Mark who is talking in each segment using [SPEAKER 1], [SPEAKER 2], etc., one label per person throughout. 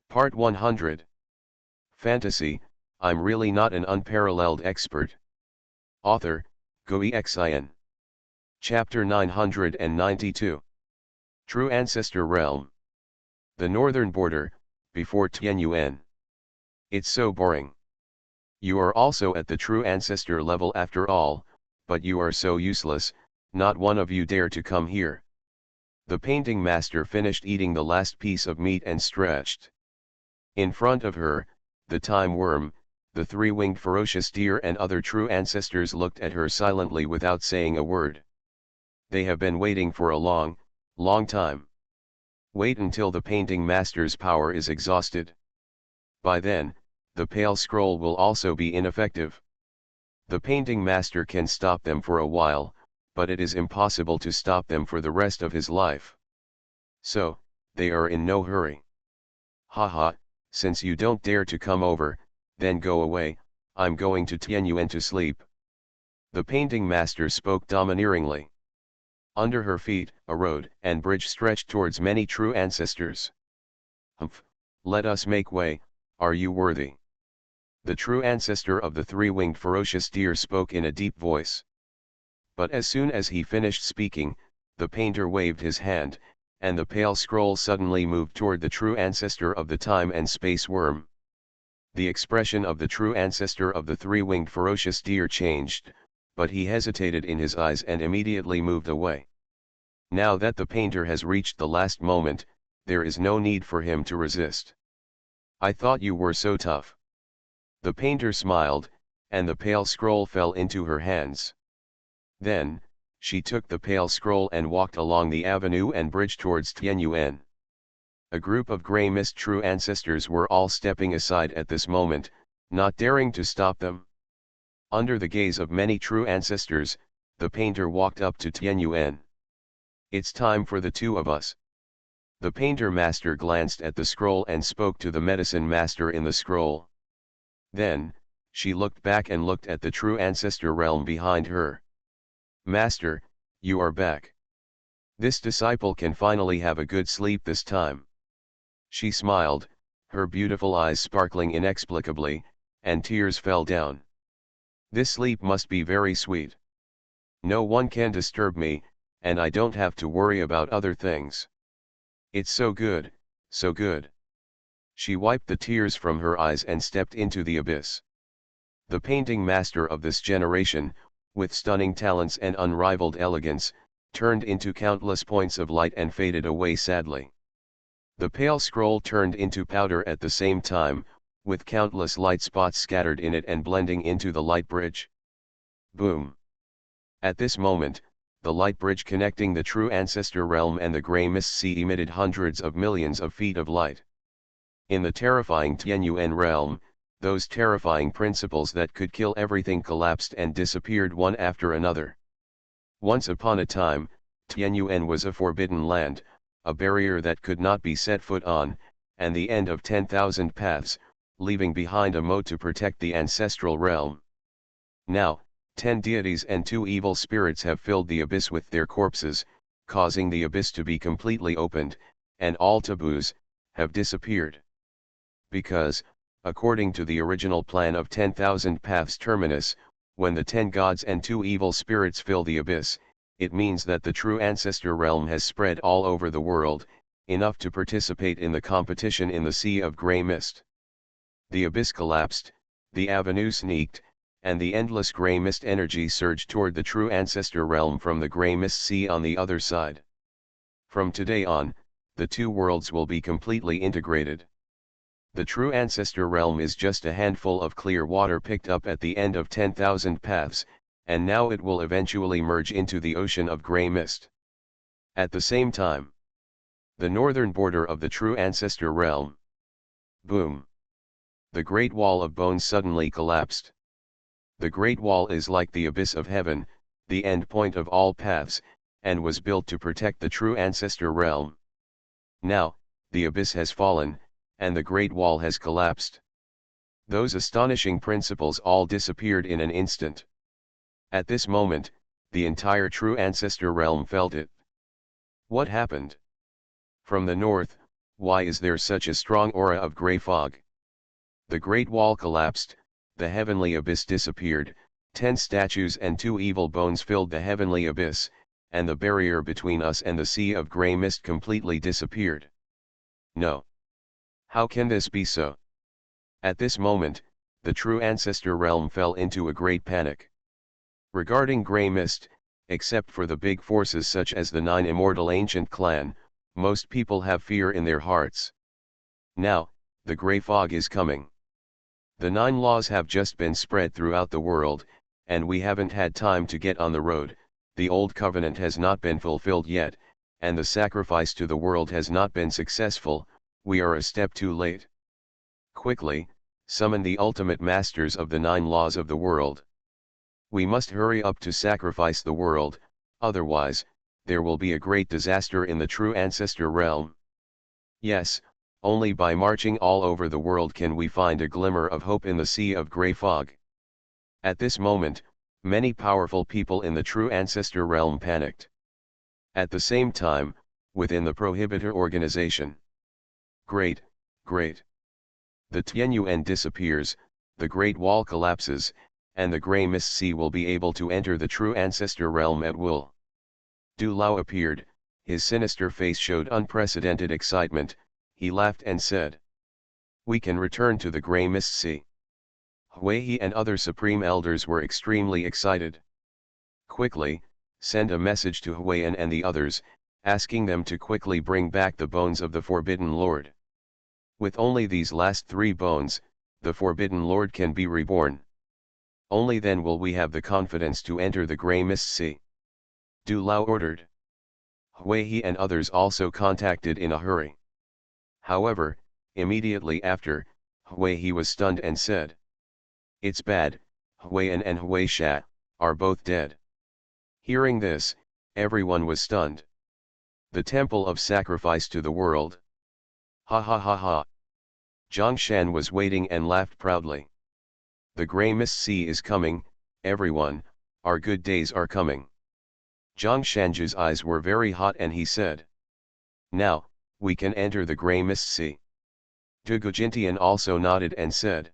[SPEAKER 1] Part 100. Fantasy, I'm really not an unparalleled expert. Author, Xuanhuan. Chapter 992. True Ancestor Realm. The northern border, before Xuanhuan. It's so boring. You are also at the true ancestor level after all, but you are so useless, not one of you dare to come here. The painting master finished eating the last piece of meat and stretched. In front of her, the time worm, the three-winged ferocious deer and other true ancestors looked at her silently without saying a word. They have been waiting for a long, long time. Wait until the painting master's power is exhausted. By then, the pale scroll will also be ineffective. The painting master can stop them for a while, but it is impossible to stop them for the rest of his life. So, they are in no hurry. Haha. Since you don't dare to come over, then go away, I'm going to Xuanhuan to sleep. The painting master spoke domineeringly. Under her feet, a road and bridge stretched towards many true ancestors. Humph, let us make way, are you worthy? The true ancestor of the three-winged ferocious deer spoke in a deep voice. But as soon as he finished speaking, the painter waved his hand, and the pale scroll suddenly moved toward the true ancestor of the time and space worm. The expression of the true ancestor of the three-winged ferocious deer changed, but he hesitated in his eyes and immediately moved away. Now that the painter has reached the last moment, there is no need for him to resist. I thought you were so tough. The painter smiled, and the pale scroll fell into her hands. Then, she took the pale scroll and walked along the avenue and bridge towards Xuanhuan. A group of grey mist true ancestors were all stepping aside at this moment, not daring to stop them. Under the gaze of many true ancestors, the painter walked up to Xuanhuan. It's time for the two of us. The painter master glanced at the scroll and spoke to the medicine master in the scroll. Then, she looked back and looked at the true ancestor realm behind her. Master, you are back. This disciple can finally have a good sleep this time. She smiled, her beautiful eyes sparkling inexplicably, and tears fell down. This sleep must be very sweet. No one can disturb me, and I don't have to worry about other things. It's so good, so good. She wiped the tears from her eyes and stepped into the abyss. The painting master of this generation, with stunning talents and unrivaled elegance, turned into countless points of light and faded away sadly. The pale scroll turned into powder at the same time, with countless light spots scattered in it and blending into the light bridge. Boom! At this moment, the light bridge connecting the true ancestor realm and the grey mist sea emitted hundreds of millions of feet of light. In the terrifying Xuanhuan realm, those terrifying principles that could kill everything collapsed and disappeared one after another. Once upon a time, Xuanhuan was a forbidden land, a barrier that could not be set foot on, and the end of 10,000 paths, leaving behind a moat to protect the ancestral realm. Now, 10 deities and 2 evil spirits have filled the abyss with their corpses, causing the abyss to be completely opened, and all taboos have disappeared. Because, according to the original plan of 10,000 paths terminus, when the 10 gods and 2 evil spirits fill the abyss, it means that the true ancestor realm has spread all over the world, enough to participate in the competition in the sea of grey mist. The abyss collapsed, the avenue sneaked, and the endless grey mist energy surged toward the true ancestor realm from the grey mist sea on the other side. From today on, the two worlds will be completely integrated. The true ancestor realm is just a handful of clear water picked up at the end of 10,000 paths, and now it will eventually merge into the ocean of grey mist. At the same time, the northern border of the true ancestor realm. Boom! The Great Wall of Bones suddenly collapsed. The Great Wall is like the abyss of heaven, the end point of all paths, and was built to protect the true ancestor realm. Now, the abyss has fallen, and the Great Wall has collapsed. Those astonishing principles all disappeared in an instant. At this moment, the entire true ancestor realm felt it. What happened? From the north, Why is there such a strong aura of grey fog? The great wall collapsed, the heavenly abyss disappeared, 10 statues and 2 evil bones filled the heavenly abyss, and the barrier between us and the sea of grey mist completely disappeared. No. How can this be so? At this moment, the true ancestor realm fell into a great panic. Regarding grey mist, except for the big forces such as the 9 immortal ancient clan, most people have fear in their hearts. Now, the grey fog is coming. The 9 laws have just been spread throughout the world, and we haven't had time to get on the road. The old covenant has not been fulfilled yet, and the sacrifice to the world has not been successful. We are a step too late. Quickly, summon the ultimate masters of the 9 laws of the world. We must hurry up to sacrifice the world, otherwise, there will be a great disaster in the true ancestor realm. Yes, only by marching all over the world can we find a glimmer of hope in the sea of grey fog. At this moment, many powerful people in the true ancestor realm panicked. At the same time, within the Prohibitor organization. Great. The Tianyuan disappears, the Great Wall collapses, and the grey mist sea will be able to enter the true ancestor realm at will. Du Lao appeared, his sinister face showed unprecedented excitement. He laughed and said, "We can return to the grey mist sea." Huiyi and other supreme elders were extremely excited. Quickly, send a message to Huiyan and the others, asking them to quickly bring back the bones of the Forbidden Lord. With only these last 3 bones, the Forbidden Lord can be reborn. Only then will we have the confidence to enter the grey mist sea. Du Lao ordered. Huiyi and others also contacted in a hurry. However, immediately after, Huiyi was stunned and said, "It's bad, Huiyan and Huisha are both dead." Hearing this, everyone was stunned. The temple of sacrifice to the world. Ha ha ha ha. Zhongshan was waiting and laughed proudly. The grey mist sea is coming, everyone, our good days are coming. Zhongshanju's eyes were very hot and he said, "Now, we can enter the grey mist sea." Dugu Jintian also nodded and said,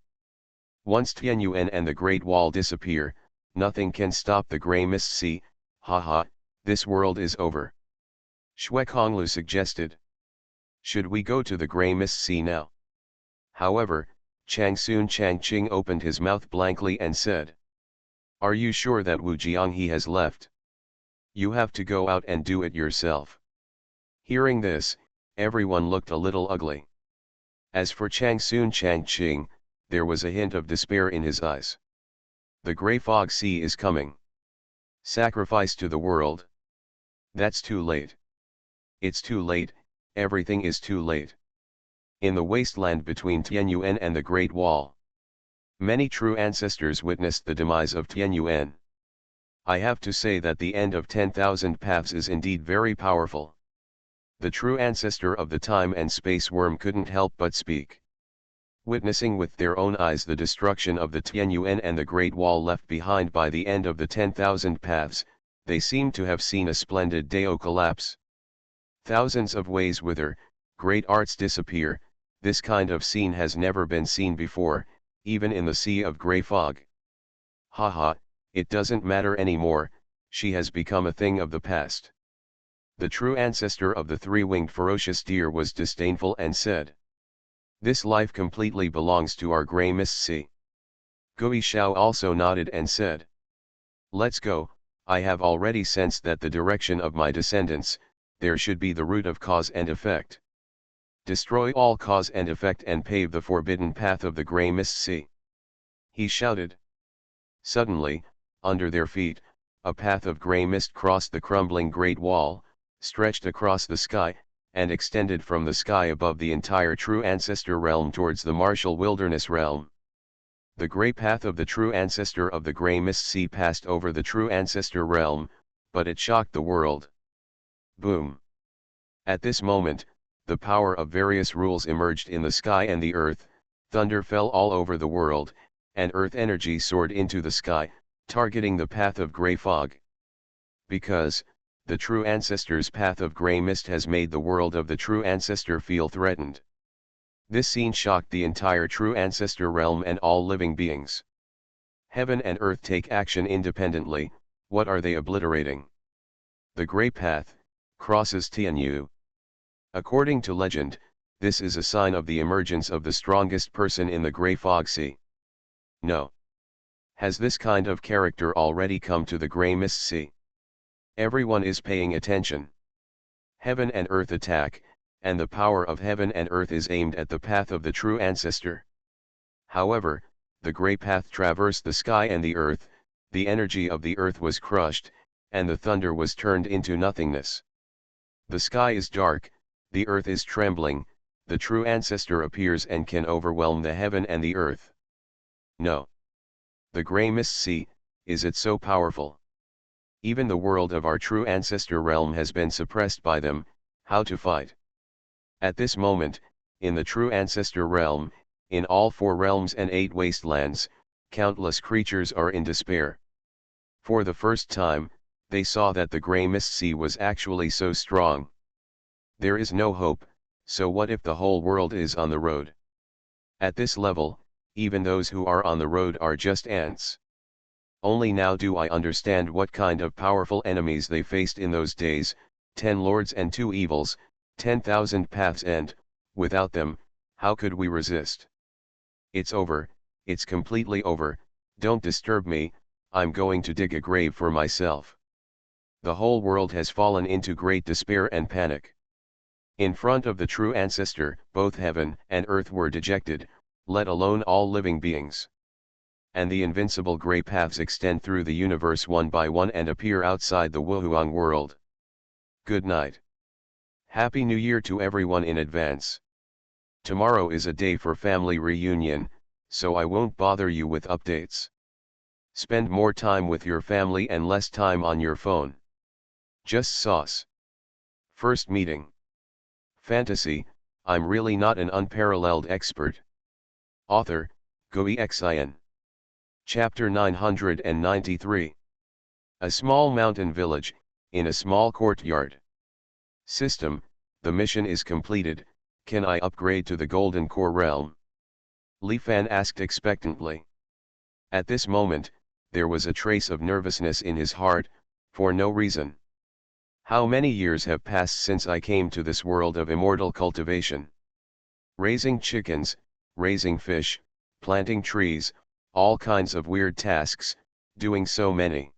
[SPEAKER 1] "Once Tianyuan and the Great Wall disappear, nothing can stop the grey mist sea. Haha, this world is over." Xue Konglu suggested, "Should we go to the grey mist sea now?" However, Changsun Changqing opened his mouth blankly and said, "Are you sure that Wu Jianghe has left? You have to go out and do it yourself." Hearing this, everyone looked a little ugly. As for Changsun Changqing, there was a hint of despair in his eyes. The grey fog sea is coming. Sacrifice to the world. That's too late. It's too late, everything is too late. In the wasteland between Tianyuan and the Great Wall, many true ancestors witnessed the demise of Tianyuan. I have to say that the end of 10,000 paths is indeed very powerful. The true ancestor of the time and space worm couldn't help but speak. Witnessing with their own eyes the destruction of the Tianyuan and the Great Wall left behind by the end of the 10,000 paths, they seemed to have seen a splendid Dao collapse. Thousands of ways wither, great arts disappear. This kind of scene has never been seen before, even in the sea of grey fog. Haha, it doesn't matter anymore, she has become a thing of the past. The true ancestor of the 3-winged ferocious deer was disdainful and said, "This life completely belongs to our grey mist sea." Gui Shao also nodded and said, "Let's go. I have already sensed that the direction of my descendants, there should be the root of cause and effect. Destroy all cause and effect and pave the forbidden path of the grey mist sea." He shouted. Suddenly, under their feet, a path of grey mist crossed the crumbling Great Wall, stretched across the sky, and extended from the sky above the entire true ancestor realm towards the martial wilderness realm. The grey path of the true ancestor of the grey mist sea passed over the true ancestor realm, but it shocked the world. Boom! At this moment, the power of various rules emerged in the sky and the earth, thunder fell all over the world, and earth energy soared into the sky, targeting the path of grey fog. Because, The true ancestor's path of grey mist has made the world of the true ancestor feel threatened. This scene shocked the entire true ancestor realm and all living beings. Heaven and earth take action independently. What are they obliterating? The grey path crosses Tianyu. According to legend, this is a sign of the emergence of the strongest person in the grey fog sea. No. Has this kind of character already come to the grey mist sea? Everyone is paying attention. Heaven and earth attack, and the power of heaven and earth is aimed at the path of the true ancestor. However, the grey path traversed the sky and the earth, the energy of the earth was crushed, and the thunder was turned into nothingness. The sky is dark, the earth is trembling, the true ancestor appears and can overwhelm the heaven and the earth. No. The grey mist sea, is it so powerful? Even the world of our true ancestor realm has been suppressed by them. How to fight? At this moment, in the true ancestor realm, in all 4 realms and 8 wastelands, countless creatures are in despair. For the first time, they saw that the grey mist sea was actually so strong. There is no hope, so what if the whole world is on the road? At this level, even those who are on the road are just ants. Only now do I understand what kind of powerful enemies they faced in those days, 10 lords and 2 evils, 10,000 paths, and, without them, how could we resist? It's over, it's completely over. Don't disturb me, I'm going to dig a grave for myself. The whole world has fallen into great despair and panic. In front of the true ancestor, both heaven and earth were dejected, let alone all living beings. And the invincible grey paths extend through the universe one by one and appear outside the Wuhuang world. Good night. Happy New Year to everyone in advance. Tomorrow is a day for family reunion, so I won't bother you with updates. Spend more time with your family and less time on your phone. Just sauce. First meeting. Fantasy, I'm really not an unparalleled expert. Author, Xuanhuan. Chapter 993. A small mountain village, in a small courtyard. System, the mission is completed, can I upgrade to the Golden Core realm? Li Fan asked expectantly. At this moment, there was a trace of nervousness in his heart, for no reason. How many years have passed since I came to this world of immortal cultivation? Raising chickens, raising fish, planting trees, all kinds of weird tasks, doing so many.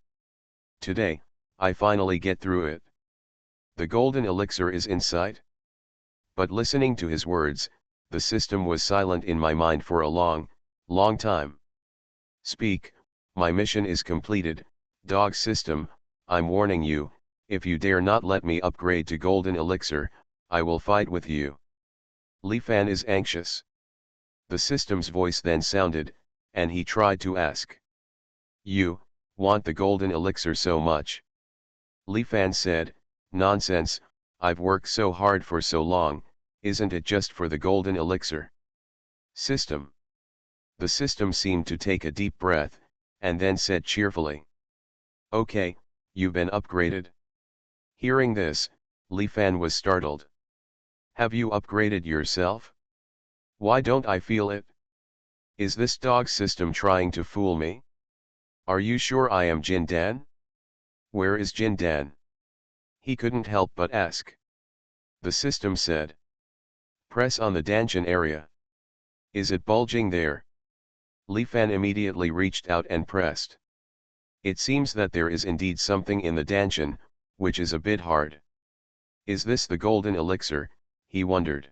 [SPEAKER 1] Today, I finally get through it. The golden elixir is in sight. But listening to his words, the system was silent in my mind for a long, long time. Speak, my mission is completed, dog system, I'm warning you, if you dare not let me upgrade to golden elixir, I will fight with you. Li Fan is anxious. The system's voice then sounded, and he tried to ask. You, want the golden elixir so much? Li Fan said, nonsense, I've worked so hard for so long, isn't it just for the golden elixir? System. The system seemed to take a deep breath, and then said cheerfully. Okay, you've been upgraded. Hearing this, Li Fan was startled. Have you upgraded yourself? Why don't I feel it? Is this dog system trying to fool me? Are you sure I am Jin Dan? Where is Jin Dan? He couldn't help but ask. The system said. Press on the Danshan area. Is it bulging there? Li Fan immediately reached out and pressed. It seems that there is indeed something in the Danshan, which is a bit hard. Is this the golden elixir? He wondered.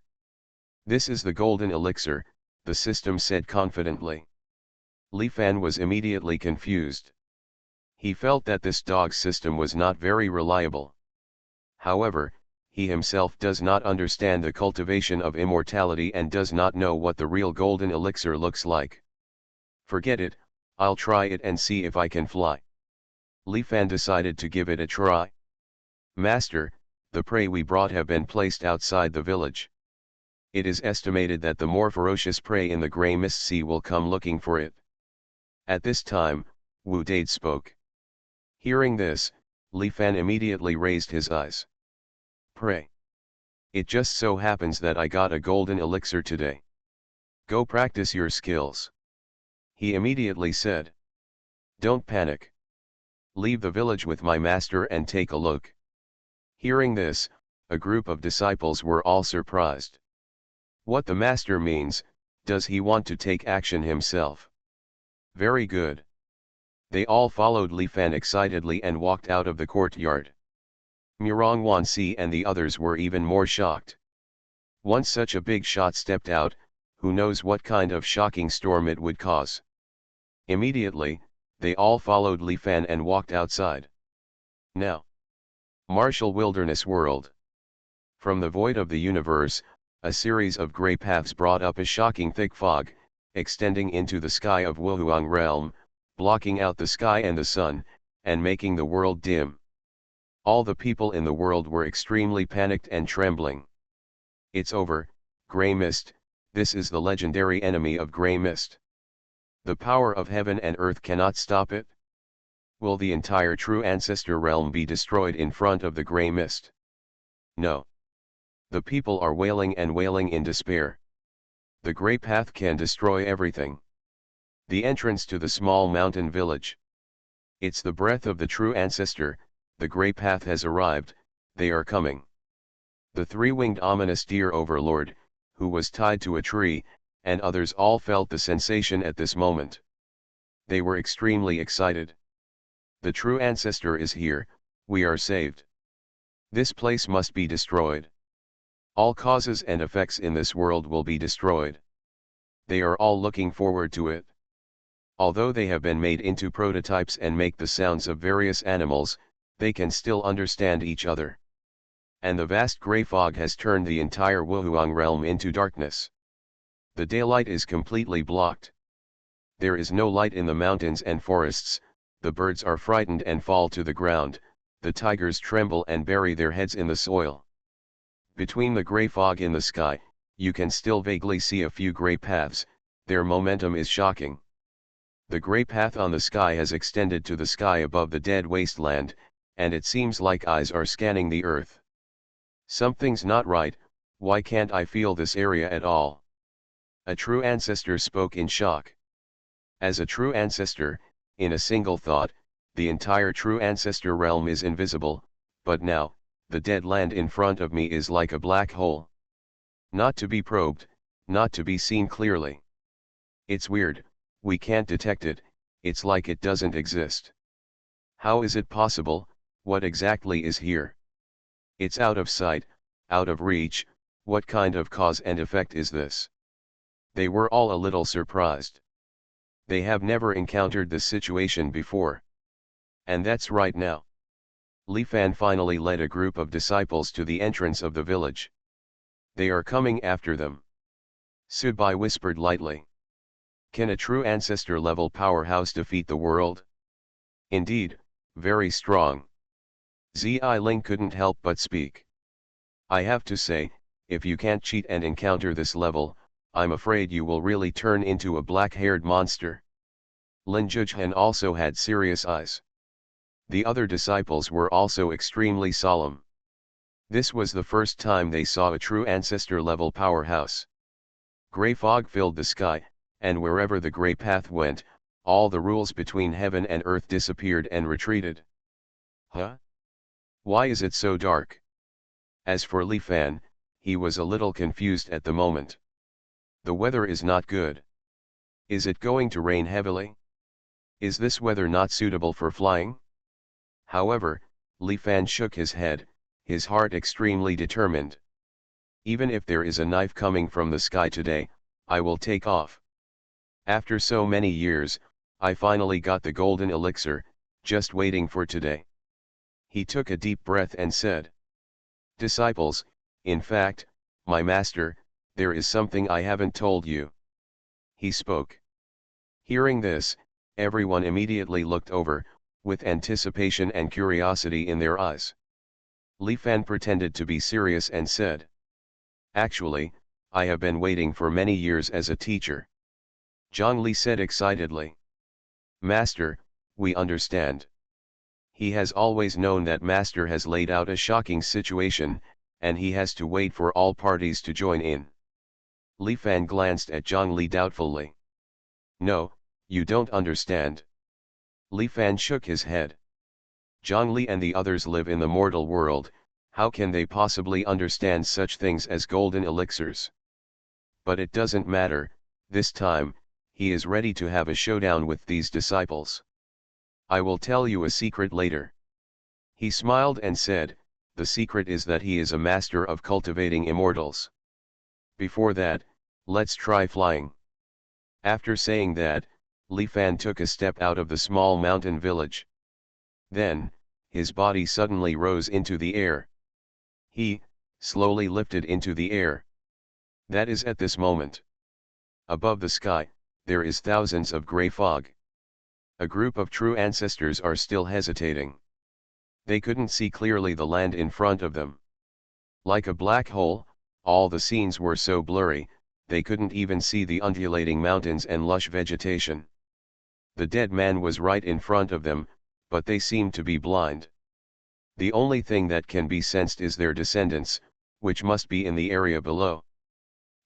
[SPEAKER 1] This is the golden elixir, the system said confidently. Li Fan was immediately confused. He felt that this dog system was not very reliable. However, he himself does not understand the cultivation of immortality and does not know what the real golden elixir looks like. Forget it, I'll try it and see if I can fly. Li Fan decided to give it a try. Master, the prey we brought have been placed outside the village. It is estimated that the more ferocious prey in the grey mist sea will come looking for it. At this time, Wu Dade spoke. Hearing this, Li Fan immediately raised his eyes. Pray. It just so happens that I got a golden elixir today. Go practice your skills. He immediately said. Don't panic. Leave the village with my master and take a look. Hearing this, a group of disciples were all surprised. What the master means, does he want to take action himself? Very good. They all followed Li Fan excitedly and walked out of the courtyard. Xuanhuan and the others were even more shocked. Once such a big shot stepped out, who knows what kind of shocking storm it would cause. Immediately, they all followed Li Fan and walked outside. Now. Martial Wilderness World. From the void of the universe, a series of grey paths brought up a shocking thick fog, extending into the sky of Xuanhuan realm, blocking out the sky and the sun, and making the world dim. All the people in the world were extremely panicked and trembling. It's over, grey mist, this is the legendary enemy of grey mist. The power of heaven and earth cannot stop it. Will the entire true ancestor realm be destroyed in front of the grey mist? No. The people are wailing and wailing in despair. The grey path can destroy everything. The entrance to the small mountain village. It's the breath of the true ancestor, the grey path has arrived, they are coming. The three-winged ominous deer overlord, who was tied to a tree, and others all felt the sensation at this moment. They were extremely excited. The true ancestor is here, we are saved. This place must be destroyed. All causes and effects in this world will be destroyed. They are all looking forward to it. Although they have been made into prototypes and make the sounds of various animals, they can still understand each other. And the vast grey fog has turned the entire Xuanhuan realm into darkness. The daylight is completely blocked. There is no light in the mountains and forests, the birds are frightened and fall to the ground, the tigers tremble and bury their heads in the soil. Between the grey fog in the sky, you can still vaguely see a few grey paths, their momentum is shocking. The grey path on the sky has extended to the sky above the dead wasteland, and it seems like eyes are scanning the earth. Something's not right, why can't I feel this area at all? A true ancestor spoke in shock. As a true ancestor, in a single thought, the entire true ancestor realm is invisible, but now, the dead land in front of me is like a black hole. Not to be probed, not to be seen clearly. It's weird, we can't detect it, it's like it doesn't exist. How is it possible, what exactly is here? It's out of sight, out of reach, what kind of cause and effect is this? They were all a little surprised. They have never encountered this situation before. And that's right now. Li Fan finally led a group of disciples to the entrance of the village. They are coming after them. Subai whispered lightly. Can a true ancestor-level powerhouse defeat the world? Indeed, very strong. Zi Ling couldn't help but speak. I have to say, if you can't cheat and encounter this level, I'm afraid you will really turn into a black-haired monster. Lin Zhuhan also had serious eyes. The other disciples were also extremely solemn. This was the first time they saw a true ancestor-level powerhouse. Grey fog filled the sky, and wherever the grey path went, all the rules between heaven and earth disappeared and retreated. Huh? Why is it so dark? As for Li Fan, he was a little confused at the moment. The weather is not good. Is it going to rain heavily? Is this weather not suitable for flying? However, Li Fan shook his head, his heart extremely determined. Even if there is a knife coming from the sky today, I will take off. After so many years, I finally got the golden elixir, just waiting for today. He took a deep breath and said, Disciples, in fact, my master, there is something I haven't told you. He spoke. Hearing this, everyone immediately looked over, with anticipation and curiosity in their eyes. Li Fan pretended to be serious and said, Actually, I have been waiting for many years as a teacher. Zhang Li said excitedly. Master, we understand. He has always known that Master has laid out a shocking situation, and he has to wait for all parties to join in. Li Fan glanced at Zhang Li doubtfully. No, you don't understand. Li Fan shook his head. Zhang Li and the others live in the mortal world, how can they possibly understand such things as golden elixirs? But it doesn't matter, this time, he is ready to have a showdown with these disciples. I will tell you a secret later. He smiled and said, the secret is that he is a master of cultivating immortals. Before that, let's try flying. After saying that, Li Fan took a step out of the small mountain village. Then, his body suddenly rose into the air. He, slowly lifted into the air. That is at this moment. Above the sky, there is thousands of grey fog. A group of true ancestors are still hesitating. They couldn't see clearly the land in front of them. Like a black hole, all the scenes were so blurry, they couldn't even see the undulating mountains and lush vegetation. The dead man was right in front of them, but they seemed to be blind. The only thing that can be sensed is their descendants, which must be in the area below.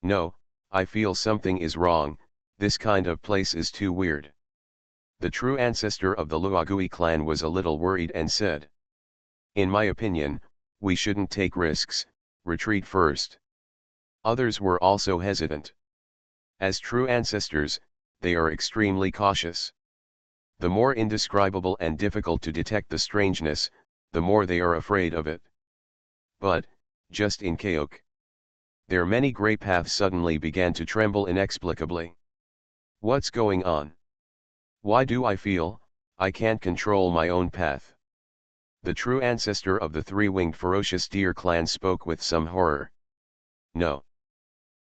[SPEAKER 1] No, I feel something is wrong, this kind of place is too weird. The true ancestor of the Luogui clan was a little worried and said. In my opinion, we shouldn't take risks, retreat first. Others were also hesitant. As true ancestors, they are extremely cautious. The more indescribable and difficult to detect the strangeness, the more they are afraid of it. But, just in case, their many grey paths suddenly began to tremble inexplicably. What's going on? Why do I feel, I can't control my own path? The true ancestor of the three-winged ferocious deer clan spoke with some horror. No.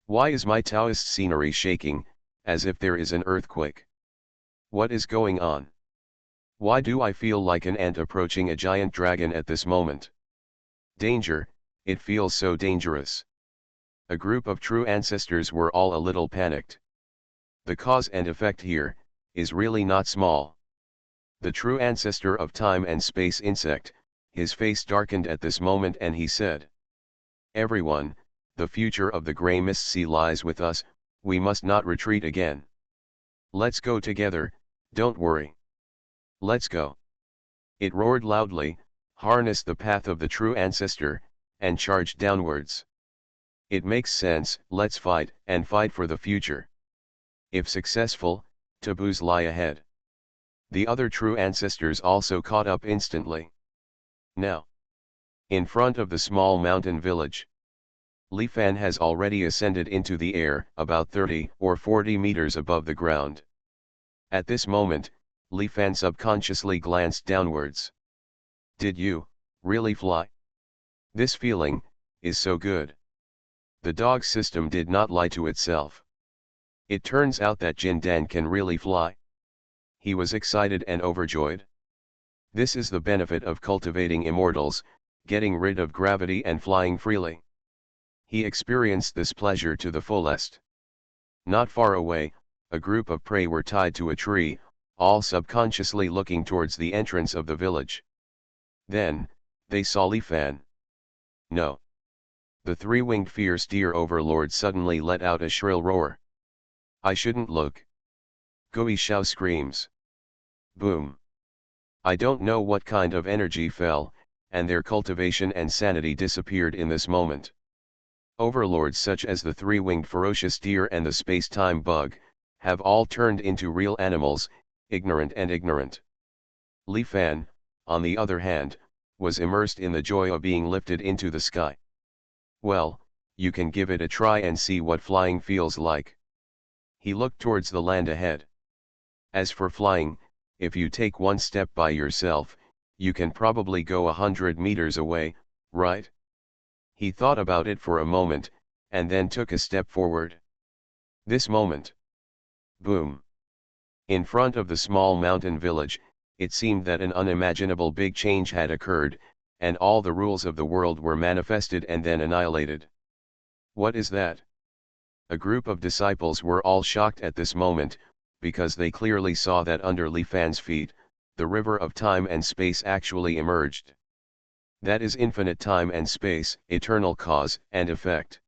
[SPEAKER 1] Why is my Taoist scenery shaking, as if there is an earthquake? What is going on? Why do I feel like an ant approaching a giant dragon at this moment? Danger, it feels so dangerous. A group of true ancestors were all a little panicked. The cause and effect here, is really not small. The true ancestor of time and space insect, his face darkened at this moment and he said. Everyone, the future of the grey mist sea lies with us, we must not retreat again. Let's go together, don't worry. Let's go. It roared loudly, harnessed the path of the true ancestor, and charged downwards. It makes sense, let's fight, and fight for the future. If successful, taboos lie ahead. The other true ancestors also caught up instantly. Now, in front of the small mountain village, Li Fan has already ascended into the air, about 30 or 40 meters above the ground. At this moment, Li Fan subconsciously glanced downwards. Did you, really fly? This feeling, is so good. The dog system did not lie to itself. It turns out that Jin Dan can really fly. He was excited and overjoyed. This is the benefit of cultivating immortals, getting rid of gravity and flying freely. He experienced this pleasure to the fullest. Not far away, a group of prey were tied to a tree, all subconsciously looking towards the entrance of the village. Then, they saw Li Fan. No. The three-winged fierce deer overlord suddenly let out a shrill roar. I shouldn't look. Gui Xiao screams. Boom. I don't know what kind of energy fell, and their cultivation and sanity disappeared in this moment. Overlords such as the three-winged ferocious deer and the space-time bug, have all turned into real animals, ignorant and ignorant. Li Fan, on the other hand, was immersed in the joy of being lifted into the sky. Well, you can give it a try and see what flying feels like. He looked towards the land ahead. As for flying, if you take one step by yourself, you can probably go 100 meters away, right? He thought about it for a moment, and then took a step forward. This moment. Boom. In front of the small mountain village, it seemed that an unimaginable big change had occurred, and all the rules of the world were manifested and then annihilated. What is that? A group of disciples were all shocked at this moment, because they clearly saw that under Li Fan's feet, the river of time and space actually emerged. That is infinite time and space, eternal cause and effect.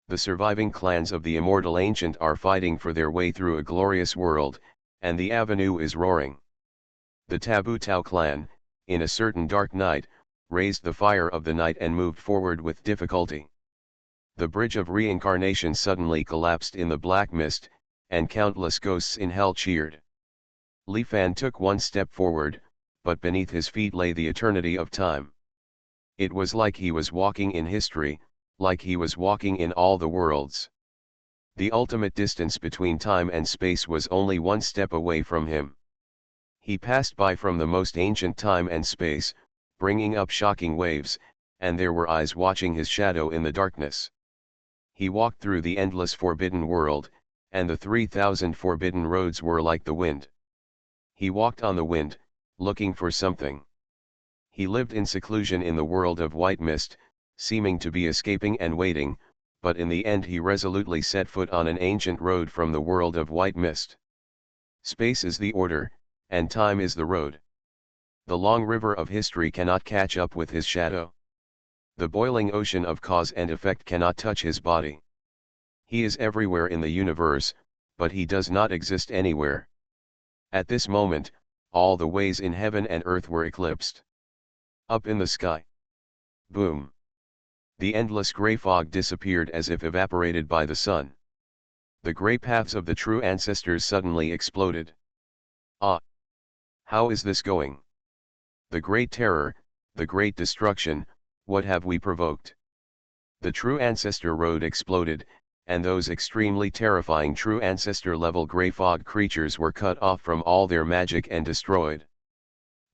[SPEAKER 1] The surviving clans of the immortal ancient are fighting for their way through a glorious world, and the avenue is roaring. The Tabu Tau clan, in a certain dark night, raised the fire of the night and moved forward with difficulty. The bridge of reincarnation suddenly collapsed in the black mist, and countless ghosts in hell cheered. Li Fan took one step forward, but beneath his feet lay the eternity of time. It was like he was walking in history, like he was walking in all the worlds. The ultimate distance between time and space was only one step away from him. He passed by from the most ancient time and space, bringing up shocking waves, and there were eyes watching his shadow in the darkness. He walked through the endless forbidden world, and the 3,000 forbidden roads were like the wind. He walked on the wind, looking for something. He lived in seclusion in the world of white mist, seeming to be escaping and waiting, but in the end he resolutely set foot on an ancient road from the world of white mist. Space is the order, and time is the road. The long river of history cannot catch up with his shadow. The boiling ocean of cause and effect cannot touch his body. He is everywhere in the universe, but he does not exist anywhere. At this moment, all the ways in heaven and earth were eclipsed. Up in the sky. Boom. The endless grey fog disappeared as if evaporated by the sun. The grey paths of the true ancestors suddenly exploded. Ah! How is this going? The great terror, the great destruction, what have we provoked? The true ancestor road exploded, and those extremely terrifying true ancestor level grey fog creatures were cut off from all their magic and destroyed.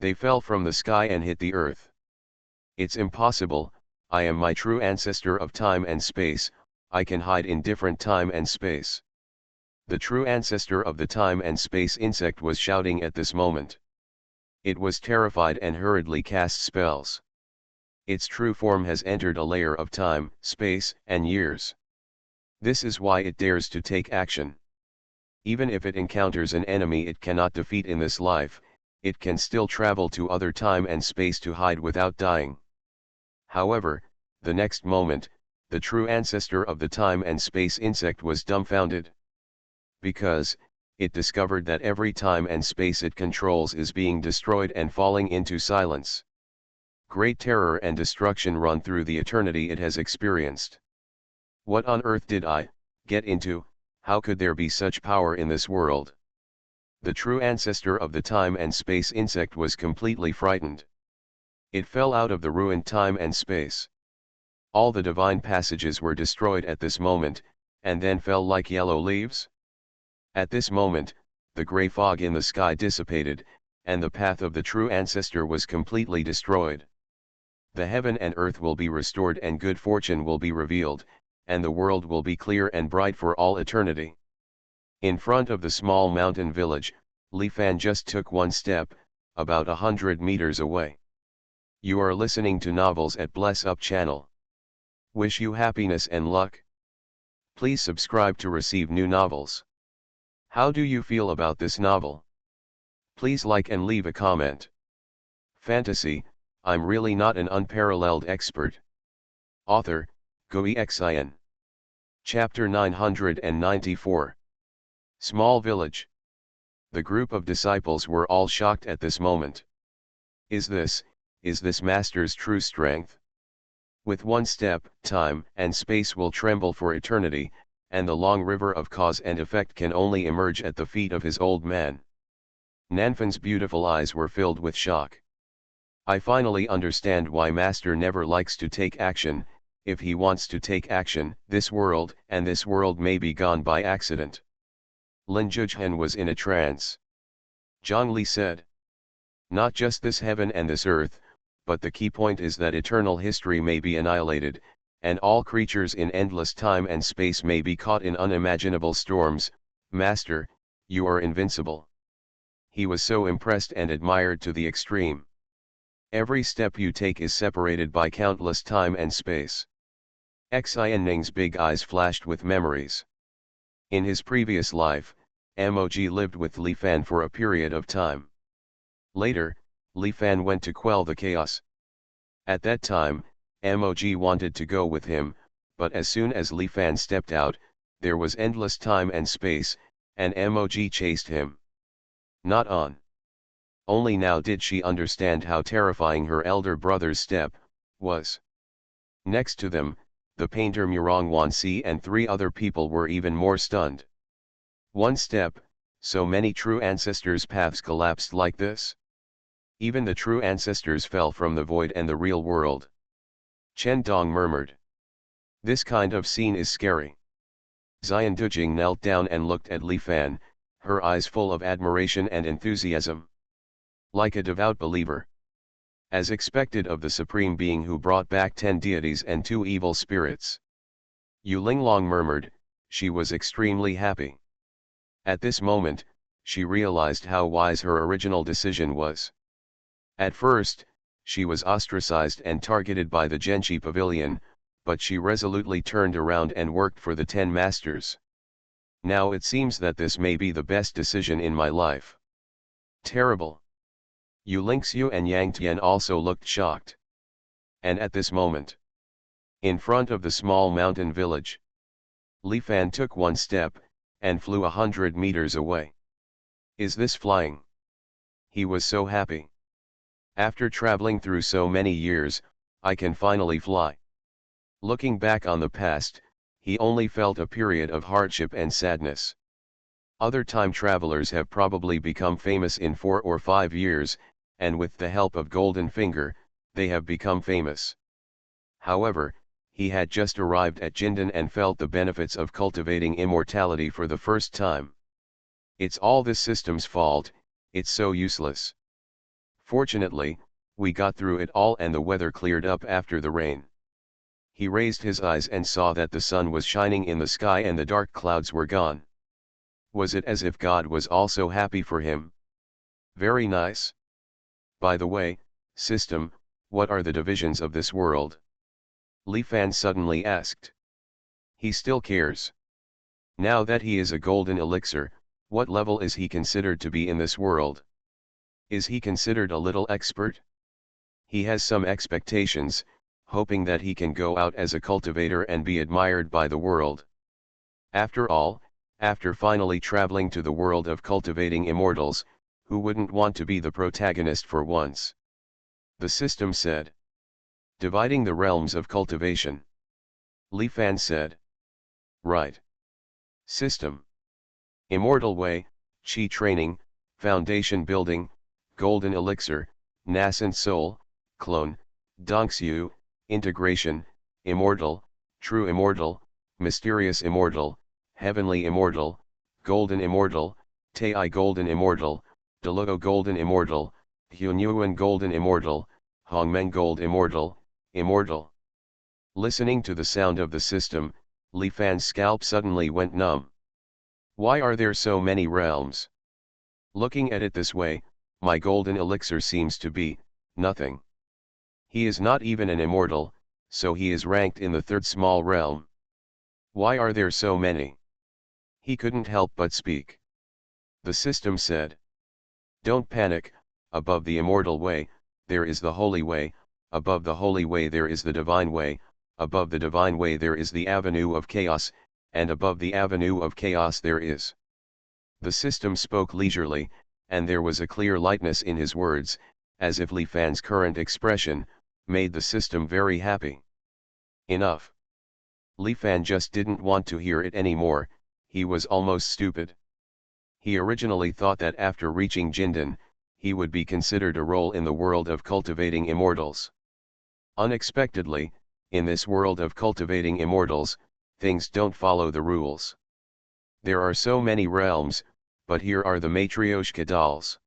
[SPEAKER 1] They fell from the sky and hit the earth. It's impossible, I am my true ancestor of time and space, I can hide in different time and space. The true ancestor of the time and space insect was shouting at this moment. It was terrified and hurriedly cast spells. Its true form has entered a layer of time, space, and years. This is why it dares to take action. Even if it encounters an enemy it cannot defeat in this life, it can still travel to other time and space to hide without dying. However, the next moment, the true ancestor of the time and space insect was dumbfounded. Because, it discovered that every time and space it controls is being destroyed and falling into silence. Great terror and destruction run through the eternity it has experienced. What on earth did I get into? How could there be such power in this world? The true ancestor of the time and space insect was completely frightened. It fell out of the ruined time and space. All the divine passages were destroyed at this moment, and then fell like yellow leaves. At this moment, the grey fog in the sky dissipated, and the path of the true ancestor was completely destroyed. The heaven and earth will be restored and good fortune will be revealed, and the world will be clear and bright for all eternity. In front of the small mountain village, Li Fan just took one step, about 100 meters away. You are listening to Novels at Bless Up channel. Wish you happiness and luck. Please subscribe to receive new novels. How do you feel about this novel? Please like and leave a comment. Fantasy, I'm really not an unparalleled expert. Author, Xuanhuan. Chapter 994. Small Village. The group of disciples were all shocked at this moment. Is this Master's true strength? With one step, time and space will tremble for eternity, and the long river of cause and effect can only emerge at the feet of his old man. Nanfan's beautiful eyes were filled with shock. I finally understand why Master never likes to take action. If he wants to take action, this world may be gone by accident. Lin Zhujian was in a trance. Zhang Li said. Not just this heaven and this earth, but the key point is that eternal history may be annihilated, and all creatures in endless time and space may be caught in unimaginable storms. Master, you are invincible. He was so impressed and admired to the extreme. Every step you take is separated by countless time and space. Xuanhuan's big eyes flashed with memories. In his previous life, Mog lived with Li Fan for a period of time. Later, Li Fan went to quell the chaos. At that time, Mog wanted to go with him, but as soon as Li Fan stepped out, there was endless time and space, and Mog chased him. Not on. Only now did she understand how terrifying her elder brother's step was. Next to them, the painter Xuanhuan and 3 other people were even more stunned. One step, so many true ancestors' paths collapsed like this? Even the true ancestors fell from the void and the real world. Chen Dong murmured. This kind of scene is scary. Xian Dujing knelt down and looked at Li Fan, her eyes full of admiration and enthusiasm. Like a devout believer. As expected of the Supreme Being who brought back 10 deities and 2 evil spirits. Yu Linglong murmured, she was extremely happy. At this moment, she realized how wise her original decision was. At first, she was ostracized and targeted by the Genshi Pavilion, but she resolutely turned around and worked for the 10 masters. Now it seems that this may be the best decision in my life. Terrible. Yu Lingxiu and Yang Tian also looked shocked. And at this moment, in front of the small mountain village, Li Fan took one step, and flew 100 meters away. Is this flying? He was so happy. After traveling through so many years, I can finally fly. Looking back on the past, he only felt a period of hardship and sadness. Other time travelers have probably become famous in 4 or 5 years, and with the help of Golden Finger, they have become famous. However, he had just arrived at Jindan and felt the benefits of cultivating immortality for the first time. It's all this system's fault, it's so useless. Fortunately, we got through it all and the weather cleared up after the rain. He raised his eyes and saw that the sun was shining in the sky and the dark clouds were gone. Was it as if God was also happy for him? Very nice. By the way, system, what are the divisions of this world? Li Fan suddenly asked. He still cares. Now that he is a golden elixir, what level is he considered to be in this world? Is he considered a little expert? He has some expectations, hoping that he can go out as a cultivator and be admired by the world. After all, after finally traveling to the world of cultivating immortals, who wouldn't want to be the protagonist for once? The system said. Dividing the realms of cultivation. Li Fan said. Right. System. Immortal way, Qi training, foundation building, golden elixir, nascent soul, clone, Dongxiu, integration, immortal, true immortal, mysterious immortal, heavenly immortal, golden immortal, Tai golden immortal, Deluo golden immortal, Xuanhuan golden immortal, Hongmeng gold immortal, immortal. Listening to the sound of the system, Li Fan's scalp suddenly went numb. Why are there so many realms? Looking at it this way, my golden elixir seems to be nothing. He is not even an immortal, so he is ranked in the 3rd small realm. Why are there so many? He couldn't help but speak. The system said. Don't panic, above the immortal way, there is the holy way, above the holy way there is the divine way, above the divine way there is the avenue of chaos, and above the avenue of chaos there is. The system spoke leisurely, and there was a clear lightness in his words, as if Li Fan's current expression made the system very happy. Enough. Li Fan just didn't want to hear it anymore, he was almost stupid. He originally thought that after reaching Jindan, he would be considered a role in the world of cultivating immortals. Unexpectedly, in this world of cultivating immortals, things don't follow the rules. There are so many realms, but here are the Matryoshka dolls.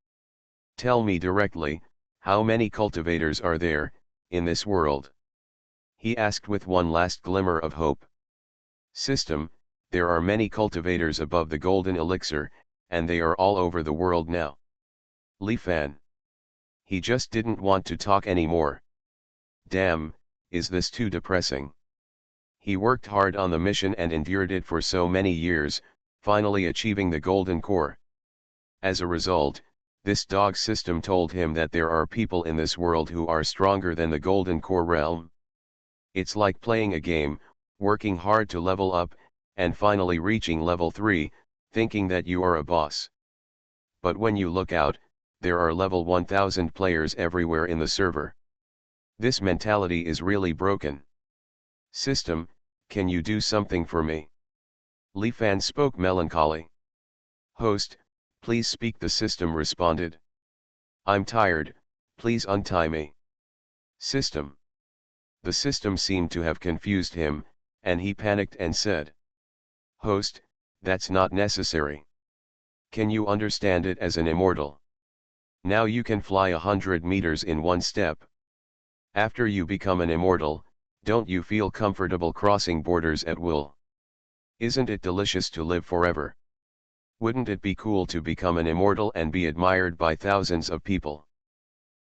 [SPEAKER 1] Tell me directly, how many cultivators are there, in this world? He asked with one last glimmer of hope. System, there are many cultivators above the golden elixir, and they are all over the world now. Li Fan. He just didn't want to talk anymore. Damn, is this too depressing? He worked hard on the mission and endured it for so many years, finally achieving the golden core. As a result, This dog system told him that there are people in this world who are stronger than the Golden Core realm. It's like playing a game, working hard to level up, and finally reaching level 3, thinking that you are a boss. But when you look out, there are level 1000 players everywhere in the server. This mentality is really broken. System, can you do something for me? Li Fan spoke melancholy. Host, please speak, the system responded. I'm tired, please untie me. System. The system seemed to have confused him, and he panicked and said, Host, that's not necessary. Can you understand it as an immortal? Now you can fly 100 meters in one step. After you become an immortal, don't you feel comfortable crossing borders at will? Isn't it delicious to live forever? Wouldn't it be cool to become an immortal and be admired by thousands of people?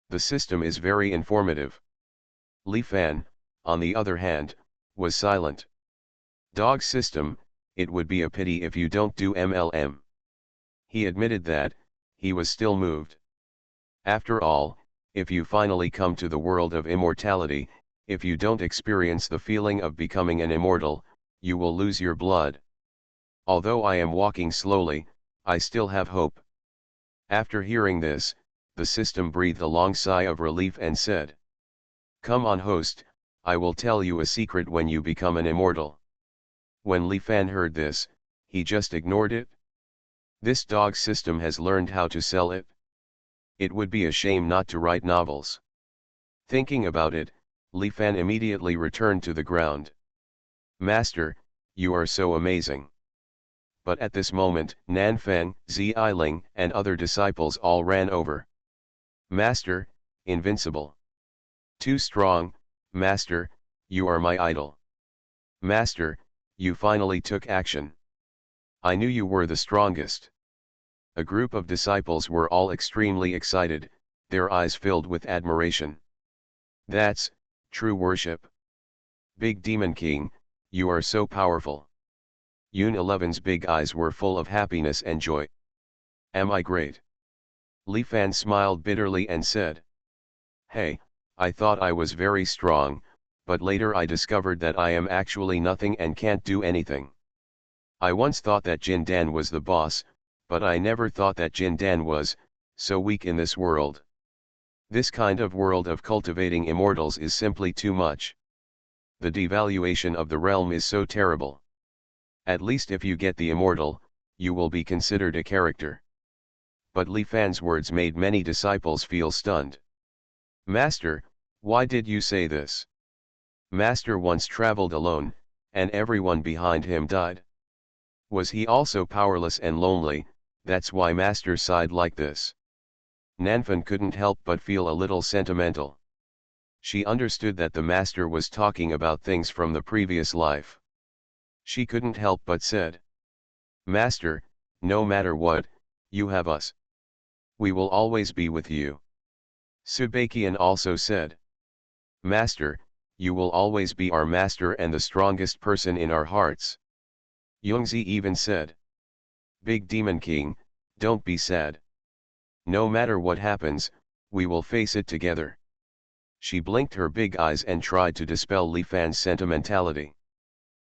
[SPEAKER 1] The system is very informative. Li Fan, on the other hand, was silent. Dog system, it would be a pity if you don't do MLM. He admitted that, he was still moved. After all, if you finally come to the world of immortality, if you don't experience the feeling of becoming an immortal, you will lose your blood. Although I am walking slowly, I still have hope. After hearing this, the system breathed a long sigh of relief and said, Come on, host, I will tell you a secret when you become an immortal. When Li Fan heard this, he just ignored it. This dog system has learned how to sell it. It would be a shame not to write novels. Thinking about it, Li Fan immediately returned to the ground. Master, you are so amazing. But at this moment, Nanfeng, Ziling, and other disciples all ran over. Master, invincible. Too strong, Master, you are my idol. Master, you finally took action. I knew you were the strongest. A group of disciples were all extremely excited, their eyes filled with admiration. That's true worship. Big Demon King, you are so powerful. Yun 11's big eyes were full of happiness and joy. Am I great? Li Fan smiled bitterly and said, Hey, I thought I was very strong, but later I discovered that I am actually nothing and can't do anything. I once thought that Jin Dan was the boss, but I never thought that Jin Dan was so weak in this world. This kind of world of cultivating immortals is simply too much. The devaluation of the realm is so terrible. At least if you get the immortal, you will be considered a character. But Li Fan's words made many disciples feel stunned. Master, why did you say this? Master once traveled alone, and everyone behind him died. Was he also powerless and lonely? That's why Master sighed like this. Nanfan couldn't help but feel a little sentimental. She understood that the Master was talking about things from the previous life. She couldn't help but said, Master, no matter what, you have us. We will always be with you. Subakian also said, Master, you will always be our master and the strongest person in our hearts. Yongzi even said, Big Demon King, don't be sad. No matter what happens, we will face it together. She blinked her big eyes and tried to dispel Li Fan's sentimentality.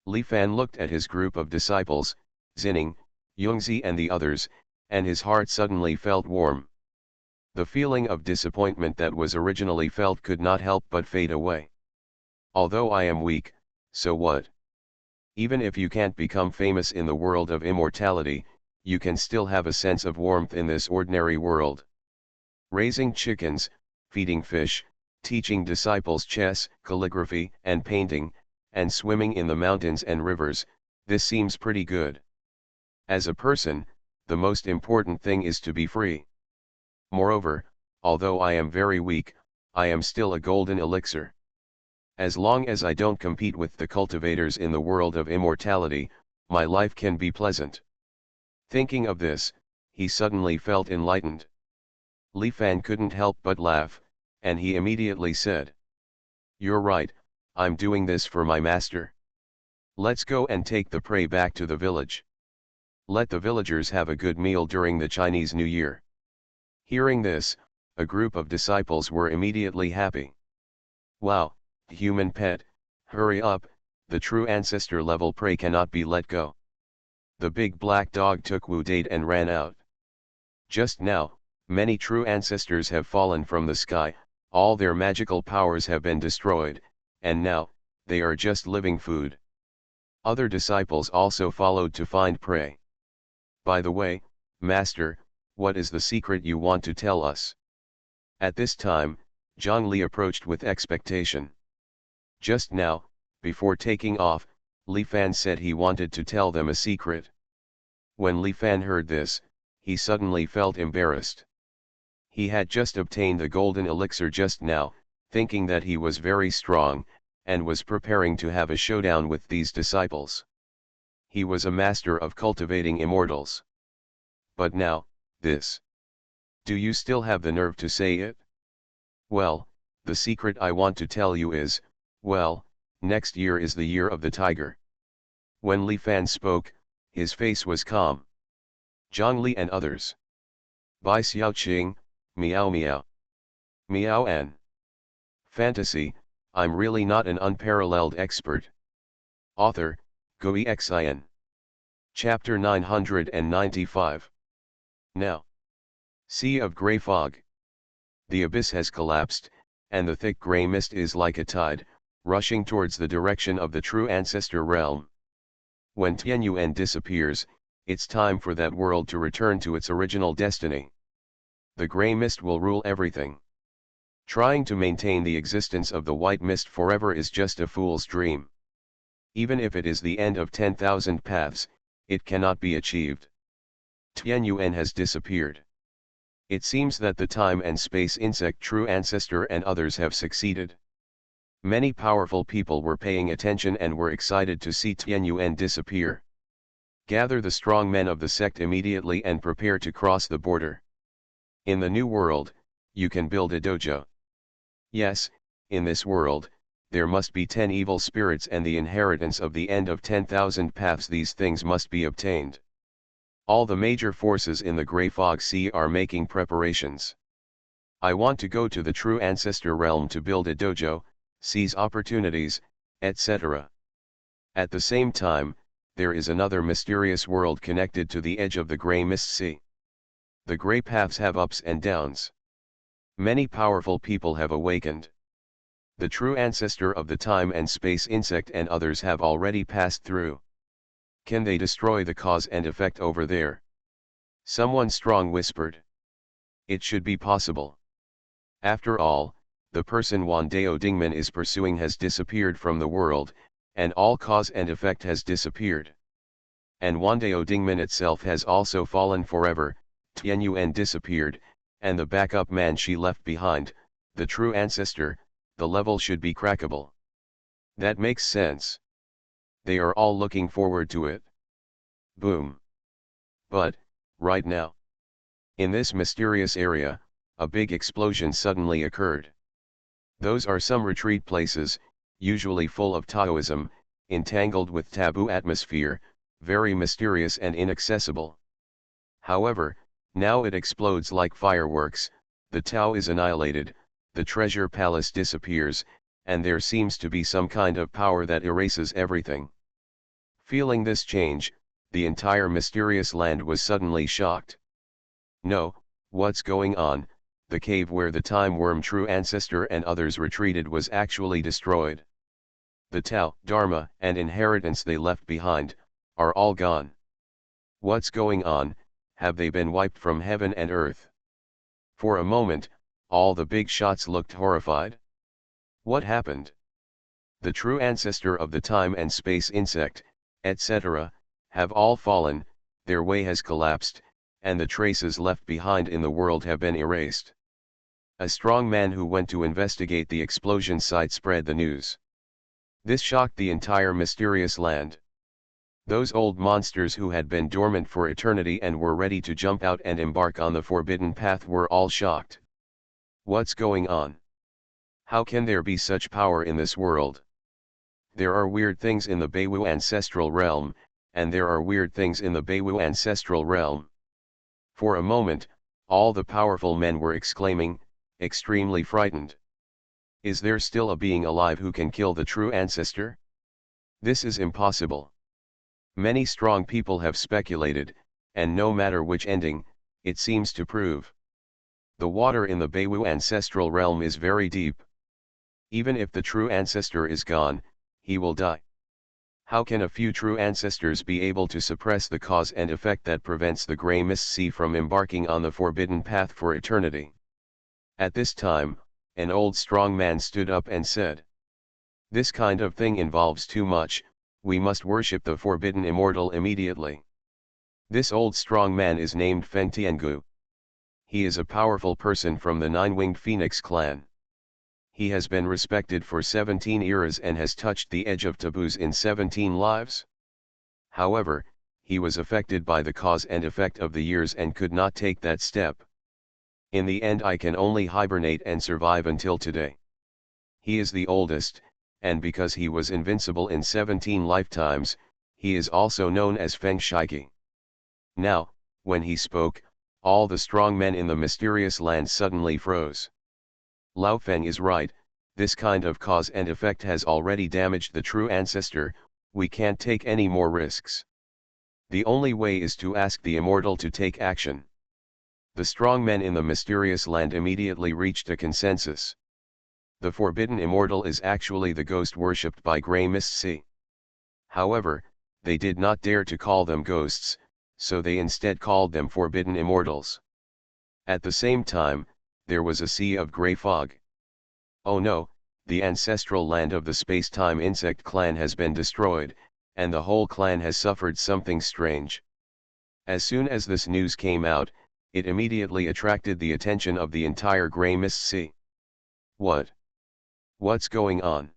[SPEAKER 1] Li Fan looked at his group of disciples, Xining, Yongzi and the others, and his heart suddenly felt warm. The feeling of disappointment that was originally felt could not help but fade away. Although I am weak, so what? Even if you can't become famous in the world of immortality, you can still have a sense of warmth in this ordinary world. Raising chickens, feeding fish, teaching disciples chess, calligraphy, and painting, and swimming in the mountains and rivers, this seems pretty good. As a person, the most important thing is to be free. Moreover, although I am very weak, I am still a golden elixir. As long as I don't compete with the cultivators in the world of immortality, my life can be pleasant. Thinking of this, he suddenly felt enlightened. Li Fan couldn't help but laugh, and he immediately said, You're right, I'm doing this for my master. Let's go and take the prey back to the village. Let the villagers have a good meal during the Chinese New Year. Hearing this, a group of disciples were immediately happy. Wow, human pet, hurry up, the true ancestor level prey cannot be let go. The big black dog took Wu Date and ran out. Just now, many true ancestors have fallen from the sky, all their magical powers have been destroyed, and now, they are just living food. Other disciples also followed to find prey. By the way, Master, what is the secret you want to tell us? At this time, Zhang Li approached with expectation. Just now, before taking off, Li Fan said he wanted to tell them a secret. When Li Fan heard this, he suddenly felt embarrassed. He had just obtained the golden elixir just now, thinking that he was very strong, and was preparing to have a showdown with these disciples. He was a master of cultivating immortals. But now, this. Do you still have the nerve to say it? Well, the secret I want to tell you is, well, next year is the year of the tiger. When Li Fan spoke, his face was calm. Zhang Li and others. Bai Xiaoqing, Miao Miao. Miao An. Fantasy, I'm really not an unparalleled expert. Author, Xuanhuan. Chapter 995. Now. Sea of grey fog. The abyss has collapsed, and the thick grey mist is like a tide, rushing towards the direction of the true ancestor realm. When Tianyuan disappears, it's time for that world to return to its original destiny. The grey mist will rule everything. Trying to maintain the existence of the white mist forever is just a fool's dream. Even if it is the end of 10,000 paths, it cannot be achieved. Tianyuan has disappeared. It seems that the time and space insect true ancestor and others have succeeded. Many powerful people were paying attention and were excited to see Tianyuan disappear. Gather the strong men of the sect immediately and prepare to cross the border. In the new world, you can build a dojo. Yes, in this world, there must be 10 evil spirits and the inheritance of the end of 10,000 paths. These things must be obtained. All the major forces in the Grey Fog Sea are making preparations. I want to go to the true ancestor realm to build a dojo, seize opportunities, etc. At the same time, there is another mysterious world connected to the edge of the Grey Mist Sea. The Grey Paths have ups and downs. Many powerful people have awakened. The true ancestor of the time and space insect and others have already passed through. Can they destroy the cause and effect over there? Someone strong whispered. It should be possible. After all, the person Wandao Dingman is pursuing has disappeared from the world, and all cause and effect has disappeared. And Wandao Dingman itself has also fallen forever. Tianyuan disappeared, and the backup man she left behind, the true ancestor, the level should be crackable. That makes sense. They are all looking forward to it. Boom. But, right now, in this mysterious area, a big explosion suddenly occurred. Those are some retreat places, usually full of Taoism, entangled with taboo atmosphere, very mysterious and inaccessible. However, now it explodes like fireworks, the Tao is annihilated, the treasure palace disappears, and there seems to be some kind of power that erases everything. Feeling this change, the entire mysterious land was suddenly shocked. No, what's going on? The cave where the time worm true ancestor and others retreated was actually destroyed. The Tao, Dharma, and inheritance they left behind, are all gone. What's going on? Have they been wiped from heaven and earth? For a moment, all the big shots looked horrified. What happened? The true ancestor of the time and space insect, etc., have all fallen, their way has collapsed, and the traces left behind in the world have been erased. A strong man who went to investigate the explosion site spread the news. This shocked the entire mysterious land. Those old monsters who had been dormant for eternity and were ready to jump out and embark on the forbidden path were all shocked. What's going on? How can there be such power in this world? There are weird things in the Beiwu ancestral realm, and there are weird things in the Beiwu ancestral realm. For a moment, All the powerful men were exclaiming, extremely frightened. Is there still a being alive who can kill the true ancestor? This is impossible. Many strong people have speculated, and no matter which ending, it seems to prove. The water in the Beiwu ancestral realm is very deep. Even if the true ancestor is gone, he will die. How can a few true ancestors be able to suppress the cause and effect that prevents the grey mist sea from embarking on the forbidden path for eternity? At this time, an old strong man stood up and said, "This kind of thing involves too much, we must worship the forbidden immortal immediately." This old strong man is named Feng Tiangu. He is a powerful person from the Nine-Winged Phoenix clan. He has been respected for 17 eras and has touched the edge of taboos in 17 lives. However, he was affected by the cause and effect of the years and could not take that step. In the end, I can only hibernate and survive until today. He is the oldest, and because he was invincible in 17 lifetimes, he is also known as Feng Shiki. Now, when he spoke, all the strong men in the mysterious land suddenly froze. Lao Feng is right, this kind of cause and effect has already damaged the true ancestor, we can't take any more risks. The only way is to ask the immortal to take action. The strong men in the mysterious land immediately reached a consensus. The forbidden immortal is actually the ghost worshipped by Grey Mist Sea. However, they did not dare to call them ghosts, so they instead called them forbidden immortals. At the same time, there was a sea of grey fog. Oh no, the ancestral land of the space-time insect clan has been destroyed, and the whole clan has suffered something strange. As soon as this news came out, it immediately attracted the attention of the entire Grey Mist Sea. What's going on?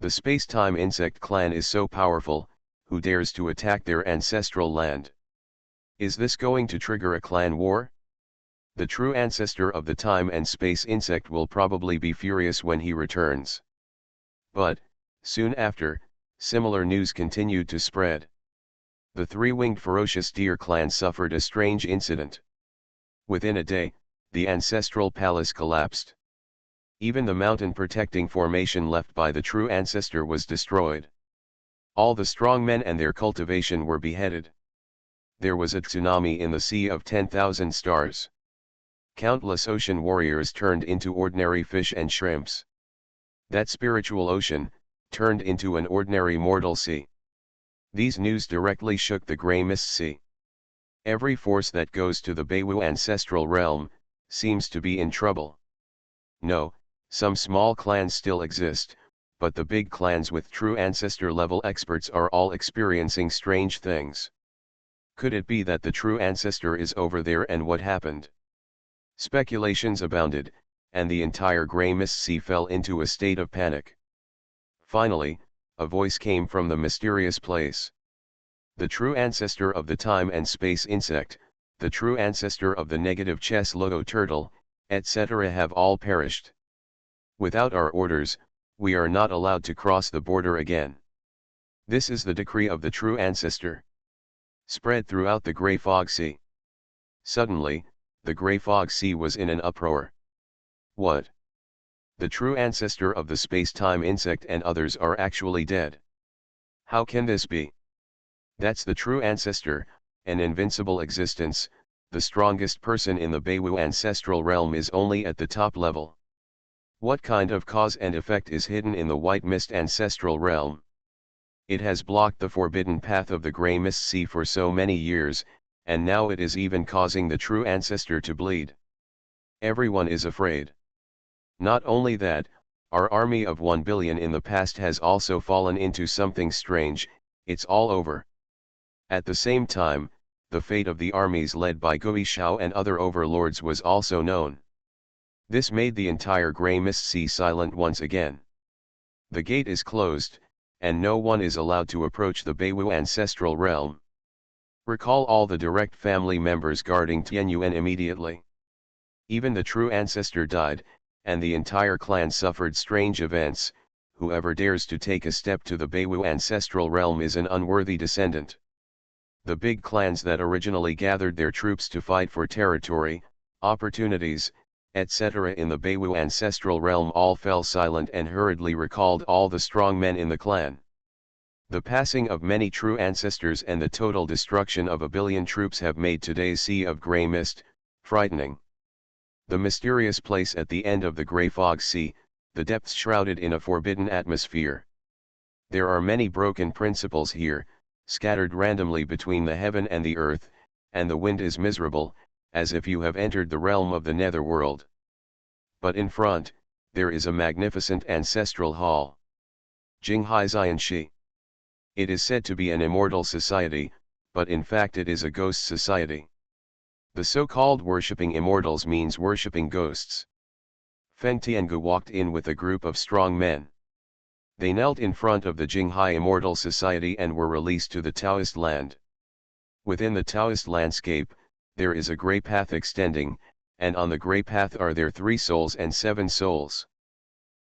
[SPEAKER 1] The space-time insect clan is so powerful, who dares to attack their ancestral land? Is this going to trigger a clan war? The true ancestor of the time and space insect will probably be furious when he returns. But, soon after, similar news continued to spread. The three-winged ferocious deer clan suffered a strange incident. Within a day, the ancestral palace collapsed. Even the mountain protecting formation left by the true ancestor was destroyed. All the strong men and their cultivation were beheaded. There was a tsunami in the sea of 10,000 stars. Countless ocean warriors turned into ordinary fish and shrimps. That spiritual ocean, turned into an ordinary mortal sea. These news directly shook the Grey Mist Sea. Every force that goes to the Beiwu ancestral realm, seems to be in trouble. No, some small clans still exist, but the big clans with true ancestor level experts are all experiencing strange things. Could it be that the true ancestor is over there, and what happened? Speculations abounded, and the entire Grey Mist Sea fell into a state of panic. Finally, a voice came from the mysterious place. The true ancestor of the time and space insect, the true ancestor of the negative chess logo turtle, etc. have all perished. Without our orders, we are not allowed to cross the border again. This is the decree of the true ancestor. Spread throughout the Grey Fog Sea. Suddenly, the Grey Fog Sea was in an uproar. What? The true ancestor of the space-time insect and others are actually dead. How can this be? That's the true ancestor, an invincible existence, the strongest person in the Beiwu ancestral realm is only at the top level. What kind of cause and effect is hidden in the White Mist ancestral realm? It has blocked the forbidden path of the Grey Mist Sea for so many years, and now it is even causing the true ancestor to bleed. Everyone is afraid. Not only that, our army of 1 billion in the past has also fallen into something strange, it's all over. At the same time, the fate of the armies led by Gui Shao and other overlords was also known. This made the entire Grey Mist Sea silent once again. The gate is closed, and no one is allowed to approach the Beiwu ancestral realm. Recall all the direct family members guarding Tianyuan immediately. Even the true ancestor died, and the entire clan suffered strange events. Whoever dares to take a step to the Beiwu ancestral realm is an unworthy descendant. The big clans that originally gathered their troops to fight for territory, opportunities, etc. in the Beiwu ancestral realm all fell silent and hurriedly recalled all the strong men in the clan. The passing of many true ancestors and the total destruction of 1 billion troops have made today's sea of grey mist frightening. The mysterious place at the end of the grey fog sea, the depths shrouded in a forbidden atmosphere. There are many broken principles here, scattered randomly between the heaven and the earth, and the wind is miserable, as if you have entered the realm of the netherworld. But in front, there is a magnificent ancestral hall. Jinghai Xianxi. It is said to be an immortal society, but in fact it is a ghost society. The so-called worshipping immortals means worshipping ghosts. Feng Tiangu walked in with a group of strong men. They knelt in front of the Jinghai Immortal Society and were released to the Taoist land. Within the Taoist landscape, there is a grey path extending, and on the grey path are there 3 souls and 7 souls.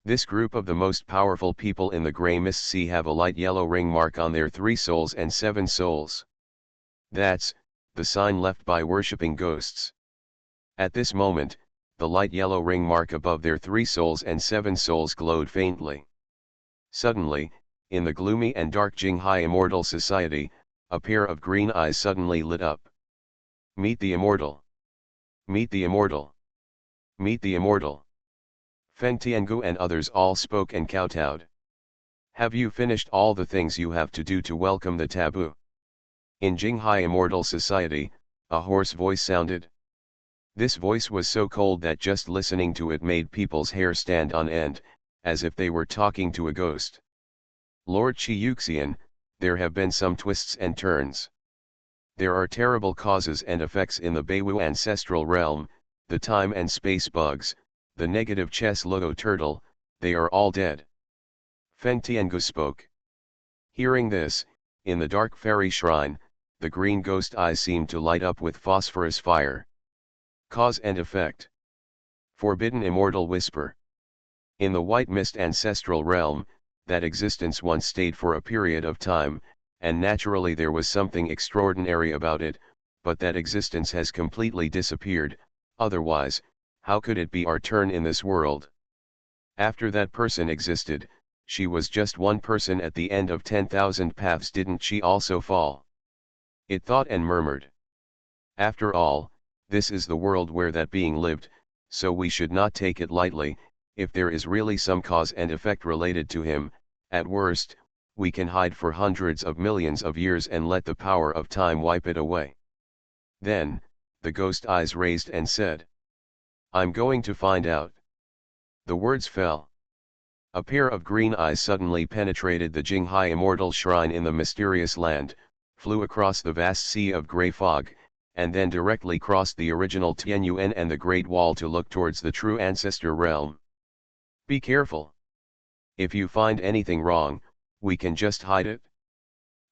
[SPEAKER 1] This group of the most powerful people in the grey mist sea have a light yellow ring mark on their 3 souls and 7 souls. That's the sign left by worshipping ghosts. At this moment, the light yellow ring mark above their 3 souls and 7 souls glowed faintly. Suddenly, in the gloomy and dark Jinghai Immortal Society, a pair of green eyes suddenly lit up. Meet the immortal! Meet the immortal! Meet the immortal! Feng Tiangu and others all spoke and kowtowed. Have you finished all the things you have to do to welcome the taboo? In Jinghai Immortal Society, a hoarse voice sounded. This voice was so cold that just listening to it made people's hair stand on end, as if they were talking to a ghost. Lord Chiyuxian, there have been some twists and turns. There are terrible causes and effects in the Beiwu ancestral realm, the time and space bugs, the negative chess logo turtle, they are all dead. Feng Tiangu spoke. Hearing this, in the dark fairy shrine, the green ghost eyes seemed to light up with phosphorus fire. Cause and effect. Forbidden immortal whisper. In the white mist ancestral realm, that existence once stayed for a period of time, and naturally there was something extraordinary about it, but that existence has completely disappeared, otherwise, how could it be our turn in this world? After that person existed, she was just one person at the end of 10,000 paths, didn't she also fall? It thought and murmured. After all, this is the world where that being lived, so we should not take it lightly. If there is really some cause and effect related to him, at worst, we can hide for hundreds of millions of years and let the power of time wipe it away. Then, the ghost eyes raised and said, I'm going to find out. The words fell. A pair of green eyes suddenly penetrated the Jinghai Immortal Shrine in the mysterious land, flew across the vast sea of grey fog, and then directly crossed the original Tianyuan and the Great Wall to look towards the true ancestor realm. Be careful. If you find anything wrong, we can just hide it.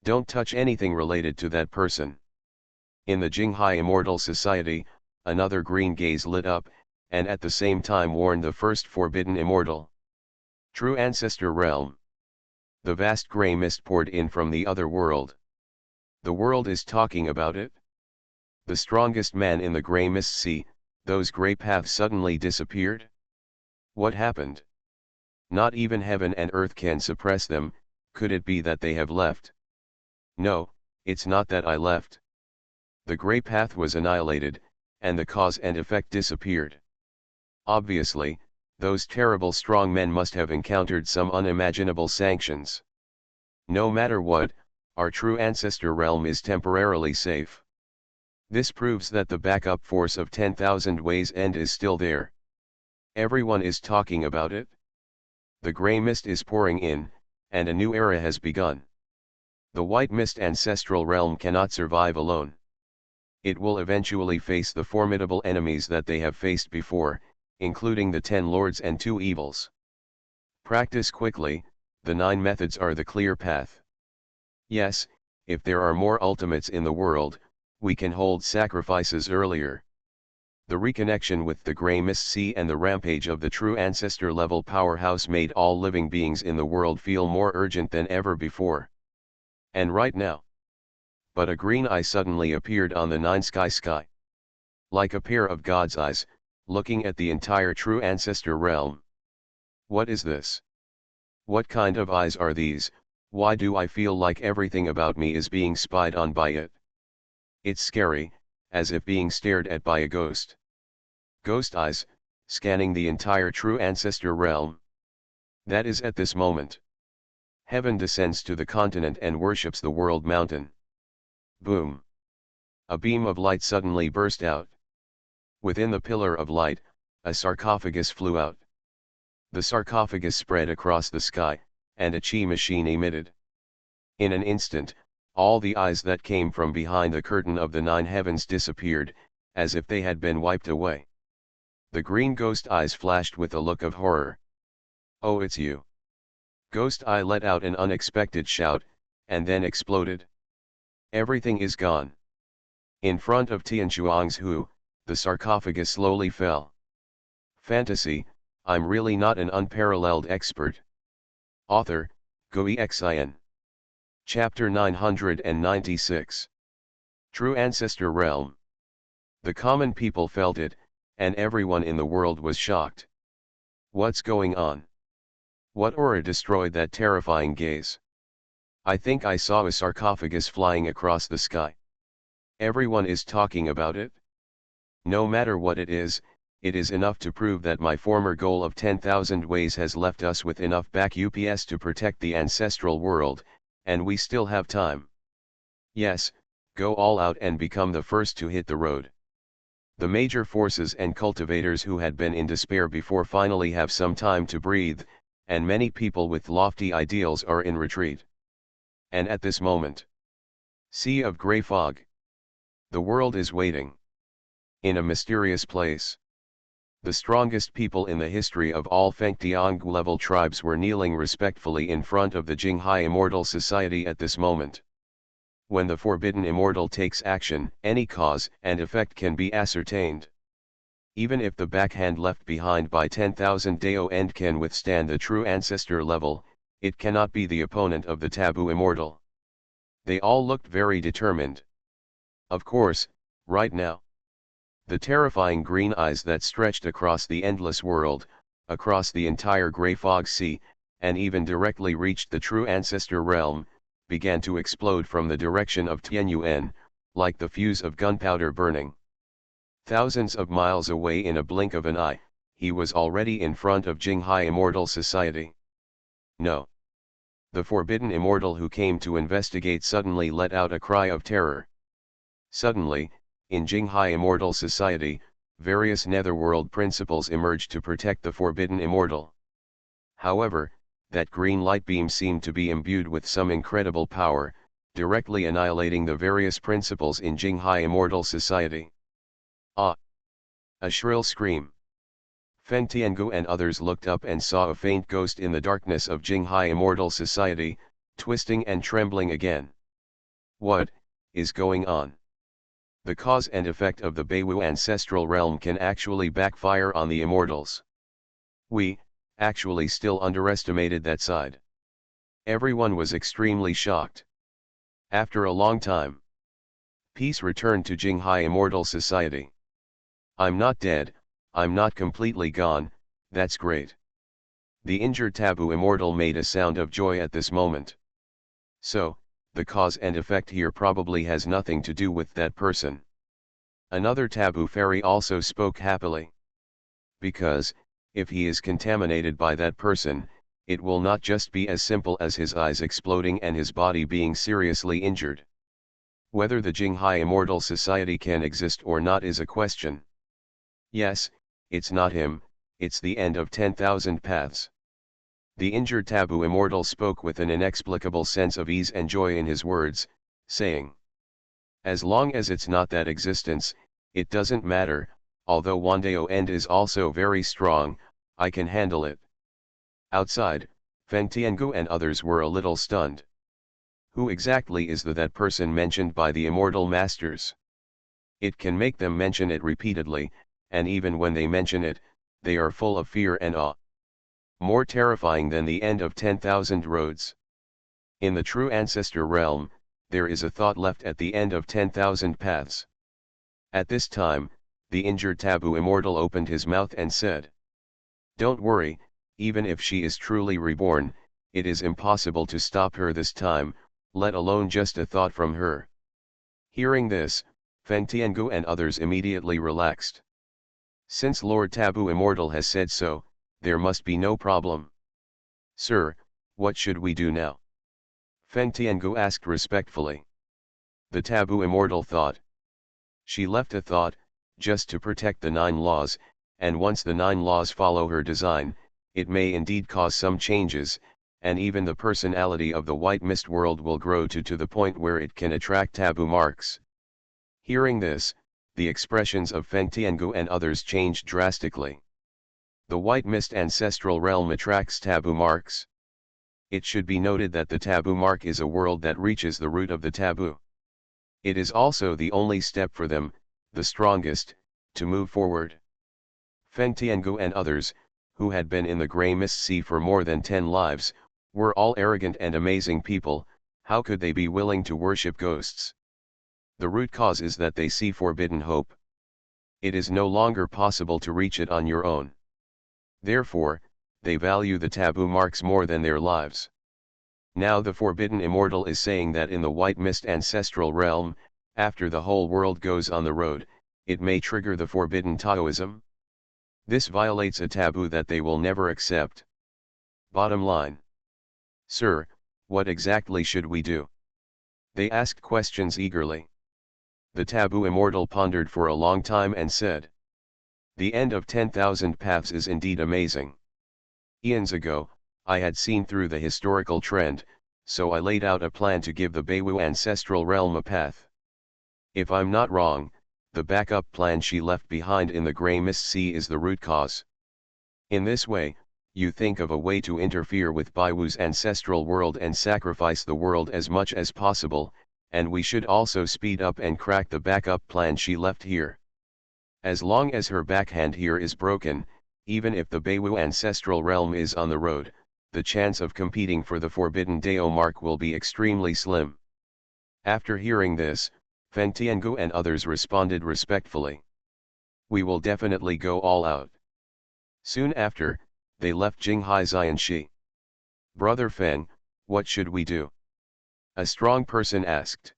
[SPEAKER 1] Don't touch anything related to that person. In the Jinghai Immortal Society, another green gaze lit up, and at the same time warned the first forbidden immortal. True ancestor realm. The vast grey mist poured in from the other world. The world is talking about it. The strongest man in the grey mist sea, those grey paths suddenly disappeared. What happened? Not even heaven and earth can suppress them. Could it be that they have left? No, it's not that I left. The grey path was annihilated, and the cause and effect disappeared. Obviously, those terrible strong men must have encountered some unimaginable sanctions. No matter what, our true ancestor realm is temporarily safe. This proves that the backup force of 10,000 Ways End is still there. Everyone is talking about it. The grey mist is pouring in, and a new era has begun. The white mist ancestral realm cannot survive alone. It will eventually face the formidable enemies that they have faced before, including the 10 lords and 2 evils. Practice quickly, the 9 methods are the clear path. Yes, if there are more ultimates in the world, we can hold sacrifices earlier. The reconnection with the grey mist sea and the rampage of the true ancestor level powerhouse made all living beings in the world feel more urgent than ever before. And right now. But a green eye suddenly appeared on the 9 sky. like a pair of God's eyes, looking at the entire true ancestor realm. What is this? What kind of eyes are these? Why do I feel like everything about me is being spied on by it? It's scary, as if being stared at by a ghost. Ghost eyes, scanning the entire true ancestor realm. That is at this moment. Heaven descends to the continent and worships the world mountain. Boom! A beam of light suddenly burst out. Within the pillar of light, a sarcophagus flew out. The sarcophagus spread across the sky, and a chi machine emitted. In an instant, all the eyes that came from behind the curtain of the nine heavens disappeared, as if they had been wiped away. The green ghost eyes flashed with a look of horror. "Oh, it's you." Ghost Eye let out an unexpected shout, and then exploded. Everything is gone. In front of Tian Shuang's Hu, the sarcophagus slowly fell. Fantasy, I'm really not an unparalleled expert. Author, Xuanhuan. Chapter 996. True Ancestor Realm. The common people felt it, and everyone in the world was shocked. What's going on? What aura destroyed that terrifying gaze? I think I saw a sarcophagus flying across the sky. Everyone is talking about it. No matter what it is enough to prove that my former goal of 10,000 ways has left us with enough back UPS to protect the ancestral world, and we still have time. Yes, go all out and become the first to hit the road. The major forces and cultivators who had been in despair before finally have some time to breathe, and many people with lofty ideals are in retreat. And at this moment, sea of gray fog. The world is waiting. In a mysterious place. The strongest people in the history of all Fengtiang level tribes were kneeling respectfully in front of the Jinghai Immortal Society at this moment. When the Forbidden Immortal takes action, any cause and effect can be ascertained. Even if the backhand left behind by 10,000 Dao End can withstand the true ancestor level, it cannot be the opponent of the Taboo Immortal. They all looked very determined. Of course, right now. The terrifying green eyes that stretched across the endless world, across the entire gray fog sea, and even directly reached the true ancestor realm, began to explode from the direction of Tianyuan, like the fuse of gunpowder burning. Thousands of miles away in a blink of an eye, he was already in front of Jinghai Immortal Society. No. The Forbidden Immortal who came to investigate suddenly let out a cry of terror. Suddenly, in Jinghai Immortal Society, various netherworld principles emerged to protect the Forbidden Immortal. However, that green light beam seemed to be imbued with some incredible power, directly annihilating the various principles in Jinghai Immortal Society. Ah! A shrill scream. Feng Tiangu and others looked up and saw a faint ghost in the darkness of Jinghai Immortal Society, twisting and trembling again. What is going on? The cause and effect of the Beiwu ancestral realm can actually backfire on the immortals. We, actually still underestimated that side. Everyone was extremely shocked. After a long time, peace returned to Jinghai Immortal Society. I'm not dead, I'm not completely gone, that's great. The injured Taboo Immortal made a sound of joy at this moment. So, the cause and effect here probably has nothing to do with that person. Another Taboo Fairy also spoke happily. Because, if he is contaminated by that person, it will not just be as simple as his eyes exploding and his body being seriously injured. Whether the Jinghai Immortal Society can exist or not is a question. Yes, it's not him, it's the end of 10,000 paths. The injured Taboo Immortal spoke with an inexplicable sense of ease and joy in his words, saying, as long as it's not that existence, it doesn't matter, although Wandao End is also very strong, I can handle it. Outside, Feng Tiangu and others were a little stunned. Who exactly is that person mentioned by the Immortal Masters? It can make them mention it repeatedly, and even when they mention it, they are full of fear and awe. More terrifying than the end of 10,000 roads. In the true ancestor realm, there is a thought left at the end of 10,000 paths. At this time, The injured taboo immortal opened his mouth and said, "Don't worry, even if she is truly reborn, it is impossible to stop her this time, let alone just a thought from her." Hearing this, Feng Tiangu and others immediately relaxed. Since Lord Taboo Immortal has said so, there must be no problem. "Sir, what should we do now?" Feng Tiangu asked respectfully. The Taboo Immortal thought. She left a thought, just to protect the 9 laws, and once the 9 laws follow her design, it may indeed cause some changes, and even the personality of the white mist world will grow to the point where it can attract taboo marks. Hearing this, the expressions of Feng Tiangu and others changed drastically. The white mist ancestral realm attracts taboo marks. It should be noted that the taboo mark is a world that reaches the root of the taboo. It is also the only step for them, the strongest, to move forward. Feng Tiangu and others, who had been in the grey mist sea for more than 10 lives, were all arrogant and amazing people. How could they be willing to worship ghosts? The root cause is that they see forbidden hope. It is no longer possible to reach it on your own. Therefore, they value the taboo marks more than their lives. Now the forbidden immortal is saying that in the white mist ancestral realm, after the whole world goes on the road, it may trigger the forbidden Taoism. This violates a taboo that they will never accept. Bottom line. "Sir, what exactly should we do?" They asked questions eagerly. The taboo immortal pondered for a long time and said, "The end of 10,000 paths is indeed amazing. Eons ago, I had seen through the historical trend, so I laid out a plan to give the Beiwu ancestral realm a path. If I'm not wrong, the backup plan she left behind in the grey mist sea is the root cause. In this way, you think of a way to interfere with Beiwu's ancestral world and sacrifice the world as much as possible, and we should also speed up and crack the backup plan she left here. As long as her backhand here is broken, even if the Beiwu ancestral realm is on the road, the chance of competing for the forbidden Dao mark will be extremely slim." After hearing this, Feng Tiangu and others responded respectfully. "We will definitely go all out." Soon after, they left Jinghai Xianxi. "Brother Feng, what should we do?" a strong person asked.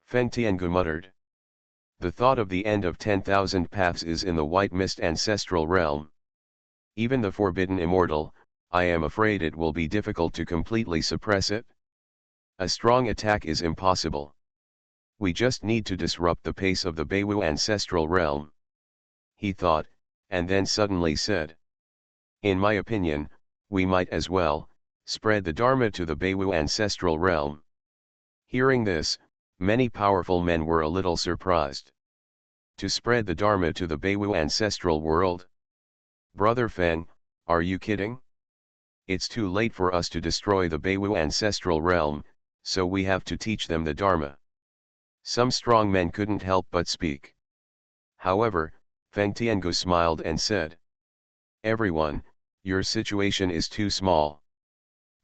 [SPEAKER 1] Feng Tiangu muttered. "The thought of the end of 10,000 paths is in the white mist ancestral realm. Even the forbidden immortal, I am afraid it will be difficult to completely suppress it. A strong attack is impossible. We just need to disrupt the pace of the Beiwu ancestral realm." He thought, and then suddenly said, "In my opinion, we might as well spread the Dharma to the Beiwu ancestral realm." Hearing this, many powerful men were a little surprised. To spread the Dharma to the Beiwu ancestral world? Brother Feng, are you kidding? It's too late for us to destroy the Beiwu ancestral realm, so we have to teach them the Dharma. Some strong men couldn't help but speak. However, Feng Tiangu smiled and said, "Everyone, your situation is too small.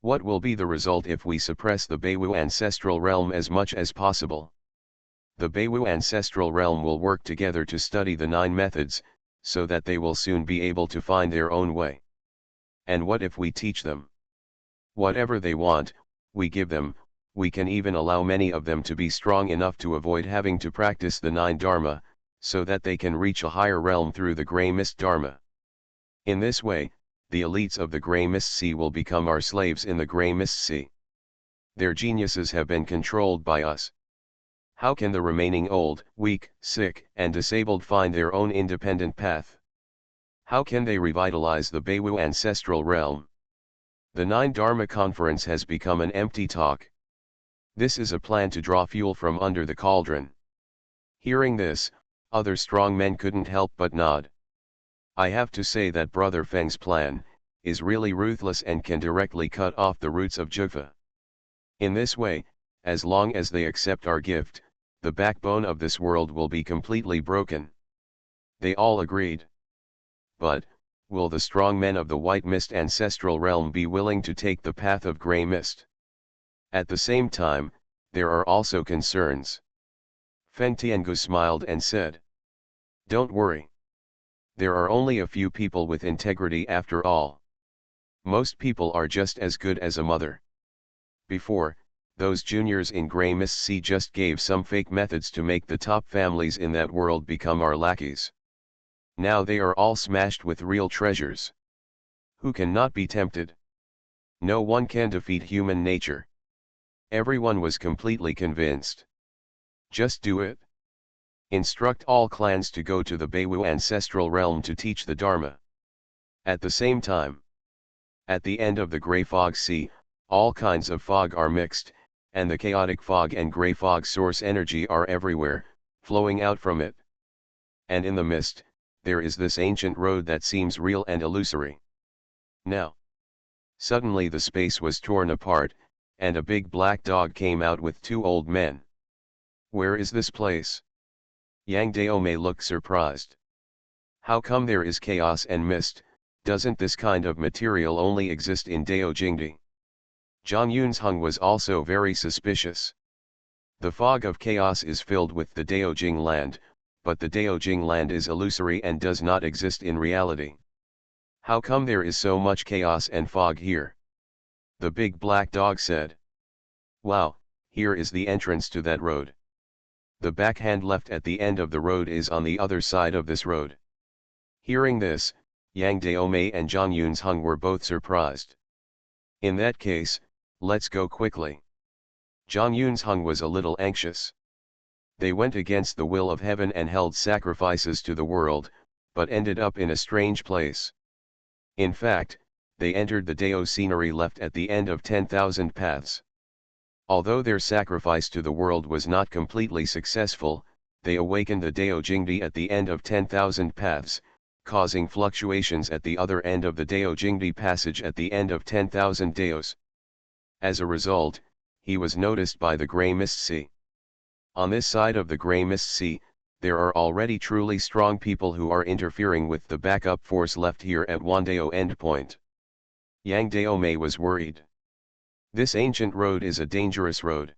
[SPEAKER 1] What will be the result if we suppress the Beiwu ancestral realm as much as possible? The Beiwu ancestral realm will work together to study the 9 methods, so that they will soon be able to find their own way. And what if we teach them? Whatever they want, we give them. We can even allow many of them to be strong enough to avoid having to practice the 9 Dharma, so that they can reach a higher realm through the Grey Mist Dharma. In this way, the elites of the Grey Mist Sea will become our slaves in the Grey Mist Sea. Their geniuses have been controlled by us. How can the remaining old, weak, sick, and disabled find their own independent path? How can they revitalize the Beiwu ancestral realm? The 9 Dharma conference has become an empty talk. This is a plan to draw fuel from under the cauldron." Hearing this, other strong men couldn't help but nod. "I have to say that Brother Feng's plan is really ruthless and can directly cut off the roots of Jugfa. In this way, as long as they accept our gift, the backbone of this world will be completely broken." They all agreed. But, will the strong men of the White Mist ancestral realm be willing to take the path of Grey Mist? At the same time, there are also concerns. Feng Tiangu smiled and said, Don't worry. There are only a few people with integrity after all. Most people are just as good as a mother. Before, those juniors in Grey Mist Sea just gave some fake methods to make the top families in that world become our lackeys. Now they are all smashed with real treasures. Who can not be tempted? No one can defeat human nature. Everyone was completely convinced. Just do it. Instruct all clans to go to the Beiwu ancestral realm to teach the Dharma. At the same time, at the end of the Grey Fog Sea, all kinds of fog are mixed, and the chaotic fog and grey fog source energy are everywhere, flowing out from it. And in the mist, there is this ancient road that seems real and illusory. Now, suddenly the space was torn apart, and a big black dog came out with two old men. Where is this place? Yang Daomei looked surprised. How come there is chaos and mist? Doesn't this kind of material only exist in Dao Jingdi? Zhang Yunzheng was also very suspicious. The fog of chaos is filled with the Dao Jing land, but the Dao Jing land is illusory and does not exist in reality. How come there is so much chaos and fog here? The big black dog said. Wow, here is the entrance to that road. The backhand left at the end of the road is on the other side of this road. Hearing this, Yang Daomei and Zhang Yunzheng were both surprised. In that case, let's go quickly. Zhang Yunzheng was a little anxious. They went against the will of heaven and held sacrifices to the world, but ended up in a strange place. In fact, they entered the Dao scenery left at the end of 10,000 paths. Although their sacrifice to the world was not completely successful, they awakened the Dao Jingdi at the end of 10,000 paths, causing fluctuations at the other end of the Dao Jingdi passage at the end of 10,000 Daos. As a result, he was noticed by the Grey Mist Sea. On this side of the Grey Mist Sea, there are already truly strong people who are interfering with the backup force left here at Wandao endpoint. Yang Daomei was worried. This ancient road is a dangerous road.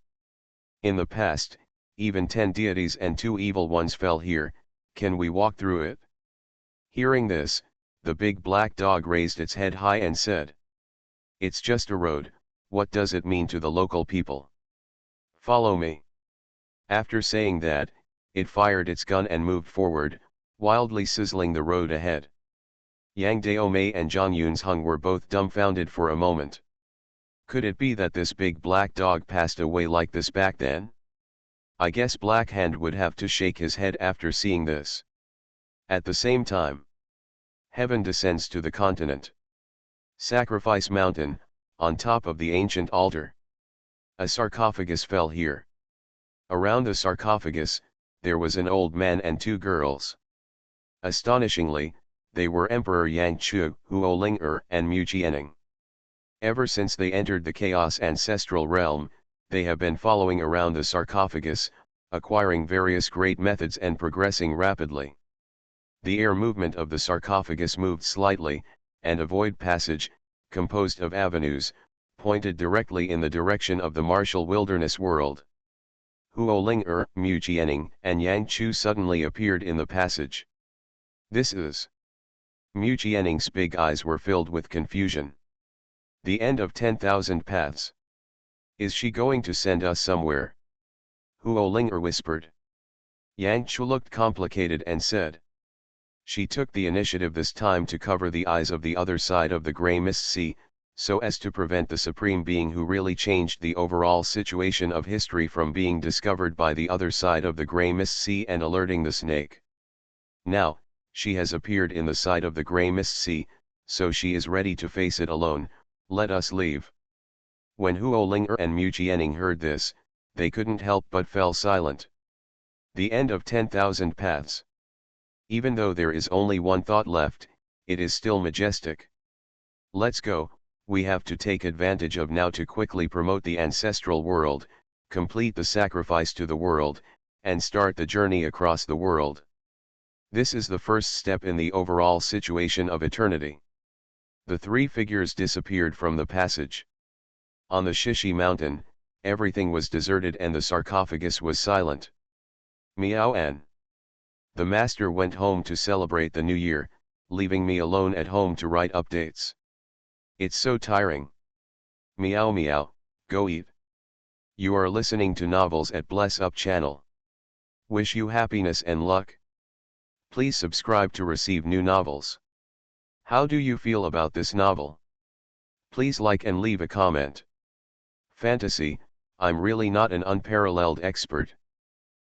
[SPEAKER 1] In the past, even 10 deities and 2 evil ones fell here. Can we walk through it? Hearing this, the big black dog raised its head high and said, "It's just a road, what does it mean to the local people? Follow me." After saying that, it fired its gun and moved forward, wildly sizzling the road ahead. Yang Daomei and Zhang Yunzheng were both dumbfounded for a moment. Could it be that this big black dog passed away like this back then? I guess Blackhand would have to shake his head after seeing this. At the same time, heaven descends to the continent. Sacrifice Mountain, on top of the ancient altar. A sarcophagus fell here. Around the sarcophagus, there was an old man and 2 girls. Astonishingly, they were Emperor Yang Chu, Huo Ling and Mu Jianing. Ever since they entered the Chaos Ancestral Realm, they have been following around the sarcophagus, acquiring various great methods and progressing rapidly. The air movement of the sarcophagus moved slightly, and a void passage, composed of avenues, pointed directly in the direction of the martial wilderness world. Huo Ling Mu Jianing, and Yang Chu suddenly appeared in the passage. This is... Mu Jianing's big eyes were filled with confusion. The end of 10,000 paths. Is she going to send us somewhere? Huo Ling whispered. Yang Chu looked complicated and said. She took the initiative this time to cover the eyes of the other side of the Grey Mist Sea, so as to prevent the Supreme Being who really changed the overall situation of history from being discovered by the other side of the Grey Mist Sea and alerting the snake. Now, she has appeared in the side of the Grey Mist Sea, so she is ready to face it alone. Let us leave. When Huo Ling and Mu Jianing heard this, they couldn't help but fell silent. The end of 10,000 paths. Even though there is only one thought left, it is still majestic. Let's go, we have to take advantage of now to quickly promote the ancestral world, complete the sacrifice to the world, and start the journey across the world. This is the first step in the overall situation of eternity. The 3 figures disappeared from the passage. On the Shishi mountain, everything was deserted and the sarcophagus was silent. Miao An. The master went home to celebrate the new year, leaving me alone at home to write updates. It's so tiring. Meow meow, go eat. You are listening to Novels at Bless Up channel. Wish you happiness and luck. Please subscribe to receive new novels. How do you feel about this novel? Please like and leave a comment. Fantasy, I'm really not an unparalleled expert.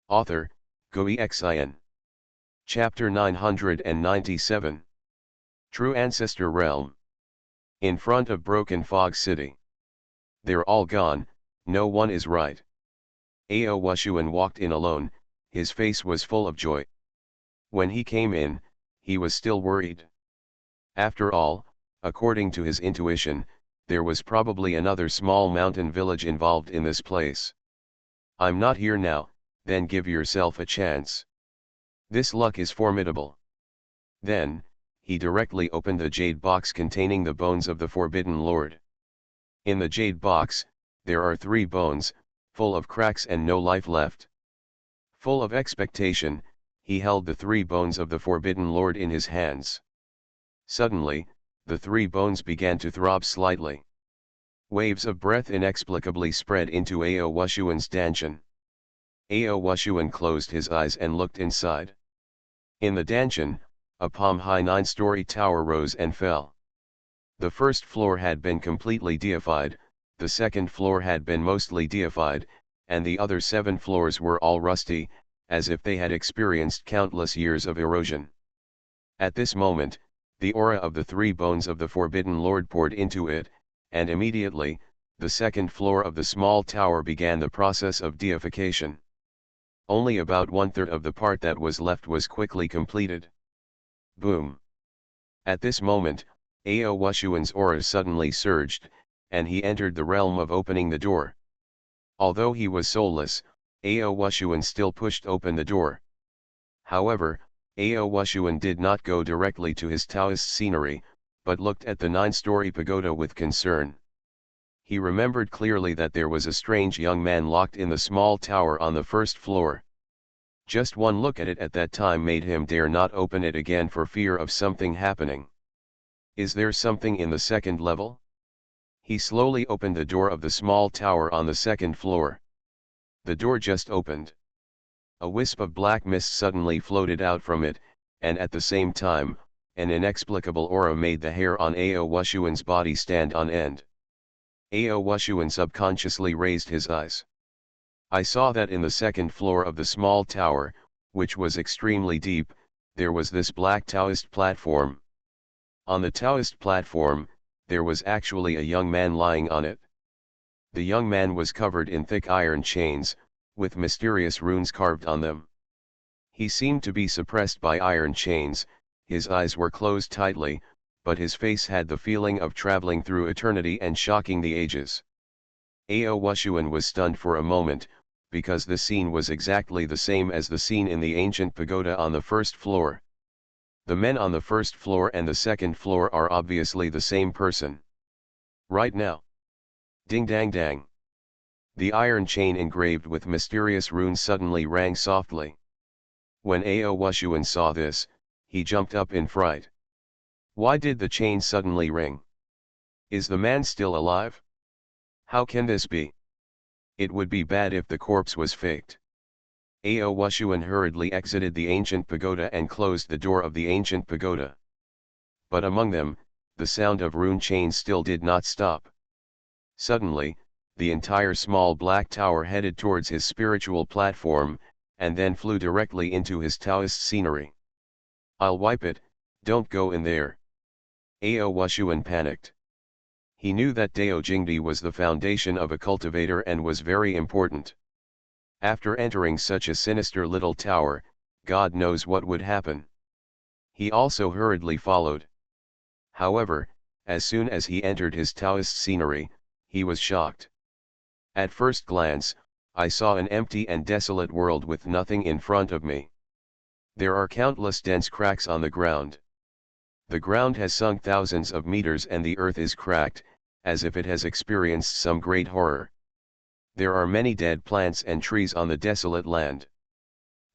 [SPEAKER 1] Author, Xuanhuan. Chapter 997. True Ancestor Realm. In front of Broken Fog City. They're all gone, no one is right. Xuanhuan walked in alone, his face was full of joy. When he came in, he was still worried. After all, according to his intuition, there was probably another small mountain village involved in this place. I'm not here now, then give yourself a chance. This luck is formidable. Then, he directly opened the jade box containing the bones of the Forbidden Lord. In the jade box, there are 3 bones, full of cracks and no life left. Full of expectation, he held the 3 bones of the Forbidden Lord in his hands. Suddenly, the 3 bones began to throb slightly. Waves of breath inexplicably spread into Xuanhuan's dantian. Xuanhuan closed his eyes and looked inside. In the dantian, a palm-high 9-story tower rose and fell. The first floor had been completely deified, the second floor had been mostly deified, and the other 7 floors were all rusty, as if they had experienced countless years of erosion. At this moment, the aura of the 3 bones of the Forbidden Lord poured into it, and immediately, the second floor of the small tower began the process of deification. Only about 1/3 of the part that was left was quickly completed. Boom! At this moment, Xuanhuan's aura suddenly surged, and he entered the realm of opening the door. Although he was soulless, Xuanhuan still pushed open the door. However, Xuanhuan did not go directly to his Taoist scenery, but looked at the 9-story pagoda with concern. He remembered clearly that there was a strange young man locked in the small tower on the first floor. Just one look at it at that time made him dare not open it again for fear of something happening. Is there something in the second level? He slowly opened the door of the small tower on the second floor. The door just opened. A wisp of black mist suddenly floated out from it, and at the same time, an inexplicable aura made the hair on Xuanhuan's body stand on end. Xuanhuan subconsciously raised his eyes. I saw that in the second floor of the small tower, which was extremely deep, there was this black Taoist platform. On the Taoist platform, there was actually a young man lying on it. The young man was covered in thick iron chains, with mysterious runes carved on them. He seemed to be suppressed by iron chains, his eyes were closed tightly, but his face had the feeling of traveling through eternity and shocking the ages. Xuanhuan was stunned for a moment, because the scene was exactly the same as the scene in the ancient pagoda on the first floor. The men on the first floor and the second floor are obviously the same person. Right now. Ding dang dang. The iron chain engraved with mysterious runes suddenly rang softly. When Xuanhuan saw this, he jumped up in fright. Why did the chain suddenly ring? Is the man still alive? How can this be? It would be bad if the corpse was faked. Xuanhuan hurriedly exited the ancient pagoda and closed the door of the ancient pagoda. But among them, the sound of rune chains still did not stop. Suddenly, the entire small black tower headed towards his spiritual platform, and then flew directly into his Taoist scenery. I'll wipe it, don't go in there. Xuanhuan panicked. He knew that Dao Jingdi was the foundation of a cultivator and was very important. After entering such a sinister little tower, God knows what would happen. He also hurriedly followed. However, as soon as he entered his Taoist scenery, he was shocked. At first glance, I saw an empty and desolate world with nothing in front of me. There are countless dense cracks on the ground. The ground has sunk thousands of meters and the earth is cracked, as if it has experienced some great horror. There are many dead plants and trees on the desolate land.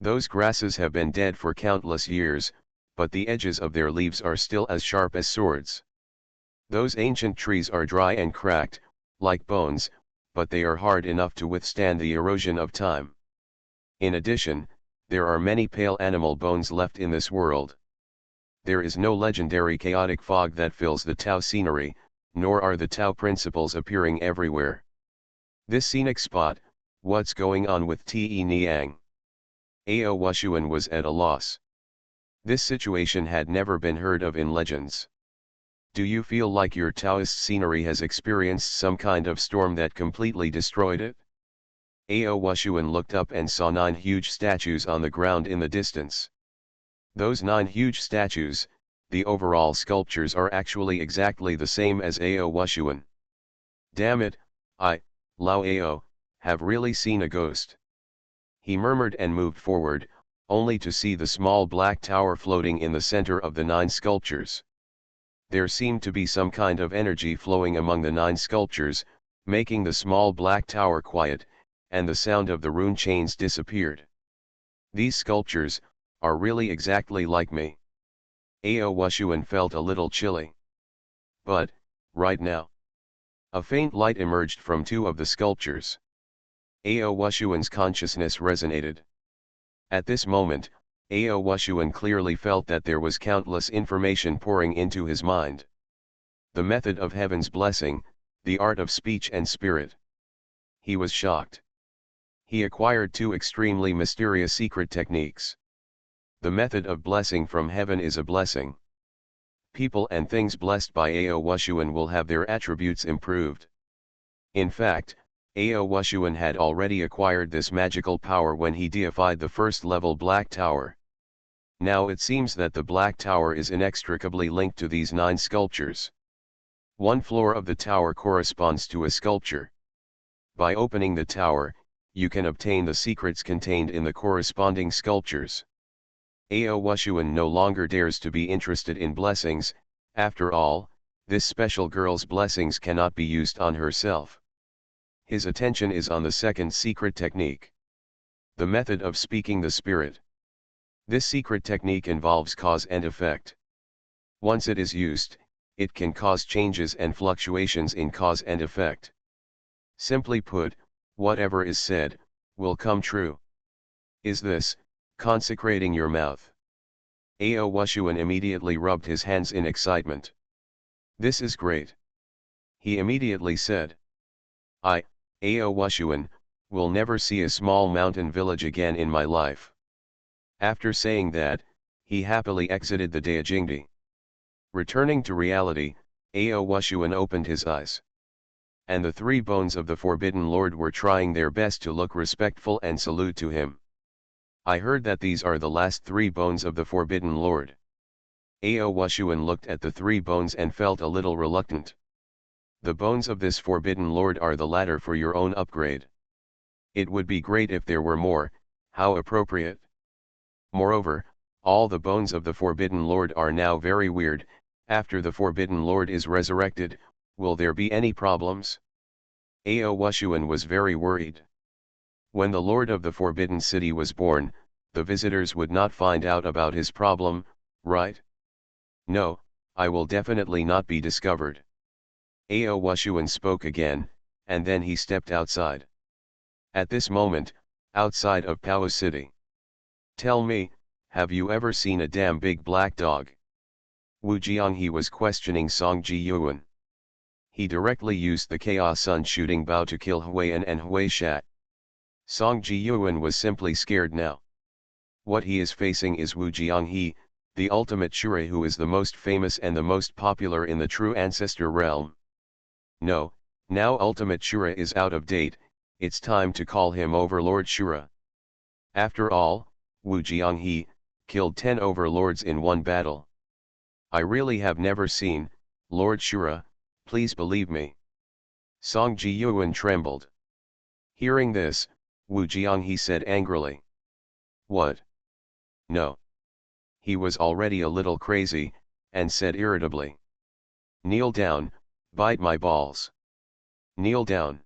[SPEAKER 1] Those grasses have been dead for countless years, but the edges of their leaves are still as sharp as swords. Those ancient trees are dry and cracked, like bones, but they are hard enough to withstand the erosion of time. In addition, there are many pale animal bones left in this world. There is no legendary chaotic fog that fills the Tao scenery, nor are the Tao principles appearing everywhere. This scenic spot, what's going on with Te Niang? Ao Wushuan was at a loss. This situation had never been heard of in legends. Do you feel like your Taoist scenery has experienced some kind of storm that completely destroyed it? Ao Wushuan looked up and saw 9 huge statues on the ground in the distance. Those 9 huge statues, the overall sculptures are actually exactly the same as Ao Wushuan. Damn it, Lao Ao, have really seen a ghost. He murmured and moved forward, only to see the small black tower floating in the center of the 9 sculptures. There seemed to be some kind of energy flowing among the 9 sculptures, making the small black tower quiet, and the sound of the rune chains disappeared. These sculptures are really exactly like me. Ao Wushuan felt a little chilly. But, right now, a faint light emerged from 2 of the sculptures. Ao Wushuan's consciousness resonated. At this moment, Ao Wushuan clearly felt that there was countless information pouring into his mind. The method of heaven's blessing, the art of speech and spirit. He was shocked. He acquired 2 extremely mysterious secret techniques. The method of blessing from heaven is a blessing. People and things blessed by Ao Wushuan will have their attributes improved. In fact, Ao Wushuan had already acquired this magical power when he deified the first-level Black Tower. Now it seems that the Black Tower is inextricably linked to these 9 sculptures. 1 floor of the tower corresponds to a sculpture. By opening the tower, you can obtain the secrets contained in the corresponding sculptures. Ao Wushuan no longer dares to be interested in blessings. After all, this special girl's blessings cannot be used on herself. His attention is on the second secret technique. The method of speaking the spirit. This secret technique involves cause and effect. Once it is used, it can cause changes and fluctuations in cause and effect. Simply put, whatever is said, will come true. Is this consecrating your mouth? Ao Wushuan immediately rubbed his hands in excitement. This is great. He immediately said. Ao Wushuan, will never see a small mountain village again in my life. After saying that, he happily exited the Daijingdi. Returning to reality, Ao Wushuan opened his eyes. And the 3 bones of the Forbidden Lord were trying their best to look respectful and salute to him. I heard that these are the last 3 bones of the Forbidden Lord. Ao Wushuan looked at the 3 bones and felt a little reluctant. The bones of this Forbidden Lord are the ladder for your own upgrade. It would be great if there were more, how appropriate. Moreover, all the bones of the Forbidden Lord are now very weird. After the Forbidden Lord is resurrected, will there be any problems? Ao Wushuan was very worried. When the Lord of the Forbidden City was born, the visitors would not find out about his problem, right? No, I will definitely not be discovered. Ao Wushuan spoke again, and then he stepped outside. At this moment, outside of Pao City. Tell me, have you ever seen a damn big black dog? Wu Jianghe was questioning Song Ji-yuan. He directly used the Chaos Sun shooting bow to kill Huayan and Huaishat. Song Ji-yuan was simply scared now. What he is facing is Wu Jianghe, the ultimate Shure who is the most famous and the most popular in the true ancestor realm. No, now ultimate Shure is out of date, it's time to call him Overlord Shure. After all, Wu Jianghe killed 10 overlords in one battle. I really have never seen, Lord Shure, please believe me. Song Ji-yuan trembled. Hearing this, Wu Jianghe said angrily. What? No. He was already a little crazy, and said irritably. Kneel down, bite my balls. Kneel down.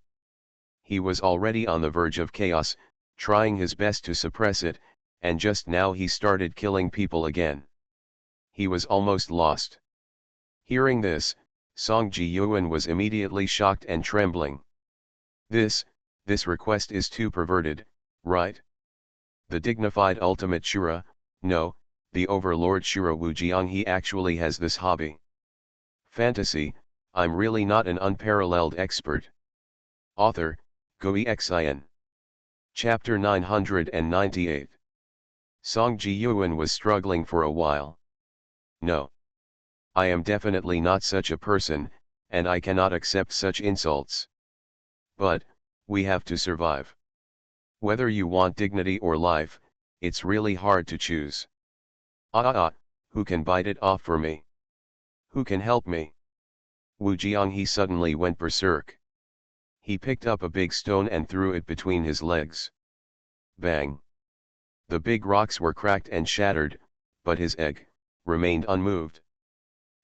[SPEAKER 1] He was already on the verge of chaos, trying his best to suppress it, and just now he started killing people again. He was almost lost. Hearing this, Song Ji-yuan was immediately shocked and trembling. This request is too perverted, right? The dignified ultimate Shura, no, the overlord Shura Wu Jianghe actually has this hobby. Fantasy, I'm really not an unparalleled expert. Author, Xuanhuan. Chapter 998. Song Ji-yuan was struggling for a while. No. I am definitely not such a person, and I cannot accept such insults. But, we have to survive. Whether you want dignity or life, it's really hard to choose. Who can bite it off for me? Who can help me? Wu Jianghe suddenly went berserk. He picked up a big stone and threw it between his legs. Bang! The big rocks were cracked and shattered, but his egg remained unmoved.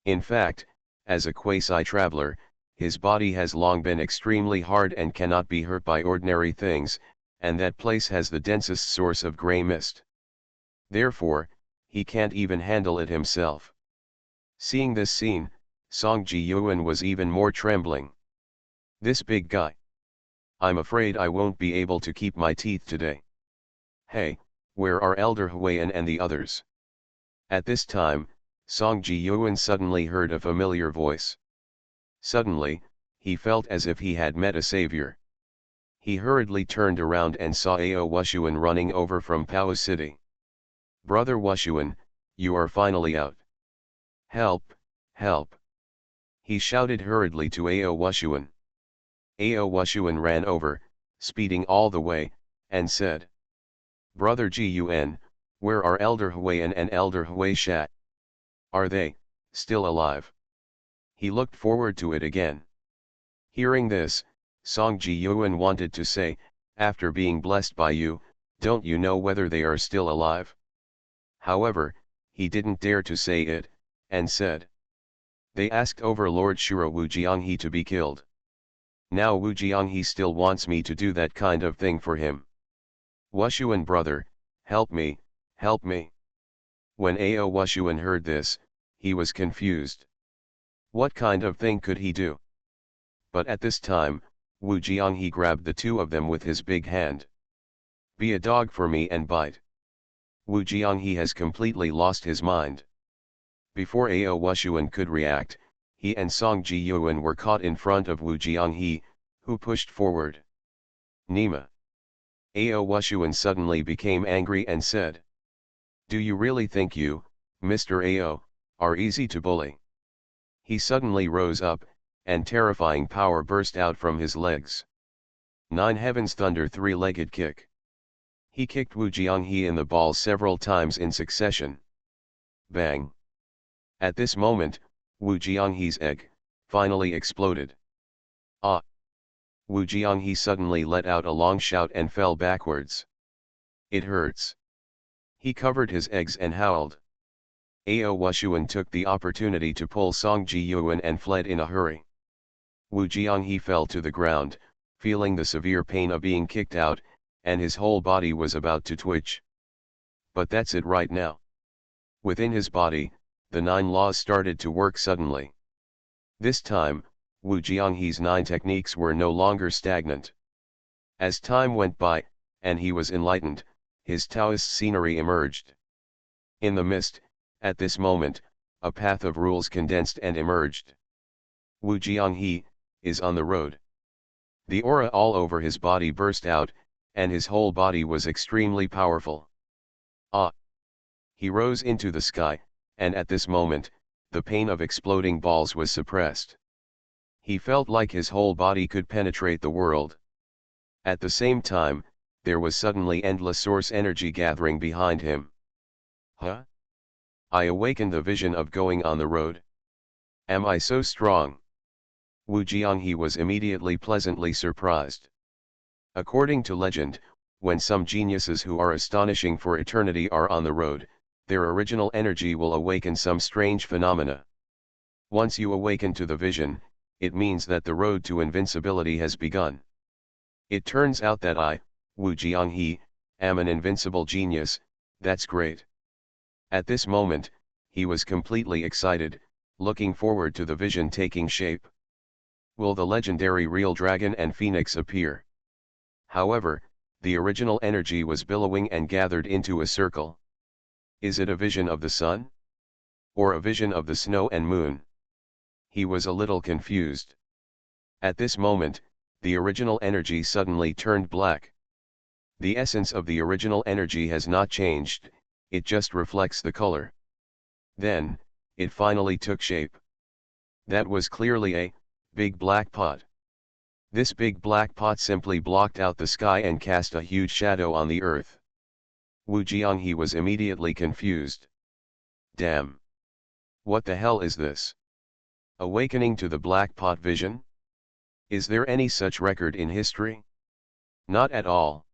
[SPEAKER 1] In fact, as a quasi-traveler, his body has long been extremely hard and cannot be hurt by ordinary things, and that place has the densest source of grey mist. Therefore, he can't even handle it himself. Seeing this scene, Song Ji-yuan was even more trembling. This big guy. I'm afraid I won't be able to keep my teeth today. Hey, where are Elder Huayan and the others? At this time, Song Ji-yuan suddenly heard a familiar voice. Suddenly, he felt as if he had met a savior. He hurriedly turned around and saw Ao Wushuan running over from Pao City. Brother Wushuan, you are finally out. Help, help. He shouted hurriedly to Ao Wushuan. Ao Wushuan ran over, speeding all the way, and said, Brother Ji-yuan, where are Elder Huayan and Elder Huaishat? Are they still alive? He looked forward to it again. Hearing this, Song Ji-yuan wanted to say, after being blessed by you, don't you know whether they are still alive? However, he didn't dare to say it, and said, they asked Overlord Shura Wu Jianghe to be killed. Now Wu Jianghe still wants me to do that kind of thing for him. Wushuan brother, help me, help me. When Ao Wushuan heard this, he was confused. What kind of thing could he do? But at this time, Wu Jianghe grabbed the two of them with his big hand. Be a dog for me and bite. Wu Jianghe has completely lost his mind. Before Ao Wushuan could react, he and Song Ji-yuan were caught in front of Wu Jianghe, who pushed forward. Nima. Ao Wushuan suddenly became angry and said, do you really think you, Mr. Ao, are easy to bully? He suddenly rose up, and terrifying power burst out from his legs. 9 Heavens Thunder three-legged kick. He kicked Wu Jianghe in the balls several times in succession. Bang! At this moment, Wu Jianghe's egg finally exploded. Ah! Wu Jianghe suddenly let out a long shout and fell backwards. It hurts. He covered his eggs and howled. Ao Wushuan took the opportunity to pull Song Ji-yuan and fled in a hurry. Wu Jianghe fell to the ground, feeling the severe pain of being kicked out, and his whole body was about to twitch. But that's it right now. Within his body, the 9 laws started to work suddenly. This time, Wu Jianghe's 9 techniques were no longer stagnant. As time went by, and he was enlightened, his Taoist scenery emerged. In the mist, at this moment, a path of rules condensed and emerged. Wu Jianghe is on the road. The aura all over his body burst out, and his whole body was extremely powerful. Ah! He rose into the sky, and at this moment, the pain of exploding balls was suppressed. He felt like his whole body could penetrate the world. At the same time, there was suddenly endless source energy gathering behind him. Huh? I awakened the vision of going on the road. Am I so strong? Wu Jianghe was immediately pleasantly surprised. According to legend, when some geniuses who are astonishing for eternity are on the road, their original energy will awaken some strange phenomena. Once you awaken to the vision, it means that the road to invincibility has begun. It turns out that I, Wu Jianghe, am an invincible genius, That's great. At this moment, he was completely excited, looking forward to the vision taking shape. Will the legendary real dragon and phoenix appear? However, the original energy was billowing and gathered into a circle. Is it a vision of the sun? Or a vision of the snow and moon? He was a little confused. At this moment, the original energy suddenly turned black. The essence of the original energy has not changed, it just reflects the color. Then, it finally took shape. That was clearly a big black pot. This big black pot simply blocked out the sky and cast a huge shadow on the earth. Wu Jianghe was immediately confused. Damn! What the hell is this? Awakening to the black pot vision? Is there any such record in history? Not at all.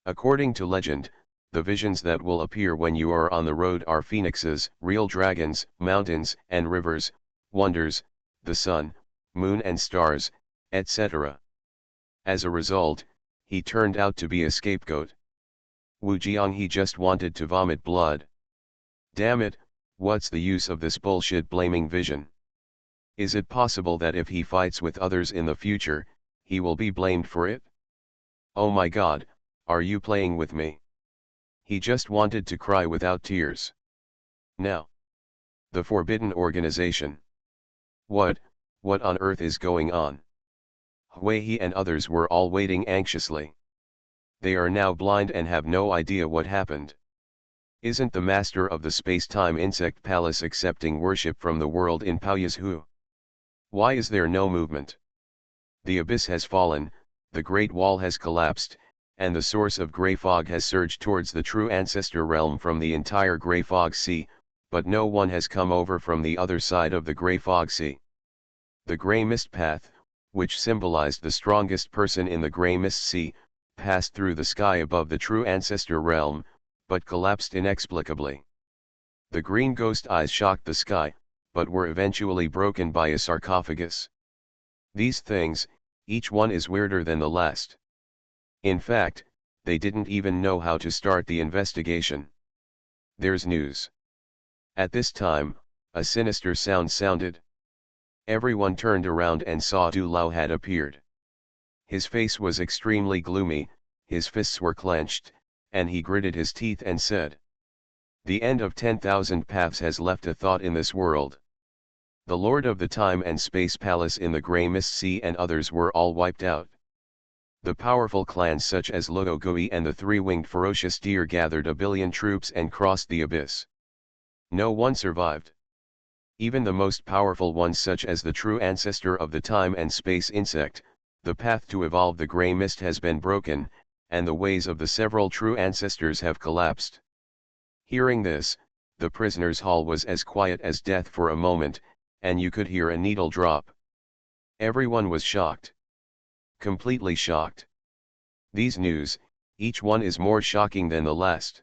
[SPEAKER 1] According to legend, the visions that will appear when you are on the road are phoenixes, real dragons, mountains and rivers, wonders, the sun, moon and stars, etc. As a result, he turned out to be a scapegoat. Wu Jianghe just wanted to vomit blood. Damn it, what's the use of this bullshit blaming vision? Is it possible that if he fights with others in the future, he will be blamed for it? Oh my god, are you playing with me? He just wanted to cry without tears. Now. The Forbidden Organization. What on earth is going on? Huihe and others were all waiting anxiously. They are now blind and have no idea what happened. Isn't the master of the space-time insect palace accepting worship from the world in Paoyazhu? Why is there no movement? The abyss has fallen, the Great Wall has collapsed, and the source of grey fog has surged towards the true ancestor realm from the entire grey fog sea, but no one has come over from the other side of the grey fog sea. The grey mist path, which symbolized the strongest person in the grey mist sea, passed through the sky above the true ancestor realm, but collapsed inexplicably. The green ghost eyes shocked the sky, but were eventually broken by a sarcophagus. These things, each one is weirder than the last. In fact, they didn't even know how to start the investigation. There's news. At this time, a sinister sound sounded. Everyone turned around and saw Du Lao had appeared. His face was extremely gloomy, his fists were clenched, and he gritted his teeth and said, "The end of 10,000 paths has left a thought in this world. The Lord of the Time and Space Palace in the Grey Mist Sea and others were all wiped out. The powerful clans such as Luo Gui and the three-winged ferocious deer gathered 1 billion troops and crossed the abyss. No one survived. Even the most powerful ones such as the true ancestor of the time and space insect, the path to evolve the grey mist has been broken, and the ways of the several true ancestors have collapsed." Hearing this, the prisoner's hall was as quiet as death for a moment, and you could hear a needle drop. Everyone was shocked. Completely shocked. These news, each one is more shocking than the last.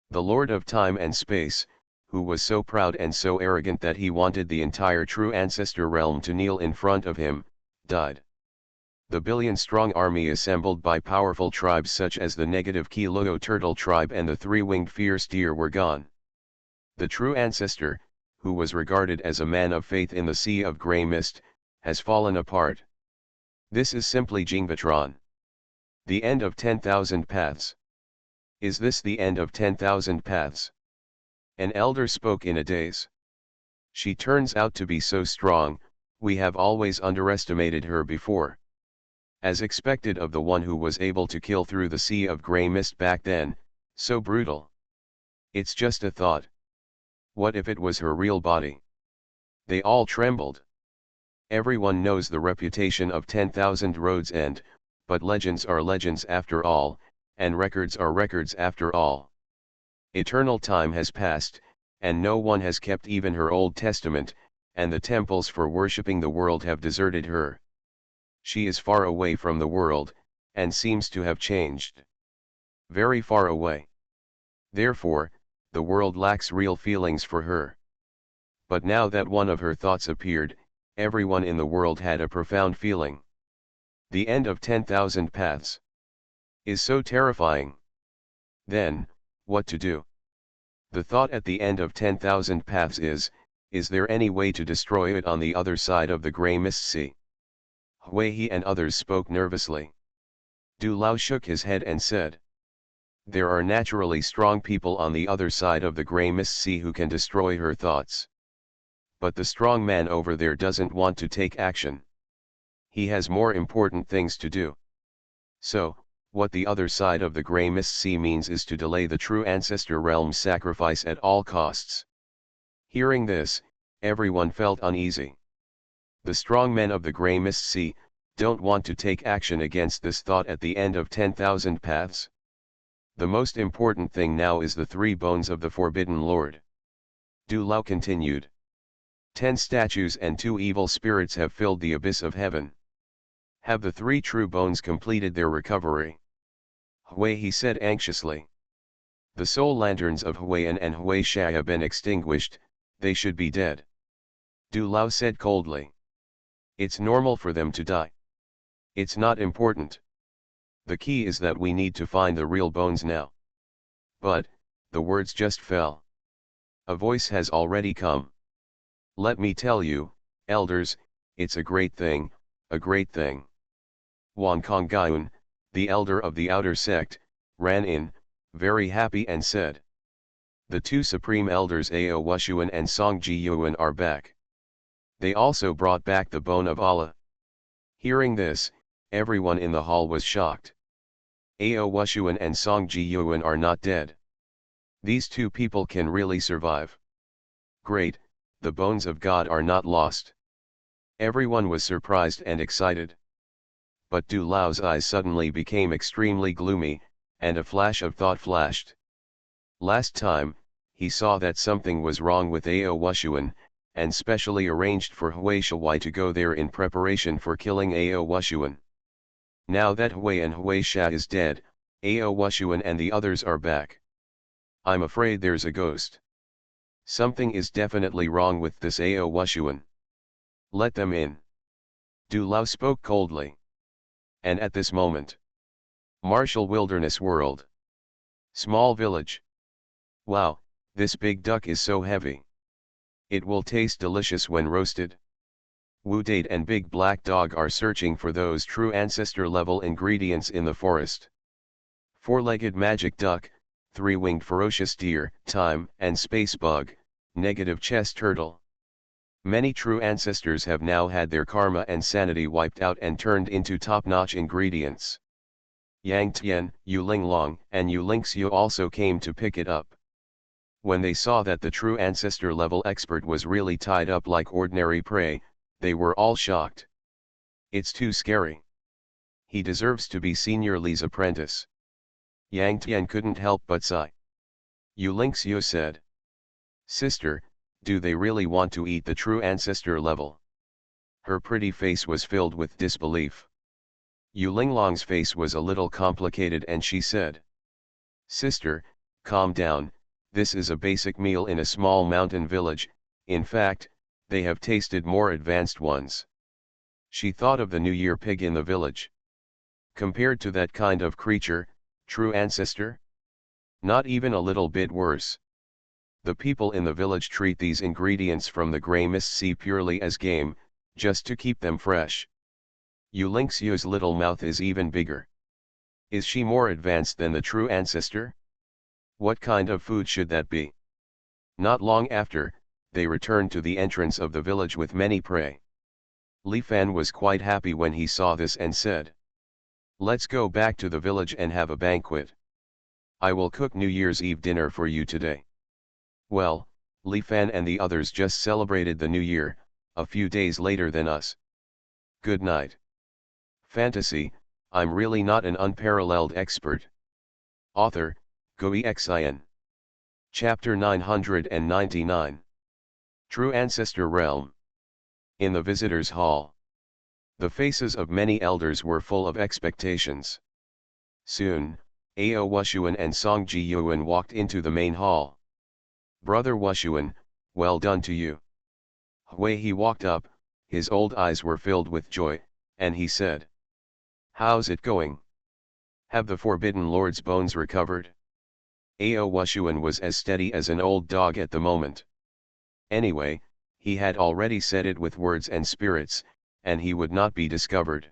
[SPEAKER 1] The Lord of Time and Space, who was so proud and so arrogant that he wanted the entire true ancestor realm to kneel in front of him, died. The billion-strong army assembled by powerful tribes such as the negative Ki Luo turtle tribe and the three-winged fierce deer were gone. The true ancestor, who was regarded as a man of faith in the sea of grey mist, has fallen apart. This is simply Jingvatron. The end of 10,000 paths. Is this the end of 10,000 paths? An elder spoke in a daze. She turns out to be so strong, we have always underestimated her before. As expected of the one who was able to kill through the sea of grey mist back then, so brutal. It's just a thought. What if it was her real body? They all trembled. Everyone knows the reputation of 10,000 Roads End, but legends are legends after all, and records are records after all. Eternal time has passed, and no one has kept even her Old Testament, and the temples for worshipping the world have deserted her. She is far away from the world, and seems to have changed. Very far away. Therefore, the world lacks real feelings for her. But now that one of her thoughts appeared, everyone in the world had a profound feeling. The end of 10,000 paths is so terrifying. Then, What to do? The thought at the end of 10,000 paths is there any way to destroy it on the other side of the grey mist sea? Hui and others spoke nervously. Du Lao shook his head and said, there are naturally strong people on the other side of the grey mist sea who can destroy her thoughts. But the strong man over there doesn't want to take action. He has more important things to do. So, what the other side of the grey mist sea means is to delay the true ancestor realm's sacrifice at all costs. Hearing this, everyone felt uneasy. The strong men of the grey mist sea don't want to take action against this thought at the end of 10,000 paths. The most important thing now is the 3 bones of the Forbidden Lord. Du Lao continued. 10 statues and 2 evil spirits have filled the abyss of heaven. Have the 3 true bones completed their recovery? Hui said anxiously. The soul lanterns of Huiyan and Huisha have been extinguished, they should be dead. Du Lao said coldly. It's normal for them to die. It's not important. The key is that we need to find the real bones now. But, the words just fell. A voice has already come. Let me tell you, elders, it's a great thing, a great thing. Wan Kongyun, the elder of the outer sect, ran in, very happy and said. The 2 supreme elders Ao Wushuan and Songji Yuan are back. They also brought back the bone of Allah. Hearing this, everyone in the hall was shocked. Ao Wushuan and Songji Yuan are not dead. These 2 people can really survive. Great, the bones of God are not lost. Everyone was surprised and excited. But Du Lao's eyes suddenly became extremely gloomy, and a flash of thought flashed. Last time, he saw that something was wrong with Ao Wushuan, and specially arranged for Hui Shawai to go there in preparation for killing Ao Wushuan. Now that Hui and Hui Sha is dead, Ao Wushuan and the others are back. I'm afraid there's a ghost. Something is definitely wrong with this Ao Wushuan. Let them in. Du Lao spoke coldly. And at this moment. Martial wilderness world. Small village. Wow, this big duck is so heavy. It will taste delicious when roasted. Wu Date and Big Black Dog are searching for those true ancestor level ingredients in the forest. 4-legged magic duck, 3-winged ferocious deer, time and space bug, negative chest turtle. Many true ancestors have now had their karma and sanity wiped out and turned into top-notch ingredients. Yang Tian, Yu Linglong, and Yu Lingxiu also came to pick it up. When they saw that the true ancestor level expert was really tied up like ordinary prey, they were all shocked. It's too scary. He deserves to be Senior Li's apprentice. Yang Tian couldn't help but sigh. Yu Lingxiu said. Sister, do they really want to eat the true ancestor level? Her pretty face was filled with disbelief. Yu Linglong's face was a little complicated and she said. Sister, calm down, this is a basic meal in a small mountain village, in fact, they have tasted more advanced ones. She thought of the New Year pig in the village. Compared to that kind of creature, true ancestor? Not even a little bit worse. The people in the village treat these ingredients from the grey mist sea purely as game, just to keep them fresh. Yu Lingxiu's little mouth is even bigger. Is she more advanced than the true ancestor? What kind of food should that be? Not long after, they returned to the entrance of the village with many prey. Li Fan was quite happy when he saw this and said. Let's go back to the village and have a banquet. I will cook New Year's Eve dinner for you today. Well, Li Fan and the others just celebrated the New Year, a few days later than us. Good night. Fantasy, I'm really not an unparalleled expert. Author, Xuanhuan. Chapter 999. True Ancestor Realm. In the visitors' hall. The faces of many elders were full of expectations. Soon, Ao Wushuan and Songji Yuan walked into the main hall. Brother Wushuan, well done to you. Hui walked up, his old eyes were filled with joy, and he said. How's it going? Have the Forbidden Lord's bones recovered? Ao Wushuan was as steady as an old dog at the moment. Anyway, he had already said it with words and spirits, and he would not be discovered.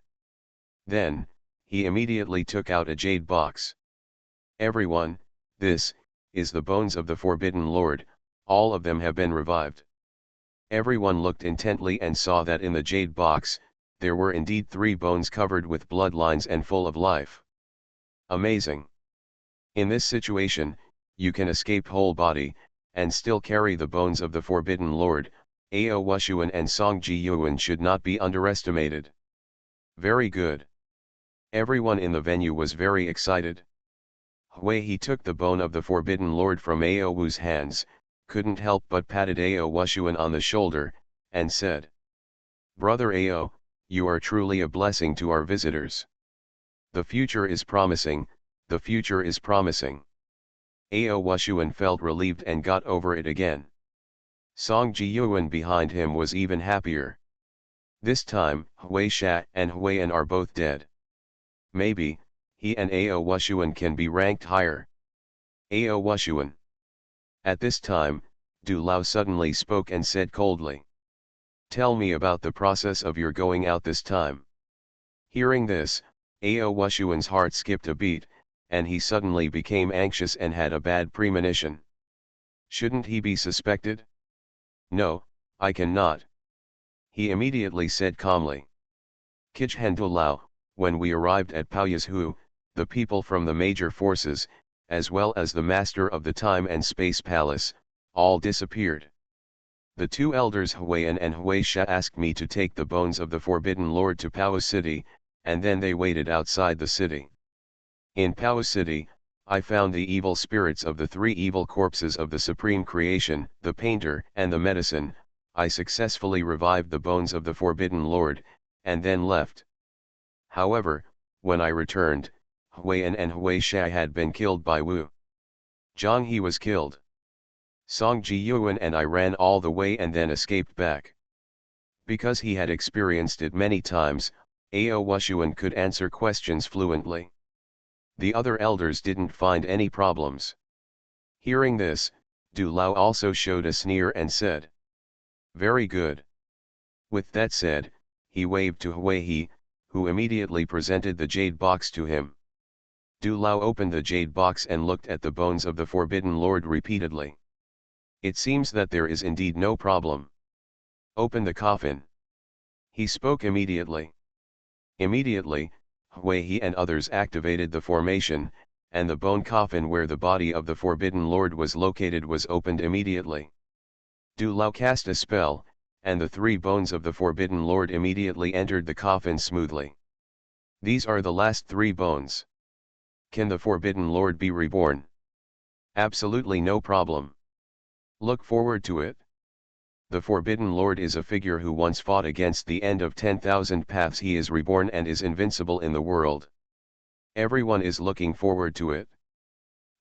[SPEAKER 1] Then, he immediately took out a jade box. Everyone, this is the bones of the Forbidden Lord, all of them have been revived. Everyone looked intently and saw that in the jade box, there were indeed 3 bones covered with bloodlines and full of life. Amazing. In this situation, you can escape whole body, and still carry the bones of the Forbidden Lord. Ao Wushuan and Song Ji Yuan should not be underestimated. Very good. Everyone in the venue was very excited. Hui He took the bone of the Forbidden Lord from Ao Wu's hands, couldn't help but patted Ao Wushuan on the shoulder, and said, "Brother Ao, you are truly a blessing to our visitors. The future is promising, the future is promising." Ao Wushuan felt relieved and got over it again. Song Ji Yuan behind him was even happier. This time, Hui Sha and Huiyan are both dead. Maybe, he and Ao Wushuan can be ranked higher. Ao Wushuan. At this time, Du Lao suddenly spoke and said coldly, "Tell me about the process of your going out this time." Hearing this, Ao Wushuan's heart skipped a beat, and he suddenly became anxious and had a bad premonition. Shouldn't he be suspected? "No, I cannot," he immediately said calmly. "Kijhan Du Lao, when we arrived at Paoyazhu, the people from the major forces, as well as the master of the time and space palace, all disappeared. The 2 elders Huiyan and Hui Sha asked me to take the bones of the Forbidden Lord to Pao City, and then they waited outside the city. In Pao City, I found the evil spirits of the 3 evil corpses of the Supreme Creation, the Painter and the Medicine. I successfully revived the bones of the Forbidden Lord, and then left. However, when I returned, Huiyan and Hui Sha had been killed by Wu Zhang. He was killed. Song Ji Yuan and I ran all the way and then escaped back." Because he had experienced it many times, Ao Wushuan could answer questions fluently. The other elders didn't find any problems. Hearing this, Du Lao also showed a sneer and said, "Very good." With that said, he waved to Hui He, who immediately presented the jade box to him. Du Lao opened the jade box and looked at the bones of the Forbidden Lord repeatedly. "It seems that there is indeed no problem. Open the coffin." He spoke immediately. Immediately, Hui He and others activated the formation, and the bone coffin where the body of the Forbidden Lord was located was opened immediately. Du Lao cast a spell, and the 3 bones of the Forbidden Lord immediately entered the coffin smoothly. "These are the last 3 bones. Can the Forbidden Lord be reborn?" "Absolutely no problem. Look forward to it. The Forbidden Lord is a figure who once fought against the end of 10,000 paths. He is reborn and is invincible in the world. Everyone is looking forward to it.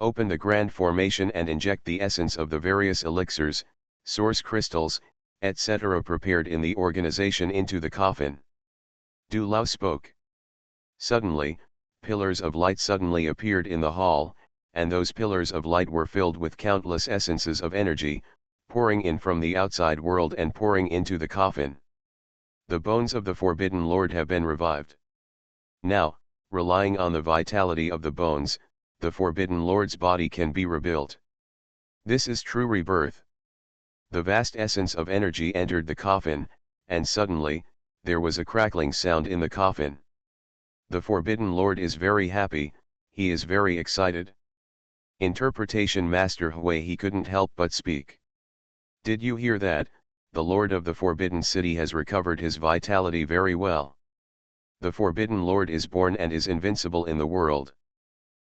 [SPEAKER 1] Open the grand formation and inject the essence of the various elixirs, source crystals, etc. prepared in the organization into the coffin." Du Lao spoke. Suddenly, pillars of light suddenly appeared in the hall, and those pillars of light were filled with countless essences of energy, pouring in from the outside world and pouring into the coffin. "The bones of the Forbidden Lord have been revived. Now, relying on the vitality of the bones, the Forbidden Lord's body can be rebuilt. This is true rebirth." The vast essence of energy entered the coffin, and suddenly, there was a crackling sound in the coffin. The Forbidden Lord is very happy, he is very excited. Interpretation Master Hui He couldn't help but speak. "Did you hear that? The Lord of the Forbidden City has recovered his vitality very well. The Forbidden Lord is born and is invincible in the world."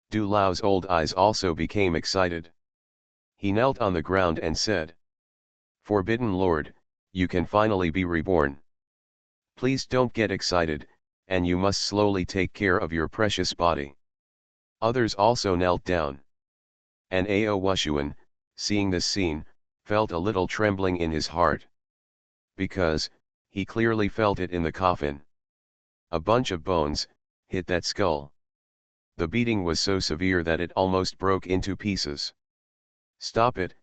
[SPEAKER 1] Du Lao's old eyes also became excited. He knelt on the ground and said, "Forbidden Lord, you can finally be reborn. Please don't get excited, and you must slowly take care of your precious body." Others also knelt down. And Ao Wushuan, seeing this scene, felt a little trembling in his heart. Because, he clearly felt it in the coffin. A bunch of bones hit that skull. The beating was so severe that it almost broke into pieces. Stop it,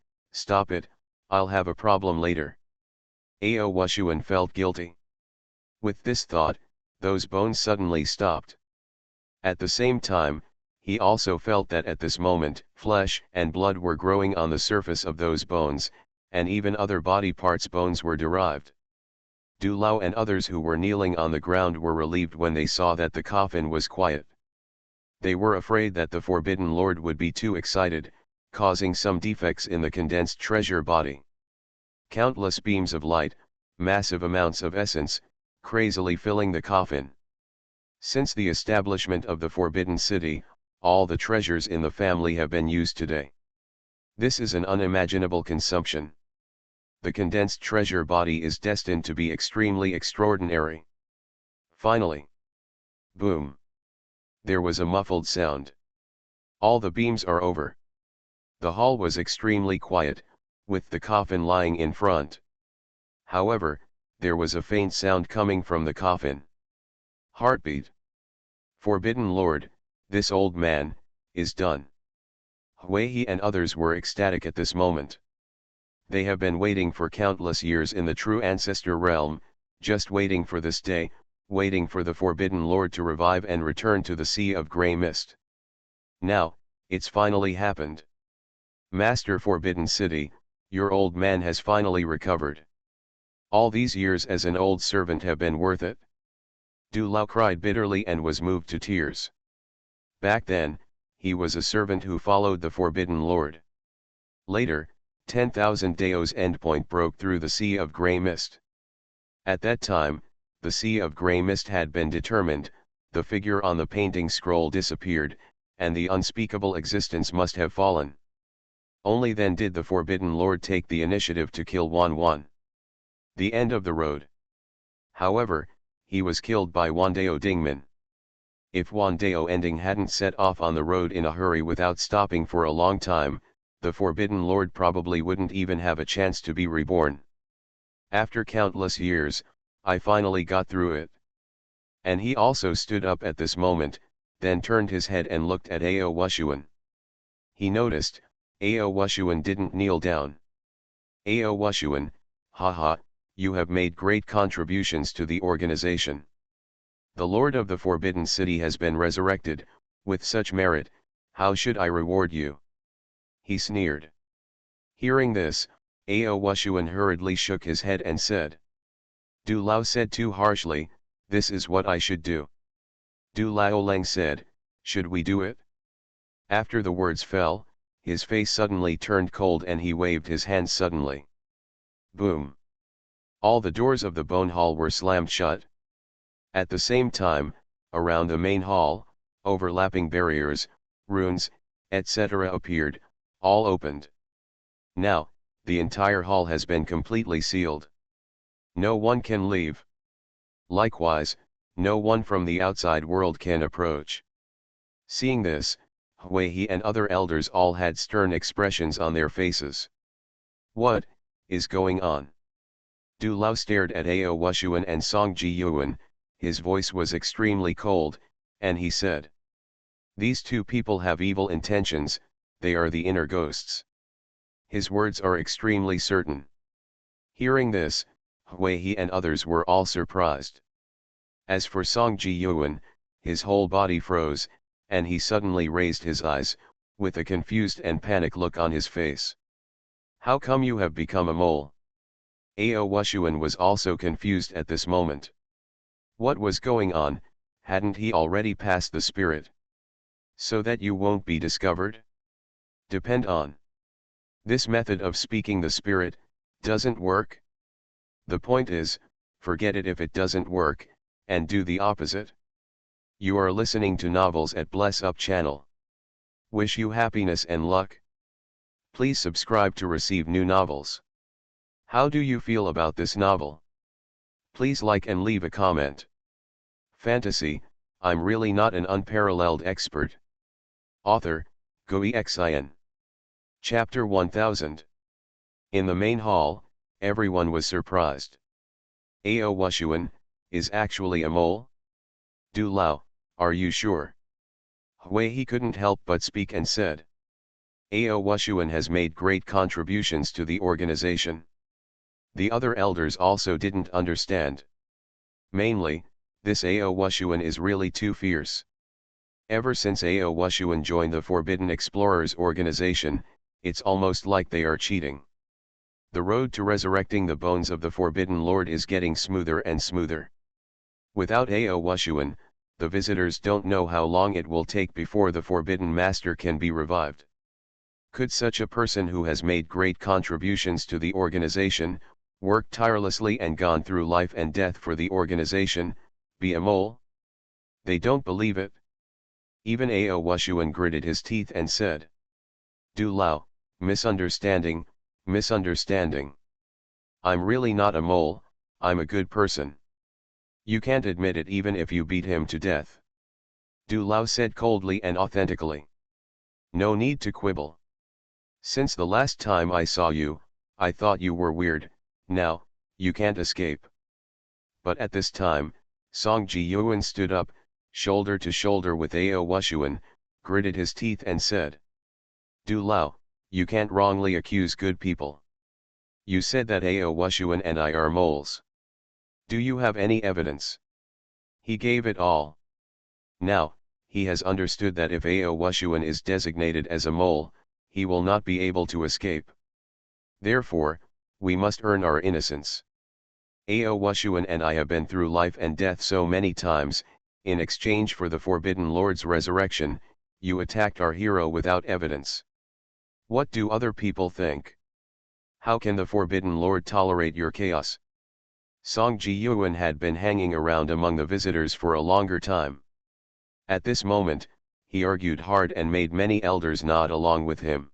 [SPEAKER 1] I'll have a problem later. Xuanhuan felt guilty. With this thought, those bones suddenly stopped. At the same time, he also felt that at this moment, flesh and blood were growing on the surface of those bones, and even other body parts bones were derived. Du Lao and others who were kneeling on the ground were relieved when they saw that the coffin was quiet. They were afraid that the Forbidden Lord would be too excited, causing some defects in the condensed treasure body. Countless beams of light, massive amounts of essence, crazily filling the coffin. Since the establishment of the Forbidden City, all the treasures in the family have been used today. This is an unimaginable consumption. The condensed treasure body is destined to be extremely extraordinary. Finally. Boom. There was a muffled sound. All the beams are over. The hall was extremely quiet, with the coffin lying in front. However, there was a faint sound coming from the coffin. Heartbeat. Forbidden Lord, this old man, is done. Huihe and others were ecstatic at this moment. They have been waiting for countless years in the true ancestor realm, just waiting for this day, waiting for the Forbidden Lord to revive and return to the Sea of Grey Mist. Now, it's finally happened. Master Forbidden City, your old man has finally recovered. All these years as an old servant have been worth it. Du Lao cried bitterly and was moved to tears. Back then, he was a servant who followed the Forbidden Lord. Later, 10,000 Dao's endpoint broke through the Sea of Grey Mist. At that time, the Sea of Grey Mist had been determined, the figure on the painting scroll disappeared, and the unspeakable existence must have fallen. Only then did the Forbidden Lord take the initiative to kill Xuanhuan. The end of the road. However, he was killed by Wandao Dingman. If Wandao Ending hadn't set off on the road in a hurry without stopping for a long time, the Forbidden Lord probably wouldn't even have a chance to be reborn. After countless years, I finally got through it. And he also stood up at this moment, then turned his head and looked at Xuanhuan. He noticed, Xuanhuan didn't kneel down. Xuanhuan, haha, you have made great contributions to the organization. The Lord of the Forbidden City has been resurrected, with such merit, how should I reward you? He sneered. Hearing this, Xuanhuan hurriedly shook his head and said. Du Lao said too harshly, this is what I should do. Du Laoleng said, should we do it? After the words fell, his face suddenly turned cold and he waved his hands suddenly. Boom. All the doors of the bone hall were slammed shut. At the same time, around the main hall, overlapping barriers, runes, etc. appeared, all opened. Now, the entire hall has been completely sealed. No one can leave. Likewise, no one from the outside world can approach. Seeing this, Huihe and other elders all had stern expressions on their faces. What is going on? Du Lao stared at Xuanhuan and Song Ji-Yuan, his voice was extremely cold, and he said. These two people have evil intentions, they are the inner ghosts. His words are extremely certain. Hearing this, Huihe and others were all surprised. As for Song Ji-Yuan, his whole body froze, and he suddenly raised his eyes, with a confused and panic look on his face. How come you have become a mole? Xuanhuan was also confused at this moment. What was going on, hadn't he already passed the spirit? So that you won't be discovered? Depend on. This method of speaking the spirit, doesn't work? The point is, forget it if it doesn't work, and do the opposite. You are listening to Novels at Bless Up channel. Wish you happiness and luck. Please subscribe to receive new novels. How do you feel about this novel? Please like and leave a comment. Fantasy, I'm really not an unparalleled expert. Author, Xuanhuan. Chapter 1000. In the main hall, everyone was surprised. Xuanhuan is actually a mole? Du Lao, are you sure? He couldn't help but speak and said. Ao Wushuan has made great contributions to the organization. The other elders also didn't understand. Mainly, this Ao Wushuan is really too fierce. Ever since Ao Wushuan joined the Forbidden Explorers organization, it's almost like they are cheating. The road to resurrecting the bones of the Forbidden Lord is getting smoother and smoother. Without Ao Wushuan, the visitors don't know how long it will take before the Forbidden Master can be revived. Could such a person who has made great contributions to the organization, worked tirelessly and gone through life and death for the organization, be a mole? They don't believe it. Even Ao Wushuan gritted his teeth and said. Du Lao, misunderstanding, misunderstanding. I'm really not a mole, I'm a good person. You can't admit it even if you beat him to death. Du Lao said coldly and authentically. No need to quibble. Since the last time I saw you, I thought you were weird, now, you can't escape. But at this time, Song Ji Yuan stood up, shoulder to shoulder with Ao Wushuan, gritted his teeth and said. Du Lao, you can't wrongly accuse good people. You said that Ao Wushuan and I are moles. Do you have any evidence? He gave it all. Now, he has understood that if Ao Wushuan is designated as a mole, he will not be able to escape. Therefore, we must earn our innocence. Ao Wushuan and I have been through life and death so many times, in exchange for the Forbidden Lord's resurrection, you attacked our hero without evidence. What do other people think? How can the Forbidden Lord tolerate your chaos? Song Ji Yuan had been hanging around among the visitors for a longer time. At this moment, he argued hard and made many elders nod along with him.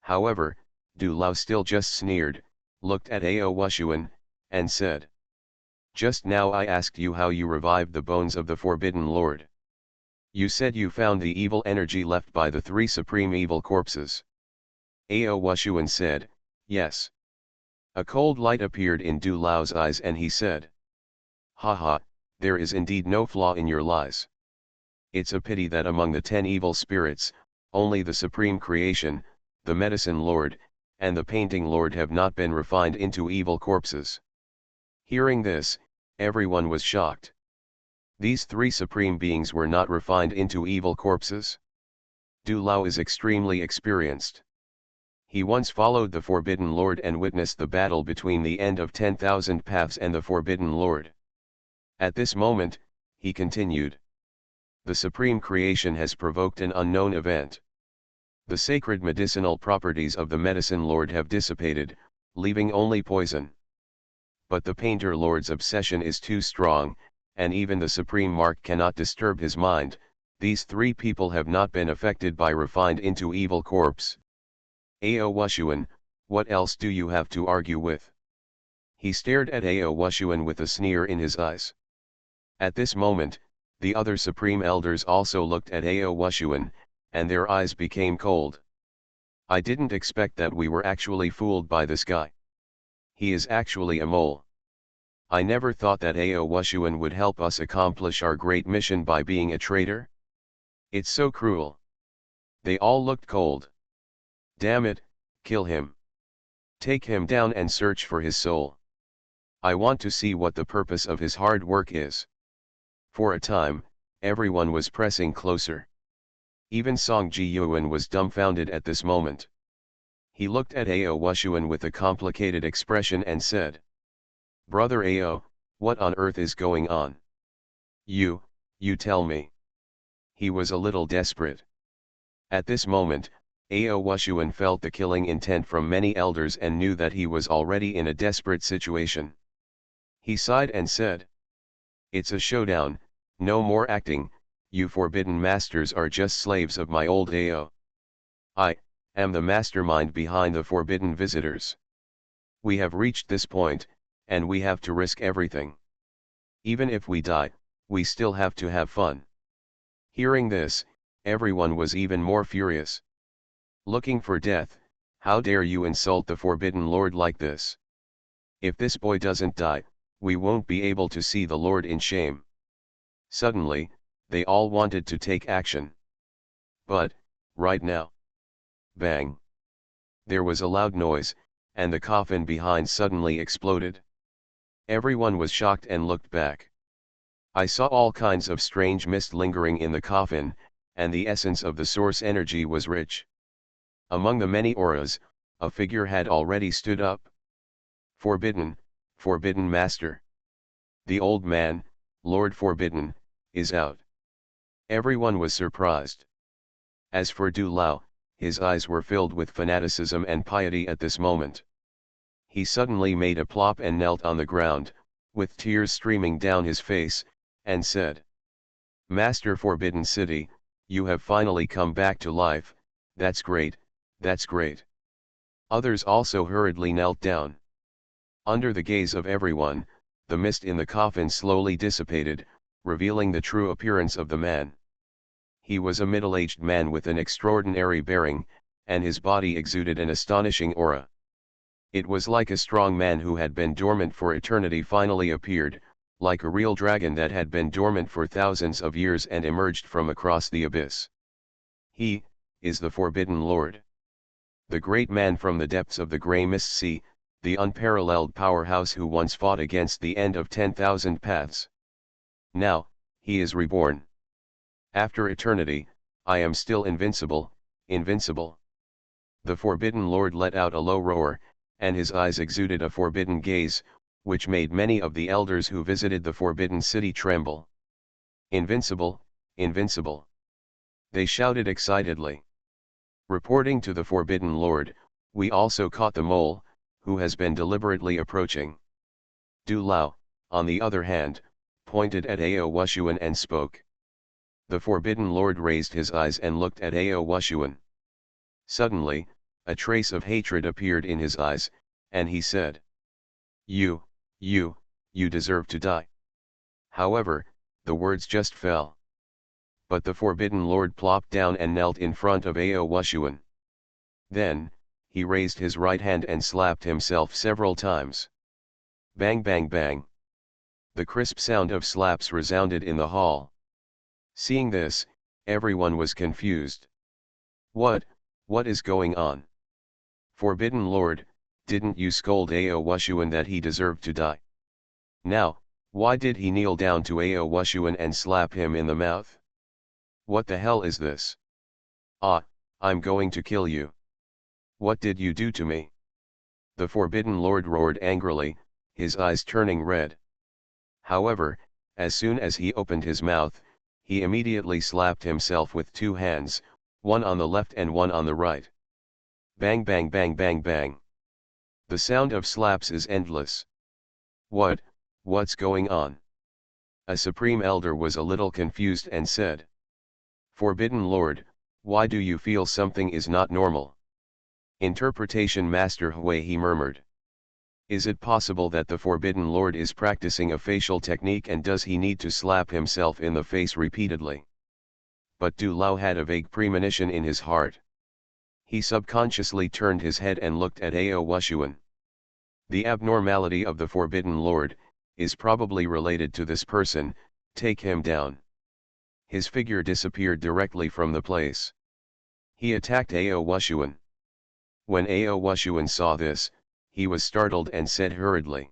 [SPEAKER 1] However, Du Lao still just sneered, looked at Ao Wushuan, and said. Just now I asked you how you revived the bones of the Forbidden Lord. You said you found the evil energy left by the three supreme evil corpses. Ao Wushuan said, yes. A cold light appeared in Du Lao's eyes and he said. Haha, there is indeed no flaw in your lies. It's a pity that among the 10 evil spirits, only the Supreme Creation, the Medicine Lord, and the Painting Lord have not been refined into evil corpses. Hearing this, everyone was shocked. These three supreme beings were not refined into evil corpses? Du Lao is extremely experienced. He once followed the Forbidden Lord and witnessed the battle between the End of 10,000 Paths and the Forbidden Lord. At this moment, he continued. The Supreme Creation has provoked an unknown event. The sacred medicinal properties of the Medicine Lord have dissipated, leaving only poison. But the Painter Lord's obsession is too strong, and even the Supreme Mark cannot disturb his mind. These three people have not been affected by refined into evil corpse. Ao Wushuan, what else do you have to argue with? He stared at Ao Wushuan with a sneer in his eyes. At this moment, the other supreme elders also looked at Ao Wushuan, and their eyes became cold. I didn't expect that we were actually fooled by this guy. He is actually a mole. I never thought that Ao Wushuan would help us accomplish our great mission by being a traitor. It's so cruel. They all looked cold. Damn it, kill him. Take him down and search for his soul. I want to see what the purpose of his hard work is. For a time, everyone was pressing closer. Even Song Ji Yuan was dumbfounded at this moment. He looked at Ao Wushuan with a complicated expression and said. Brother Ao, what on earth is going on? You tell me. He was a little desperate. At this moment, Ao Wushuan felt the killing intent from many elders and knew that he was already in a desperate situation. He sighed and said. It's a showdown, no more acting, you forbidden masters are just slaves of my old Ao. I am the mastermind behind the forbidden visitors. We have reached this point, and we have to risk everything. Even if we die, we still have to have fun. Hearing this, everyone was even more furious. Looking for death, how dare you insult the Forbidden Lord like this? If this boy doesn't die, we won't be able to see the Lord in shame. Suddenly, they all wanted to take action. But, right now. Bang. There was a loud noise, and the coffin behind suddenly exploded. Everyone was shocked and looked back. I saw all kinds of strange mist lingering in the coffin, and the essence of the source energy was rich. Among the many auras, a figure had already stood up. Forbidden, Forbidden Master. The old man, Lord Forbidden, is out. Everyone was surprised. As for Du Lao, his eyes were filled with fanaticism and piety at this moment. He suddenly made a plop and knelt on the ground, with tears streaming down his face, and said, "Master Forbidden City, you have finally come back to life, that's great, that's great." Others also hurriedly knelt down. Under the gaze of everyone, the mist in the coffin slowly dissipated, revealing the true appearance of the man. He was a middle-aged man with an extraordinary bearing, and his body exuded an astonishing aura. It was like a strong man who had been dormant for eternity finally appeared, like a real dragon that had been dormant for thousands of years and emerged from across the abyss. He is the Forbidden Lord. The great man from the depths of the grey mist sea, the unparalleled powerhouse who once fought against the end of 10,000 paths. Now, he is reborn. After eternity, I am still invincible, invincible. The Forbidden Lord let out a low roar, and his eyes exuded a forbidden gaze, which made many of the elders who visited the Forbidden City tremble. Invincible, invincible. They shouted excitedly. Reporting to the Forbidden Lord, we also caught the mole, who has been deliberately approaching. Du Lao, on the other hand, pointed at Xuanhuan and spoke. The Forbidden Lord raised his eyes and looked at Xuanhuan. Suddenly, a trace of hatred appeared in his eyes, and he said, You deserve to die." However, the words just fell. But the Forbidden Lord plopped down and knelt in front of Xuanhuan. Then, he raised his right hand and slapped himself several times. Bang bang bang. The crisp sound of slaps resounded in the hall. Seeing this, everyone was confused. What is going on? Forbidden Lord, didn't you scold Xuanhuan that he deserved to die? Now, why did he kneel down to Xuanhuan and slap him in the mouth? What the hell is this? Ah, I'm going to kill you. What did you do to me? The Forbidden Lord roared angrily, his eyes turning red. However, as soon as he opened his mouth, he immediately slapped himself with two hands, one on the left and one on the right. Bang bang bang bang bang. The sound of slaps is endless. What's going on? A supreme elder was a little confused and said, Forbidden Lord, why do you feel something is not normal? Interpretation Master Hui, he murmured. Is it possible that the Forbidden Lord is practicing a facial technique, and does he need to slap himself in the face repeatedly? But Du Lao had a vague premonition in his heart. He subconsciously turned his head and looked at Xuanhuan. The abnormality of the Forbidden Lord is probably related to this person. Take him down. His figure disappeared directly from the place. He attacked Xuanhuan. When Xuanhuan saw this, he was startled and said hurriedly,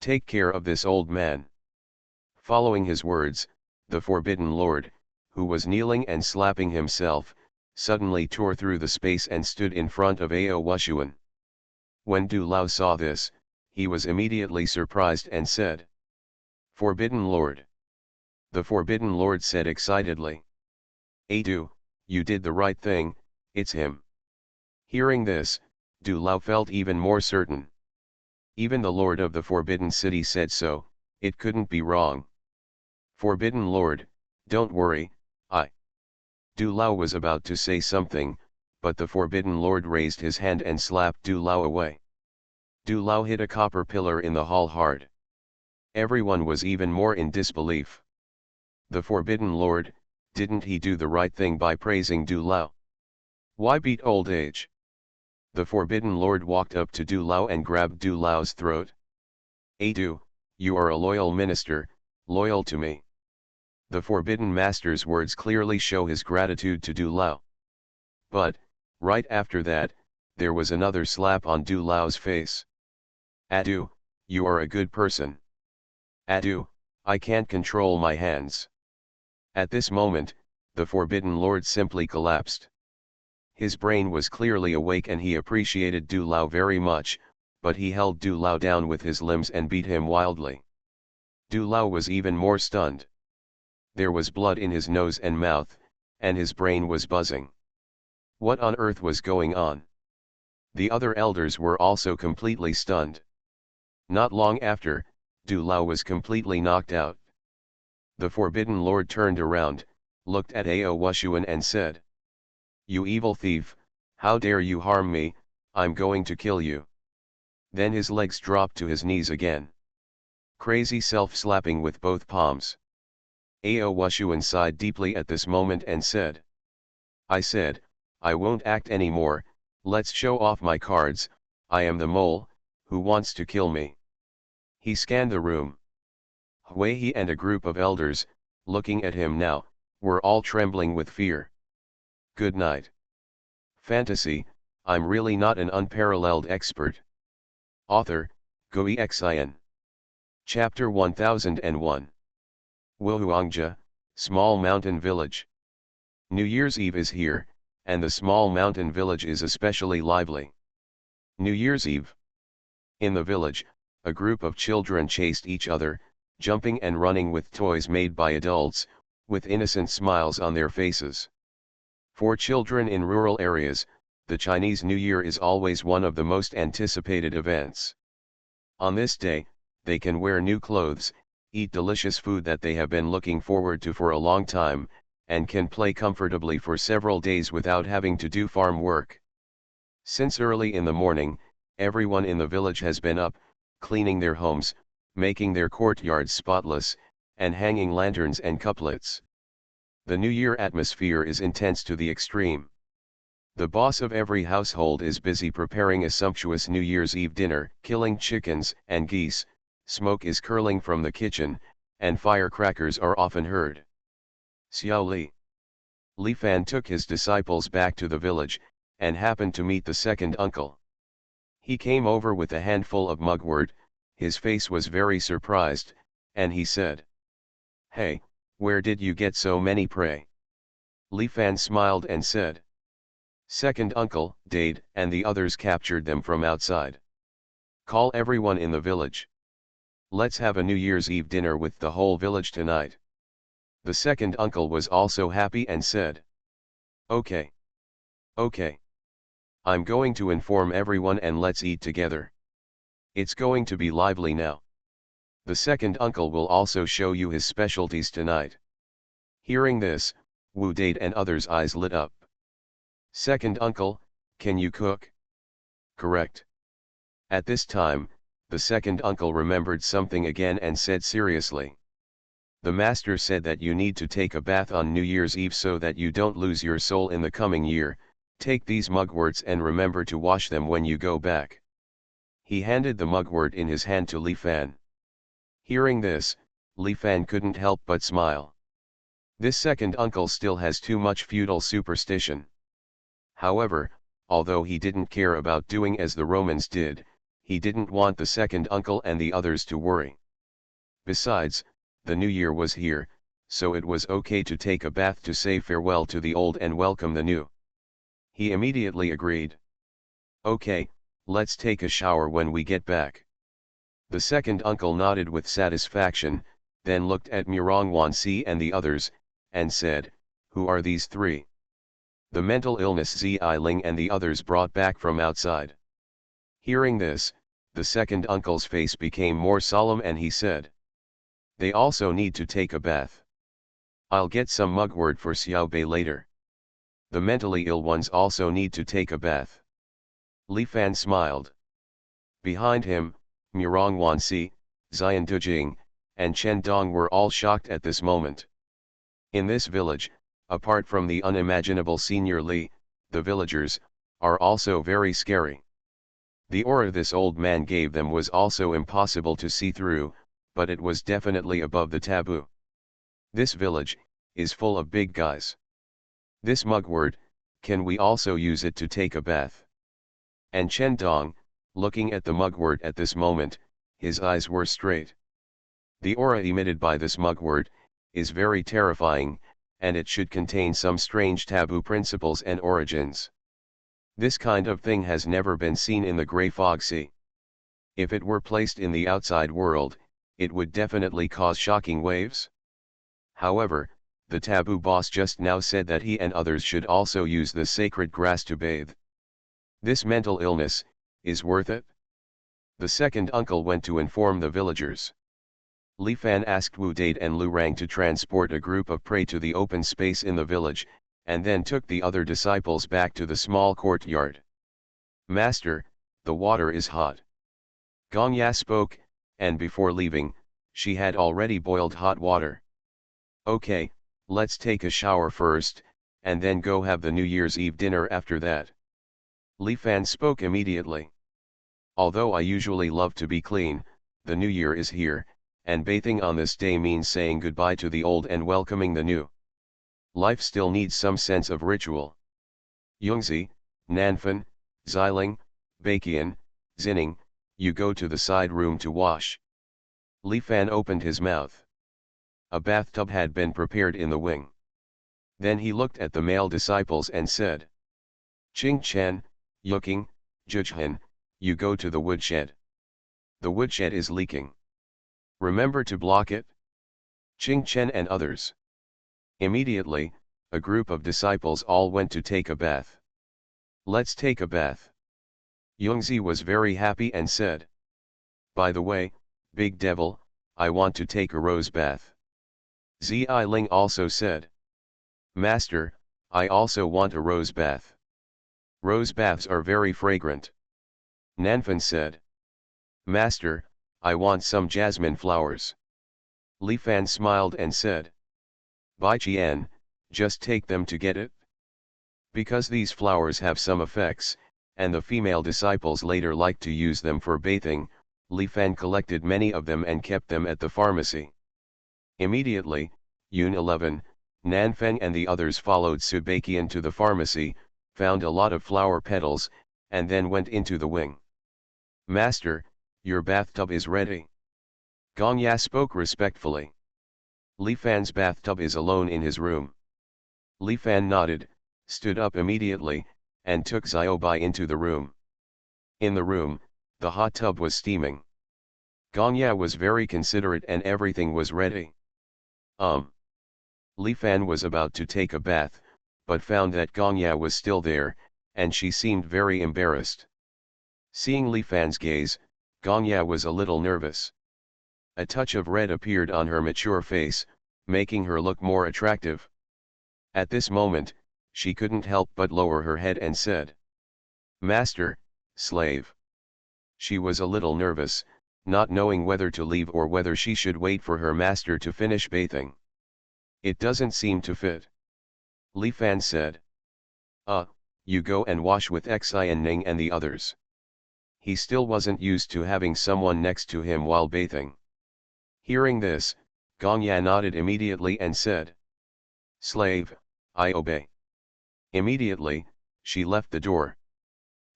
[SPEAKER 1] Take care of this old man. Following his words, the Forbidden Lord, who was kneeling and slapping himself, suddenly tore through the space and stood in front of Xuanhuan. When Du Lao saw this, he was immediately surprised and said, Forbidden Lord. The Forbidden Lord said excitedly, Du, you did the right thing, it's him. Hearing this, Du Lao felt even more certain. Even the Lord of the Forbidden City said so, it couldn't be wrong. Forbidden Lord, don't worry, Du Lao was about to say something, but the Forbidden Lord raised his hand and slapped Du Lao away. Du Lao hit a copper pillar in the hall hard. Everyone was even more in disbelief. The Forbidden Lord, didn't he do the right thing by praising Du Lao? Why beat old age? The Forbidden Lord walked up to Du Lao and grabbed Du Lao's throat. Du, you are a loyal minister, loyal to me. The Forbidden Master's words clearly show his gratitude to Du Lao. But, right after that, there was another slap on Du Lao's face. "Adu, you are a good person. Adu, I can't control my hands." At this moment, the Forbidden Lord simply collapsed. His brain was clearly awake and he appreciated Du Lao very much, but he held Du Lao down with his limbs and beat him wildly. Du Lao was even more stunned. There was blood in his nose and mouth, and his brain was buzzing. What on earth was going on? The other elders were also completely stunned. Not long after, Du Lao was completely knocked out. The Forbidden Lord turned around, looked at Xuanhuan and said, "You evil thief, how dare you harm me, I'm going to kill you." Then his legs dropped to his knees again. Crazy self-slapping with both palms. Xuanhuan sighed deeply at this moment and said, "I said, I won't act anymore, let's show off my cards, I am the mole, who wants to kill me?" He scanned the room. Huihe and a group of elders, looking at him now, were all trembling with fear. Good night. Fantasy, I'm really not an unparalleled expert. Author, Xuanhuan. Chapter 1001. Wuhuangja, Small Mountain Village. New Year's Eve is here, and the small mountain village is especially lively. New Year's Eve. In the village, a group of children chased each other, jumping and running with toys made by adults, with innocent smiles on their faces. For children in rural areas, the Chinese New Year is always one of the most anticipated events. On this day, they can wear new clothes, eat delicious food that they have been looking forward to for a long time, and can play comfortably for several days without having to do farm work. Since early in the morning, everyone in the village has been up, cleaning their homes, making their courtyards spotless, and hanging lanterns and couplets. The New Year atmosphere is intense to the extreme. The boss of every household is busy preparing a sumptuous New Year's Eve dinner, killing chickens and geese, smoke is curling from the kitchen, and firecrackers are often heard. Xiao Li Fan took his disciples back to the village, and happened to meet the second uncle. He came over with a handful of mugwort, his face was very surprised, and he said, "Hey, where did you get so many prey?" Li Fan smiled and said, "Second uncle, Dade, and the others captured them from outside. Call everyone in the village. Let's have a New Year's Eve dinner with the whole village tonight." The second uncle was also happy and said, "Okay. Okay. I'm going to inform everyone and let's eat together. It's going to be lively now. The second uncle will also show you his specialties tonight." Hearing this, Wu Dade and others' eyes lit up. "Second uncle, can you cook?" "Correct." At this time, the second uncle remembered something again and said seriously, "The master said that you need to take a bath on New Year's Eve so that you don't lose your soul in the coming year. Take these mugworts and remember to wash them when you go back." He handed the mugwort in his hand to Li Fan. Hearing this, Li Fan couldn't help but smile. This second uncle still has too much feudal superstition. However, although he didn't care about doing as the Romans did, he didn't want the second uncle and the others to worry. Besides, the new year was here, so it was okay to take a bath to say farewell to the old and welcome the new. He immediately agreed. "Okay, let's take a shower when we get back." The second uncle nodded with satisfaction, then looked at Xuanhuan and the others, and said, "Who are these three?" "The mental illness Ziling and the others brought back from outside." Hearing this, the second uncle's face became more solemn and he said, "They also need to take a bath. I'll get some mugwort for Xiao Bei later. The mentally ill ones also need to take a bath." Li Fan smiled. Behind him, Xuanhuan, Xian Dujing, and Chen Dong were all shocked at this moment. In this village, apart from the unimaginable Senior Li, the villagers are also very scary. The aura this old man gave them was also impossible to see through, but it was definitely above the taboo. This village is full of big guys. This mugwort, can we also use it to take a bath? And Chen Dong, looking at the mugwort at this moment, his eyes were straight. The aura emitted by this mugwort is very terrifying, and it should contain some strange taboo principles and origins. This kind of thing has never been seen in the Grey Fog Sea. If it were placed in the outside world, it would definitely cause shocking waves. However, the taboo boss just now said that he and others should also use the sacred grass to bathe. This mental illness is worth it? The second uncle went to inform the villagers. Li Fan asked Wu Date and Lu Rang to transport a group of prey to the open space in the village, and then took the other disciples back to the small courtyard. Master, the water is hot. Gong Ya spoke, and before leaving, she had already boiled hot water. Okay, let's take a shower first, and then go have the New Year's Eve dinner after that. Li Fan spoke immediately. Although I usually love to be clean, the New Year is here, and bathing on this day means saying goodbye to the old and welcoming the new. Life still needs some sense of ritual. Yungzi, Nanfan, Xiling, Baiqian, Xining, you go to the side room to wash. Li Fan opened his mouth. A bathtub had been prepared in the wing. Then he looked at the male disciples and said, Qing Chen, Yuking, Zhujian, you go to the woodshed. The woodshed is leaking. Remember to block it? Qing Chen and others. Immediately, a group of disciples all went to take a bath. Let's take a bath. Yungzi was very happy and said, by the way, Big Devil, I want to take a rose bath. Ziling also said, Master, I also want a rose bath. Rose baths are very fragrant. Nanfan said, Master, I want some jasmine flowers. Li Fan smiled and said, Bai Qian, just take them to get it. Because these flowers have some effects, and the female disciples later liked to use them for bathing, Li Fan collected many of them and kept them at the pharmacy. Immediately, Yun 11, Nanfeng and the others followed Subaiqian to the pharmacy, found a lot of flower petals, and then went into the wing. Master, your bathtub is ready. Gong Ya spoke respectfully. Li Fan's bathtub is alone in his room. Li Fan nodded, stood up immediately, and took Xiaobai into the room. In the room, the hot tub was steaming. Gong Ya was very considerate and everything was ready. Li Fan was about to take a bath, but found that Gong Ya was still there, and she seemed very embarrassed. Seeing Li Fan's gaze, Gong Ya was a little nervous. A touch of red appeared on her mature face, making her look more attractive. At this moment, she couldn't help but lower her head and said, Master, slave. She was a little nervous, not knowing whether to leave or whether she should wait for her master to finish bathing. It doesn't seem to fit. Li Fan said. You go and wash with Xian Ning and the others. He still wasn't used to having someone next to him while bathing. Hearing this, Gong Ya nodded immediately and said, Slave, I obey. Immediately, she left the door.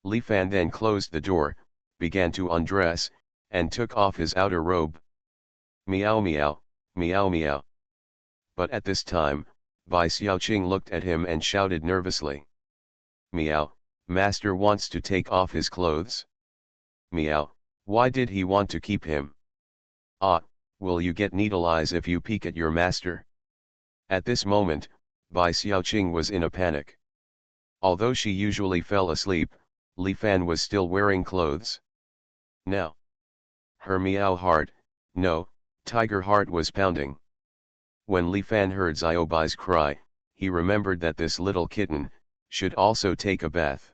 [SPEAKER 1] Li Fan then closed the door, began to undress, and took off his outer robe. Meow meow, meow meow. But at this time, Bai Xiaoqing looked at him and shouted nervously. Meow, master wants to take off his clothes. Meow, why did he want to keep him? Will you get needle eyes if you peek at your master? At this moment, Bai Xiaoqing was in a panic. Although she usually fell asleep, Li Fan was still wearing clothes. Now, her meow heart, no, tiger heart was pounding. When Li Fan heard Xiaobai's cry, he remembered that this little kitten should also take a bath.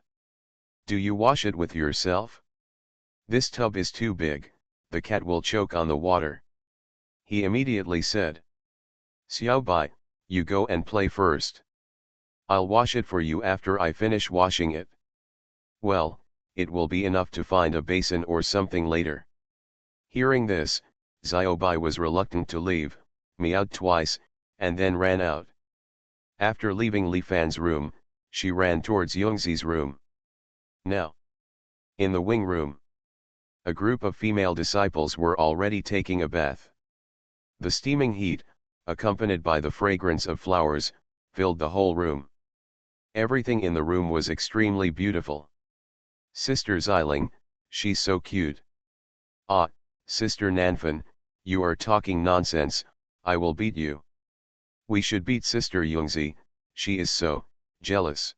[SPEAKER 1] Do you wash it with yourself? This tub is too big, the cat will choke on the water. He immediately said. Xiaobai, you go and play first. I'll wash it for you after I finish washing it. Well, it will be enough to find a basin or something later. Hearing this, Xiaobai was reluctant to leave, meowed twice, and then ran out. After leaving Li Fan's room, she ran towards Yongzi's room. Now, in the wing room, a group of female disciples were already taking a bath. The steaming heat, accompanied by the fragrance of flowers, filled the whole room. Everything in the room was extremely beautiful. Sister Xiling, she's so cute. Ah, Sister Nanfan, you are talking nonsense, I will beat you. We should beat Sister Yongzi, she is so jealous.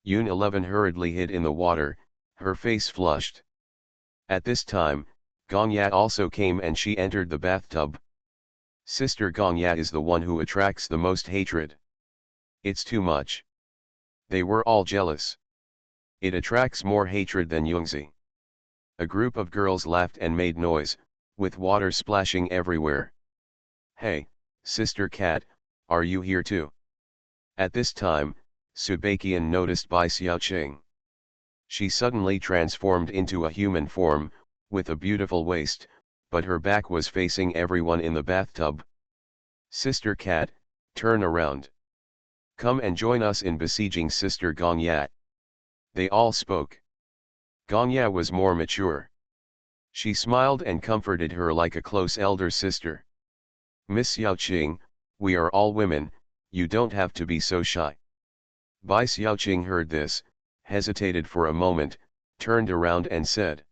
[SPEAKER 1] Yun 11 hurriedly hid in the water, her face flushed. At this time, Gongya also came and she entered the bathtub. Sister Gongya is the one who attracts the most hatred. It's too much. They were all jealous. It attracts more hatred than Yongzi. A group of girls laughed and made noise, with water splashing everywhere. Hey, Sister Cat, are you here too? At this time, Subakian noticed Bai Xiaoqing. She suddenly transformed into a human form, with a beautiful waist, but her back was facing everyone in the bathtub. Sister Cat, turn around. Come and join us in besieging Sister Gongya. They all spoke. Gongya was more mature. She smiled and comforted her like a close elder sister. Miss Xiaoqing, we are all women, you don't have to be so shy. Bai Xiaoqing heard this, hesitated for a moment, turned around and said.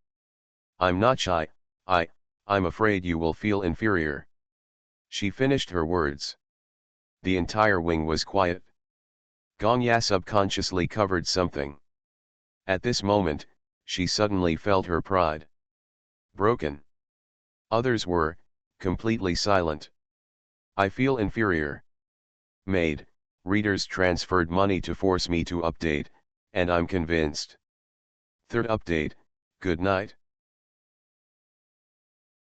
[SPEAKER 1] I'm not shy, I'm afraid you will feel inferior. She finished her words. The entire wing was quiet. Gongya subconsciously covered something. At this moment, she suddenly felt her pride broken. Others were completely silent. I feel inferior. Maid, readers transferred money to force me to update, and I'm convinced. Third update, good night.